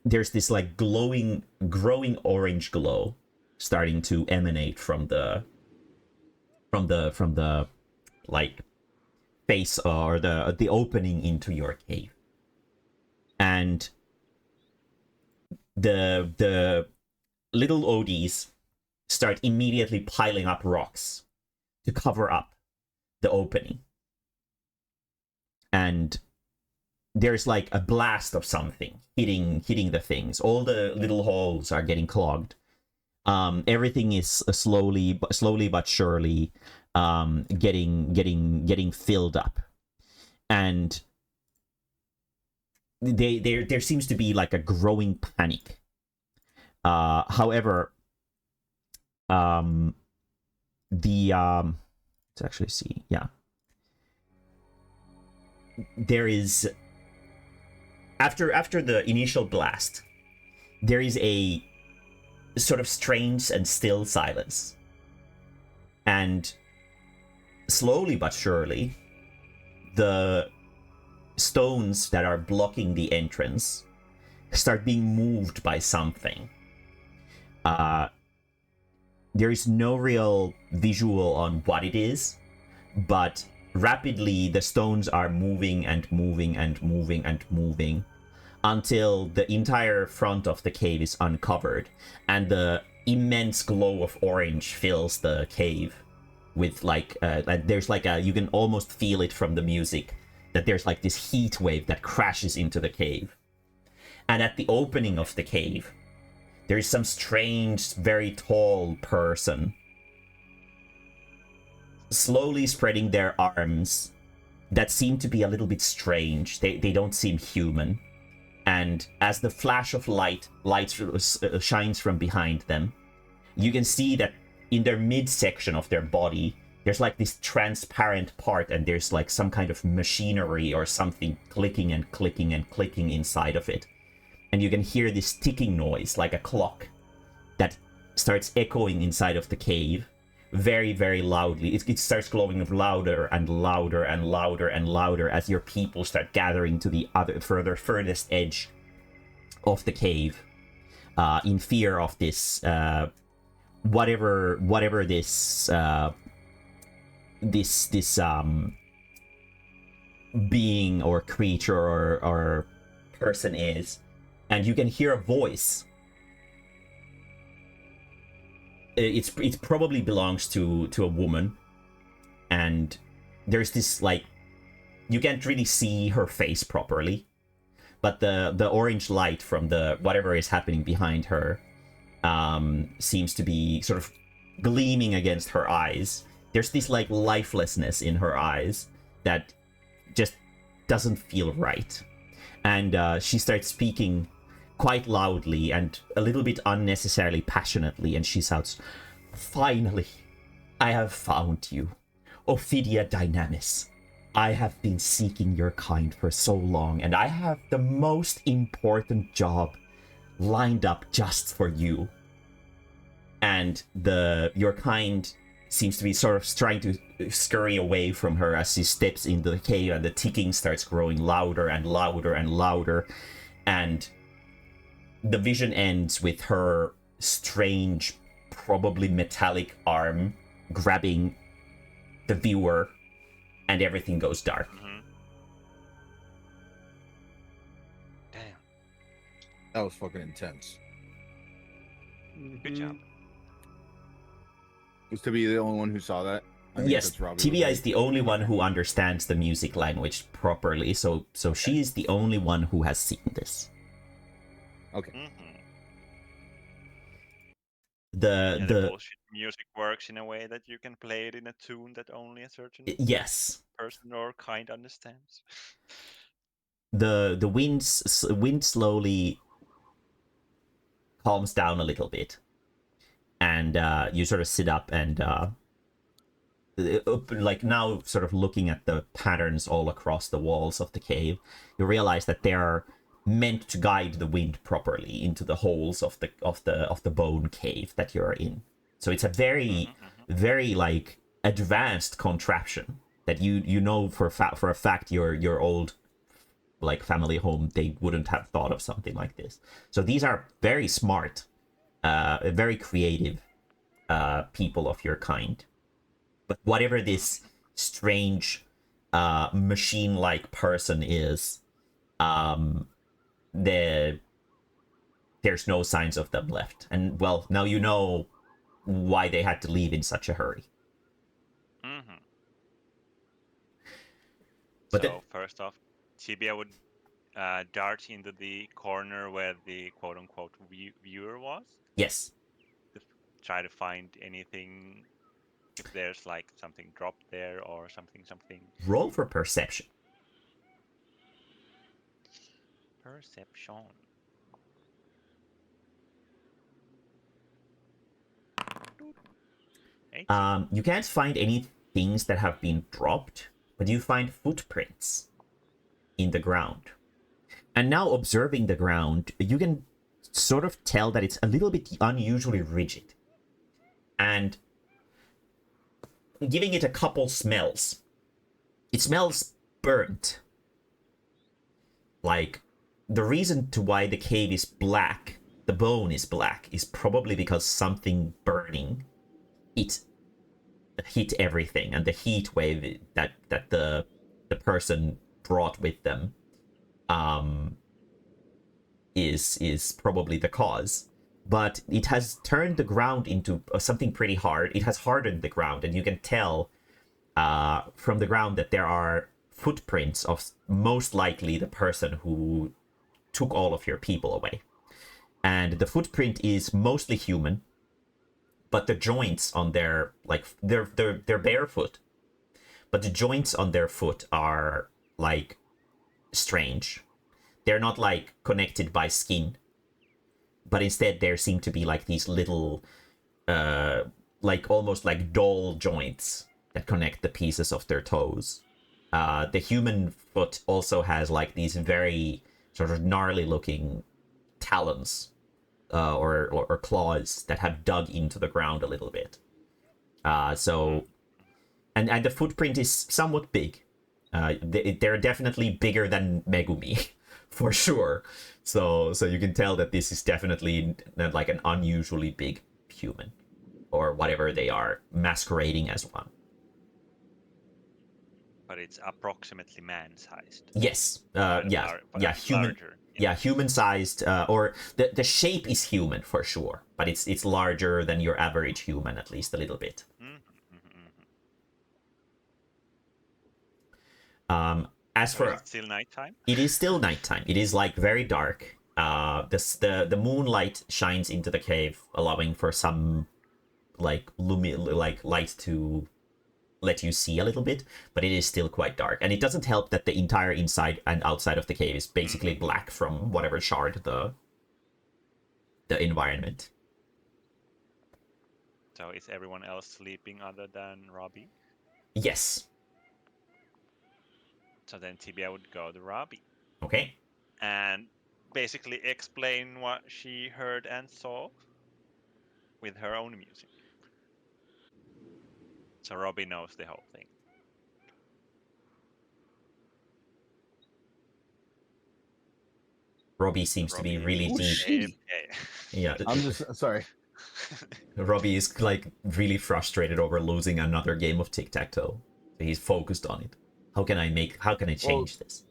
Speaker 1: there's this like growing orange glow starting to emanate from the like face or the opening into your cave. And the little Odies start immediately piling up rocks to cover up the opening. And there's like a blast of something hitting the things. All the little holes are getting clogged. Everything is slowly but surely getting filled up. And there seems to be like a growing panic. However, let's actually see. Yeah, there is after the initial blast, there is a sort of strange and still silence, and slowly but surely, the stones that are blocking the entrance start being moved by something. There is no real visual on what it is, but rapidly the stones are moving and moving and moving and moving until the entire front of the cave is uncovered, and the immense glow of orange fills the cave with like there's like you can almost feel it from the music, that there's like this heat wave that crashes into the cave. And at the opening of the cave, there is some strange, very tall person slowly spreading their arms that seem to be a little bit strange. They don't seem human. And as the flash of light shines from behind them, you can see that in their midsection of their body, there's like this transparent part, and there's like some kind of machinery or something clicking and clicking and clicking inside of it. And you can hear this ticking noise, like a clock, that starts echoing inside of the cave very, very loudly. It starts glowing louder and louder and louder and louder as your people start gathering to the furthest edge of the cave, in fear of this whatever this being or creature or person is. And you can hear a voice. It probably belongs to a woman, and there's this like, you can't really see her face properly, but the orange light from the whatever is happening behind her seems to be sort of gleaming against her eyes. There's this like lifelessness in her eyes that just doesn't feel right, and she starts speaking quite loudly and a little bit unnecessarily passionately, and she shouts, "Finally, I have found you, Ophidia Dynamis. I have been seeking your kind for so long, and I have the most important job lined up just for you." And your kind seems to be sort of trying to scurry away from her as she steps into the cave, and the ticking starts growing louder and louder and louder, and the vision ends with her strange, probably metallic arm grabbing the viewer, and everything goes dark.
Speaker 5: Damn.
Speaker 2: That was fucking intense.
Speaker 5: Good job.
Speaker 2: Was to be the only one who saw that? I guess
Speaker 1: Yes,
Speaker 2: that's Robbie
Speaker 1: Tibia
Speaker 2: with
Speaker 1: is the only one who understands the music language properly, so she is the only one who has seen this.
Speaker 2: Okay.
Speaker 1: The
Speaker 5: Yeah, the bullshit music works in a way that you can play it in a tune that only a certain
Speaker 1: yes,
Speaker 5: person or kind understands.
Speaker 1: the wind slowly calms down a little bit, and you sort of sit up and like now sort of looking at the patterns all across the walls of the cave, you realize that they are meant to guide the wind properly into the holes of the bone cave that you're in. So it's a very very like advanced contraption that you know for a fact your old like family home, they wouldn't have thought of something like this. So these are very smart, very creative people of your kind. But whatever this strange machine-like person is, there's no signs of them left. And well, now you know why they had to leave in such a hurry. But
Speaker 5: so first off, Tibia would dart into the corner where the quote-unquote viewer was.
Speaker 1: Yes.
Speaker 5: To try to find anything, if there's like something dropped there or something.
Speaker 1: Roll for perception.
Speaker 5: Perception.
Speaker 1: You can't find any things that have been dropped, but you find footprints in the ground. And now observing the ground, you can sort of tell that it's a little bit unusually rigid. And giving it a couple smells. It smells burnt. Like, the reason to why the cave is black, the bone is black, is probably because something burning hit everything, and the heat wave that the person brought with them is probably the cause. But it has turned the ground into something pretty hard. It has hardened the ground, and you can tell from the ground that there are footprints of most likely the person who took all of your people away. And the footprint is mostly human, but the joints on their, like, they're barefoot, but the joints on their foot are like strange. They're not like connected by skin, but instead there seem to be like these little like almost like doll joints that connect the pieces of their toes. The human foot also has like these very sort of gnarly looking talons or claws that have dug into the ground a little bit. So and the footprint is somewhat big. They're definitely bigger than Megumi, for sure. So you can tell that this is definitely like an unusually big human, or whatever they are, masquerading as one.
Speaker 5: But it's approximately man-sized.
Speaker 1: Yes. Yeah. Human.
Speaker 5: Larger.
Speaker 1: Yeah, human-sized, or the shape is human for sure, but it's larger than your average human, at least a little bit. As for
Speaker 5: is it still nighttime?
Speaker 1: It is still nighttime. It is like very dark. The moonlight shines into the cave, allowing for some like light to let you see a little bit, but it is still quite dark. And it doesn't help that the entire inside and outside of the cave is basically black from whatever shard the environment.
Speaker 5: So is everyone else sleeping other than Robbie?
Speaker 1: Yes.
Speaker 5: So then Tibia would go to Robbie.
Speaker 1: Okay.
Speaker 5: And basically explain what she heard and saw with her own music. So Robbie knows the whole thing.
Speaker 1: Robbie seems to be
Speaker 5: Robbie
Speaker 1: really
Speaker 5: is
Speaker 1: deep.
Speaker 5: AFK.
Speaker 1: Yeah,
Speaker 2: I'm just sorry.
Speaker 1: Robbie is like really frustrated over losing another game of tic-tac-toe. So he's focused on it. How can I change this?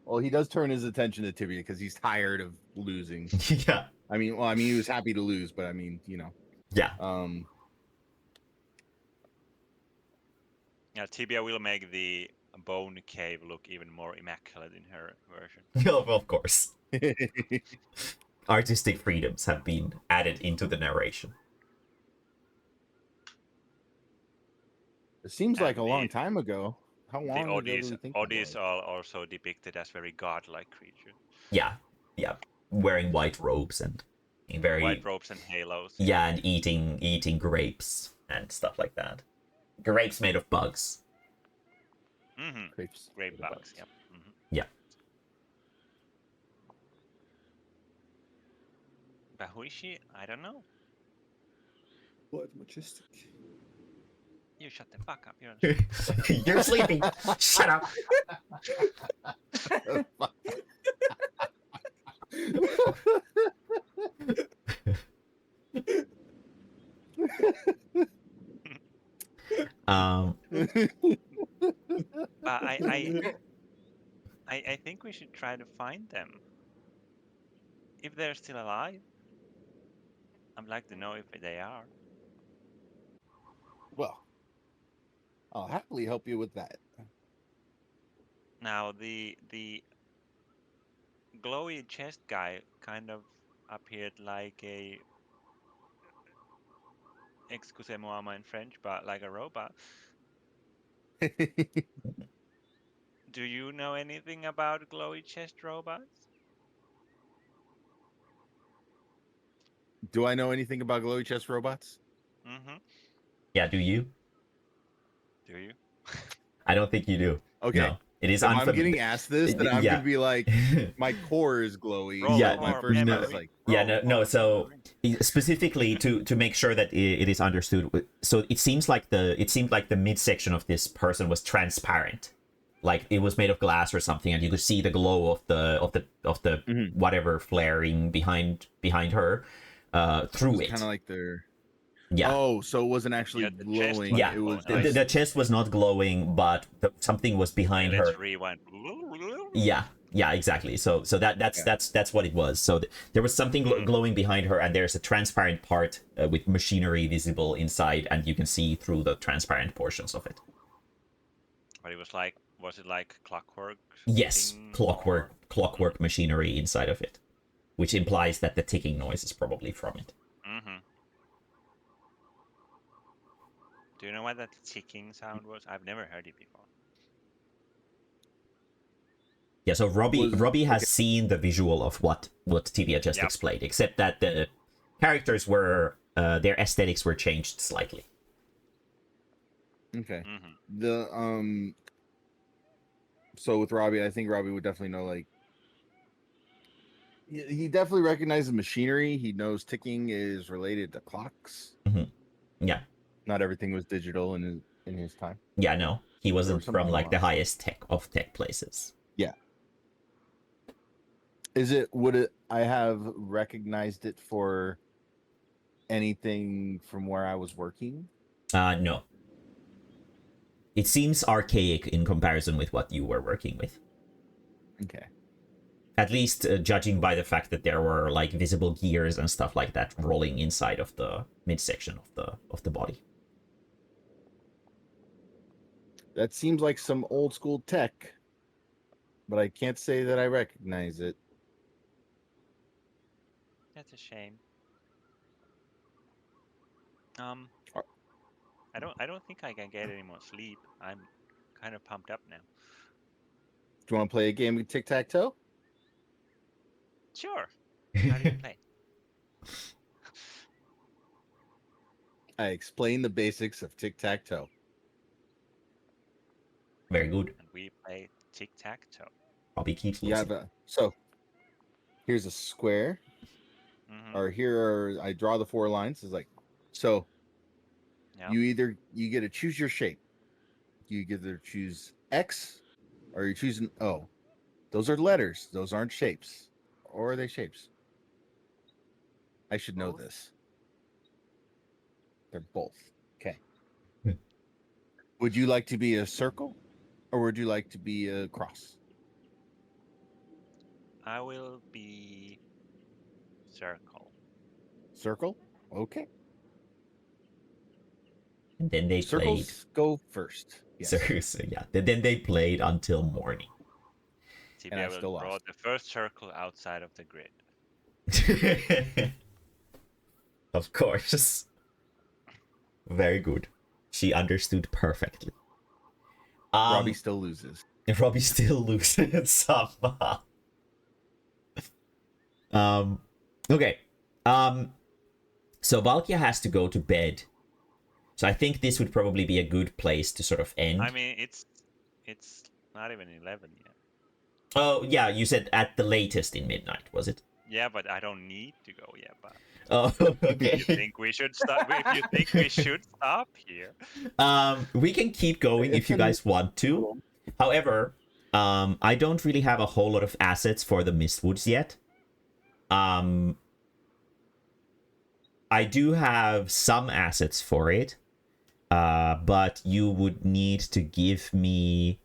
Speaker 2: Well, he does turn his attention to Tibia because he's tired of losing.
Speaker 1: Yeah.
Speaker 2: I mean, he was happy to lose, but I mean,
Speaker 1: Yeah.
Speaker 5: Yeah, Tibia will make the bone cave look even more immaculate in her version.
Speaker 1: Of course. Artistic freedoms have been added into the narration.
Speaker 2: It seems like
Speaker 5: And
Speaker 2: a long time ago. How
Speaker 5: The
Speaker 2: long ago do we think that
Speaker 5: Oddies
Speaker 2: was?
Speaker 5: are also depicted as very godlike creatures.
Speaker 1: Yeah. Yeah. Wearing white robes and very
Speaker 5: White robes and halos.
Speaker 1: Yeah, and eating grapes and stuff like that. Grapes made of bugs.
Speaker 5: Mm-hmm.
Speaker 2: Grapes.
Speaker 5: Grape bugs. Yep. Mm-hmm.
Speaker 1: Yeah.
Speaker 5: But who is she? I don't know.
Speaker 3: Quite majestic.
Speaker 5: You shut the fuck up. You're
Speaker 1: You're sleeping. Shut up.
Speaker 5: But I think we should try to find them. If they're still alive. I'd like to know if they are.
Speaker 2: Well, I'll happily help you with that.
Speaker 5: Now the glowy chest guy kind of appeared like a excusez-moi in French, but like a robot. Do you know anything about glowy chest robots?
Speaker 2: Do I know anything about glowy chest robots?
Speaker 5: Mm-hmm.
Speaker 1: Yeah, do you?
Speaker 5: Do you?
Speaker 1: I don't think you do.
Speaker 2: Okay.
Speaker 1: No, it is
Speaker 2: If I'm
Speaker 1: unfamiliar.
Speaker 2: getting asked this, then I'm
Speaker 1: Yeah.
Speaker 2: gonna be like, my core is glowy.
Speaker 5: Roll
Speaker 1: Yeah,
Speaker 2: My
Speaker 5: for
Speaker 2: first
Speaker 1: no.
Speaker 2: thought is like,
Speaker 1: Yeah,
Speaker 5: roll
Speaker 1: no.
Speaker 5: for
Speaker 1: So
Speaker 5: memory.
Speaker 1: specifically to make sure that it is understood, so it seemed like the midsection of this person was transparent, like it was made of glass or something, and you could see the glow of the
Speaker 2: Mhm.
Speaker 1: whatever flaring behind her through it.
Speaker 2: kind of like their.
Speaker 1: Yeah.
Speaker 2: Oh, so it wasn't actually
Speaker 5: Yeah, the chest
Speaker 2: glowing.
Speaker 5: was
Speaker 1: Yeah,
Speaker 2: It was
Speaker 5: glowing.
Speaker 2: like,
Speaker 1: the chest was not glowing, but something was behind
Speaker 5: Okay,
Speaker 1: her.
Speaker 5: let's rewind.
Speaker 1: Yeah, exactly. So that's what it was. So there was something glowing behind her, and there's a transparent part with machinery visible inside, and you can see through the transparent portions of it.
Speaker 5: But it was it like clockwork?
Speaker 1: Yes,
Speaker 5: thing,
Speaker 1: clockwork machinery inside of it, which implies that the ticking noise is probably from it.
Speaker 5: Mm-hmm. Do you know what that ticking sound was? I've never heard it before.
Speaker 1: Yeah, so Robbie has
Speaker 2: okay.
Speaker 1: seen the visual of what Tibia just
Speaker 5: Yep.
Speaker 1: explained, except that the characters were their aesthetics were changed slightly.
Speaker 2: okay.
Speaker 5: Mm-hmm.
Speaker 2: The So with Robbie, I think Robbie would definitely know. Like, he definitely recognizes machinery. He knows ticking is related to clocks.
Speaker 1: Yeah.
Speaker 2: Not everything was digital in his time.
Speaker 1: Yeah, no, he wasn't
Speaker 2: something
Speaker 1: from like
Speaker 2: going
Speaker 1: the
Speaker 2: on.
Speaker 1: highest tech places.
Speaker 2: Yeah. I have recognized it for anything from where I was working?
Speaker 1: No. It seems archaic in comparison with what you were working with.
Speaker 2: Okay.
Speaker 1: At least judging by the fact that there were like visible gears and stuff like that rolling inside of the midsection of the body.
Speaker 2: That seems like some old school tech, but I can't say that I recognize it.
Speaker 5: That's a shame.
Speaker 2: Are-
Speaker 5: I don't think I can get any more sleep. I'm kind of pumped up now.
Speaker 2: Do you want to play a game of tic tac toe?
Speaker 5: Sure. How do you play?
Speaker 2: I explained the basics of tic tac toe.
Speaker 1: Very good.
Speaker 5: And we play tic-tac-toe.
Speaker 1: Probably keeps
Speaker 2: You
Speaker 1: losing.
Speaker 2: have so here's a square,
Speaker 5: Mm-hmm.
Speaker 2: or here I draw the 4 lines. It's like, so
Speaker 5: Yeah.
Speaker 2: You get to choose your shape. You either choose X, or you're choosing O. Those are letters. Those aren't shapes. Or are they shapes? I should know
Speaker 4: Both?
Speaker 2: this. They're both. Okay.
Speaker 1: Hmm.
Speaker 2: Would you like to be a circle, or would you like to be a cross?
Speaker 5: I will be circle.
Speaker 2: Circle. Okay.
Speaker 1: And then they played.
Speaker 2: Circles go first. Yes.
Speaker 1: So yeah, then they played until morning.
Speaker 5: TB,
Speaker 2: And I
Speaker 5: I will
Speaker 2: still
Speaker 5: draw
Speaker 2: lost.
Speaker 5: the first circle outside of the grid.
Speaker 1: Of course. Very good. She understood perfectly.
Speaker 2: Robbie still loses.
Speaker 1: Robbie still loses somehow. Okay. So Valkia has to go to bed. So I think this would probably be a good place to sort of end.
Speaker 5: I mean, it's not even 11 yet.
Speaker 1: Oh, yeah, you said at the latest in midnight, was it?
Speaker 5: Yeah, but I don't need to go yet. But
Speaker 1: Oh, okay.
Speaker 5: if you think we should stop, if you think we should stop here,
Speaker 1: We can keep going if you guys want to. However, I don't really have a whole lot of assets for the Mistwoods yet. I do have some assets for it, but you would need to give me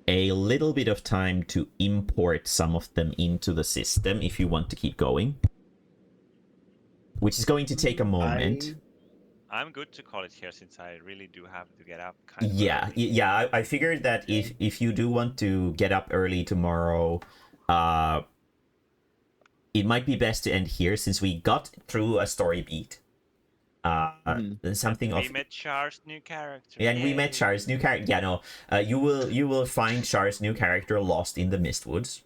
Speaker 1: a little bit of time to import some of them into the system if you want to keep going. Which is going to take a moment.
Speaker 5: I'm good to call it here since I really do have to get up kind of
Speaker 1: Yeah,
Speaker 5: early.
Speaker 1: yeah. I figured that if you do want to get up early tomorrow, it might be best to end here since we got through a story beat. Something
Speaker 5: We
Speaker 1: of
Speaker 5: met Char's new character.
Speaker 1: and we met
Speaker 5: Yay.
Speaker 1: Char's new character. Yeah, no. You will find Char's new character lost in the Mistwoods.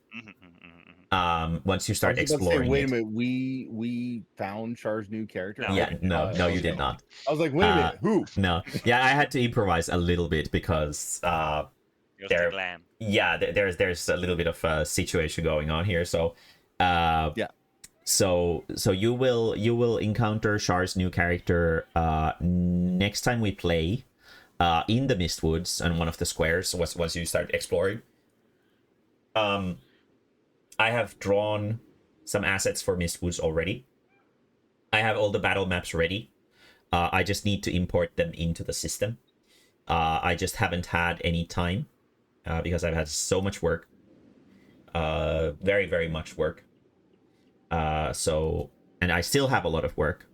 Speaker 1: Once you start
Speaker 2: I was about to say,
Speaker 1: exploring
Speaker 2: wait a
Speaker 1: it.
Speaker 2: minute, we found Char's new character.
Speaker 5: No.
Speaker 1: Yeah, no,
Speaker 2: I
Speaker 1: you
Speaker 2: was
Speaker 1: did
Speaker 2: like-
Speaker 1: not.
Speaker 2: I was like, wait a minute, who?
Speaker 1: No, yeah, I had to improvise a little bit because
Speaker 5: Just
Speaker 1: there-
Speaker 5: the glam.
Speaker 1: yeah, there's a little bit of a situation going on here. So,
Speaker 2: Yeah.
Speaker 1: So you will encounter Char's new character next time we play in the Mistwoods on one of the squares once you start exploring. I have drawn some assets for Mistwoods already. I have all the battle maps ready. I just need to import them into the system. I just haven't had any time because I've had so much work. Very, very much work. And I still have a lot of work.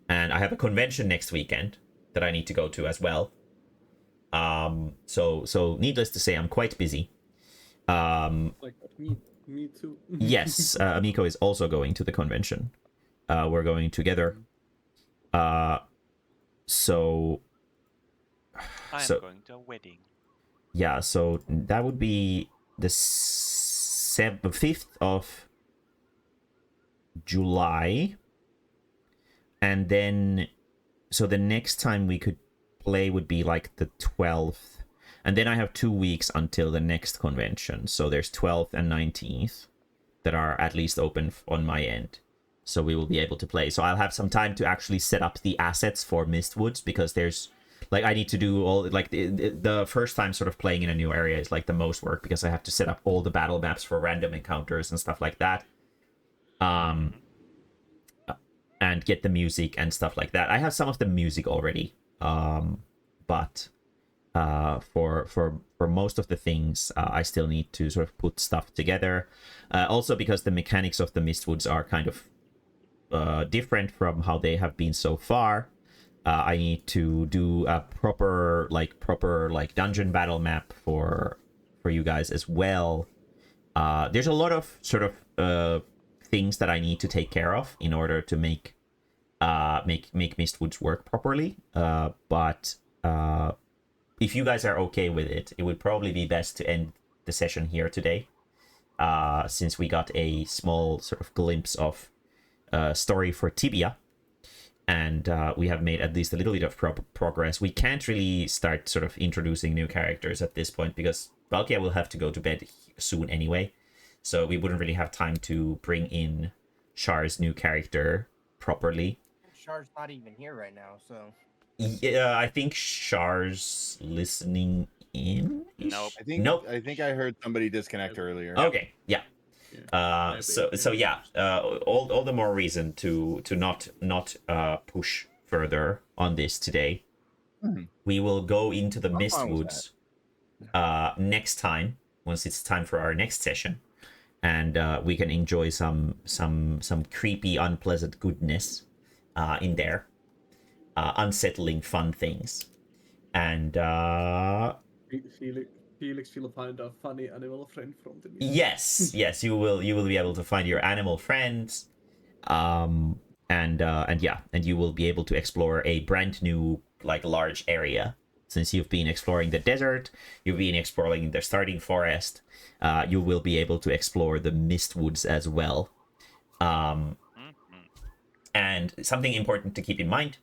Speaker 1: And I have a convention next weekend that I need to go to as well. So needless to say, I'm quite busy.
Speaker 3: Like me too.
Speaker 1: Yes, Amico is also going to the convention. We're going together. So
Speaker 5: I'm
Speaker 1: So-
Speaker 5: going to a wedding.
Speaker 1: yeah, so that would be the 5th of July. And then, so the next time we could play would be like the 12th. And then I have 2 weeks until the next convention. So there's 12th and 19th that are at least open on my end. So we will be able to play. So I'll have some time to actually set up the assets for Mistwoods because there's like I need to do all like the first time sort of playing in a new area is like the most work because I have to set up all the battle maps for random encounters and stuff like that. And get the music and stuff like that. I have some of the music already. But for most of the things, I still need to sort of put stuff together. Also because the mechanics of the Mistwoods are kind of different from how they have been so far. I need to do a proper dungeon battle map for you guys as well. There's a lot of sort of things that I need to take care of in order to make Mistwoods work properly. But if you guys are okay with it, it would probably be best to end the session here today, since we got a small sort of glimpse of story for Tibia. And we have made at least a little bit of progress. We can't really start sort of introducing new characters at this point because Valkia will have to go to bed soon anyway. So we wouldn't really have time to bring in Char's new character properly.
Speaker 4: Char's not even here right now, so
Speaker 1: Yeah, I think Char's listening in.
Speaker 5: Nope.
Speaker 1: Nope.
Speaker 2: I think I heard somebody disconnect earlier.
Speaker 1: Okay. Yeah.
Speaker 3: Yeah.
Speaker 1: So yeah. All the more reason to not push further on this today.
Speaker 2: Mhm.
Speaker 1: We will go into the
Speaker 2: I'm fine with
Speaker 1: Mistwoods next time once it's time for our next session, and we can enjoy some creepy, unpleasant goodness in there, unsettling fun things, and
Speaker 3: Felix will find a funny animal friend from the mist.
Speaker 1: yes, you will be able to find your animal friends, and yeah, and you will be able to explore a brand new like large area. Since you've been exploring the desert, you've been exploring the starting forest, you will be able to explore the Mistwoods as well.
Speaker 5: Mhm.
Speaker 1: And something important to keep in mind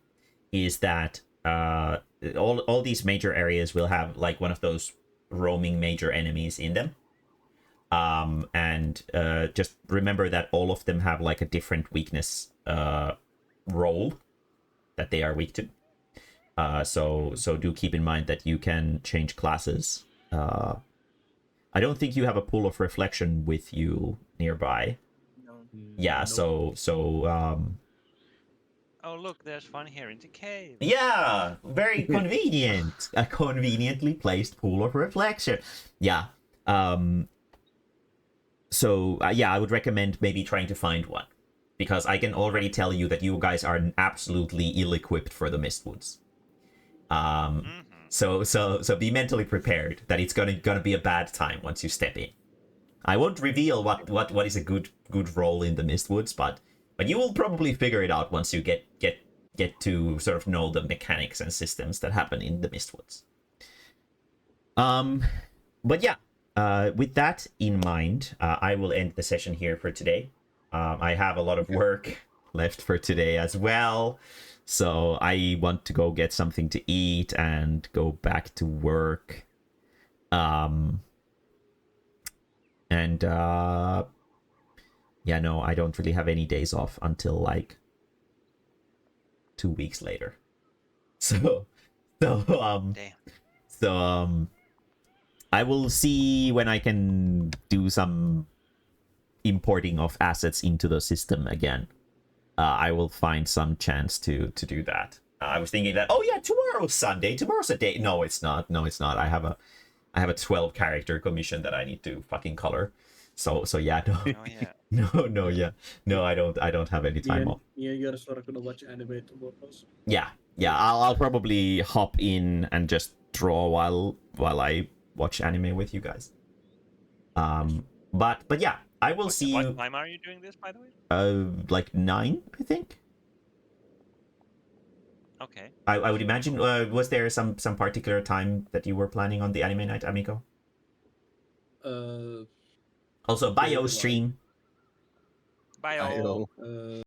Speaker 1: is that all these major areas will have like one of those roaming major enemies in them. And just remember that all of them have like a different weakness role that they are weak to. So do keep in mind that you can change classes. I don't think you have a pool of reflection with you nearby.
Speaker 4: No.
Speaker 1: Yeah,
Speaker 3: Nope.
Speaker 5: Oh, look, there's one here in the cave.
Speaker 1: Yeah, very convenient. A conveniently placed pool of reflection. Yeah. So yeah, I would recommend maybe trying to find one, because I can already tell you that you guys are absolutely ill-equipped for the Mistwoods.
Speaker 5: Mhm.
Speaker 1: So be mentally prepared that it's gonna be a bad time once you step in. I won't reveal what is a good role in the Mistwoods, but you will probably figure it out once you get to sort of know the mechanics and systems that happen in the Mistwoods. But yeah, with that in mind, I will end the session here for today. I have a lot of work left for today as well, so I want to go get something to eat and go back to work. And yeah, no, I don't really have any days off until like 2 weeks later. So so
Speaker 5: Damn.
Speaker 1: so I will see when I can do some importing of assets into the system again. I will find some chance to do that. I was thinking that, oh yeah, tomorrow's Sunday. Tomorrow's a day. No, it's not. No, it's not. I have a 12 character commission that I need to fucking color. So yeah, no,
Speaker 5: Oh yeah.
Speaker 1: no, yeah, no, I don't have any time off.
Speaker 3: Me and yours are gonna watch anime tomorrow.
Speaker 1: Yeah, I'll probably hop in and just draw while I watch anime with you guys. But yeah, I will see
Speaker 5: What
Speaker 1: you
Speaker 5: time are you doing this, by the way?
Speaker 1: like 9, I think.
Speaker 5: Okay.
Speaker 1: I would imagine. Was there some particular time that you were planning on the anime night, Amico?
Speaker 3: Uh,
Speaker 1: Also, bio
Speaker 3: maybe like
Speaker 1: stream.
Speaker 5: Bye
Speaker 2: I
Speaker 5: all.
Speaker 2: know.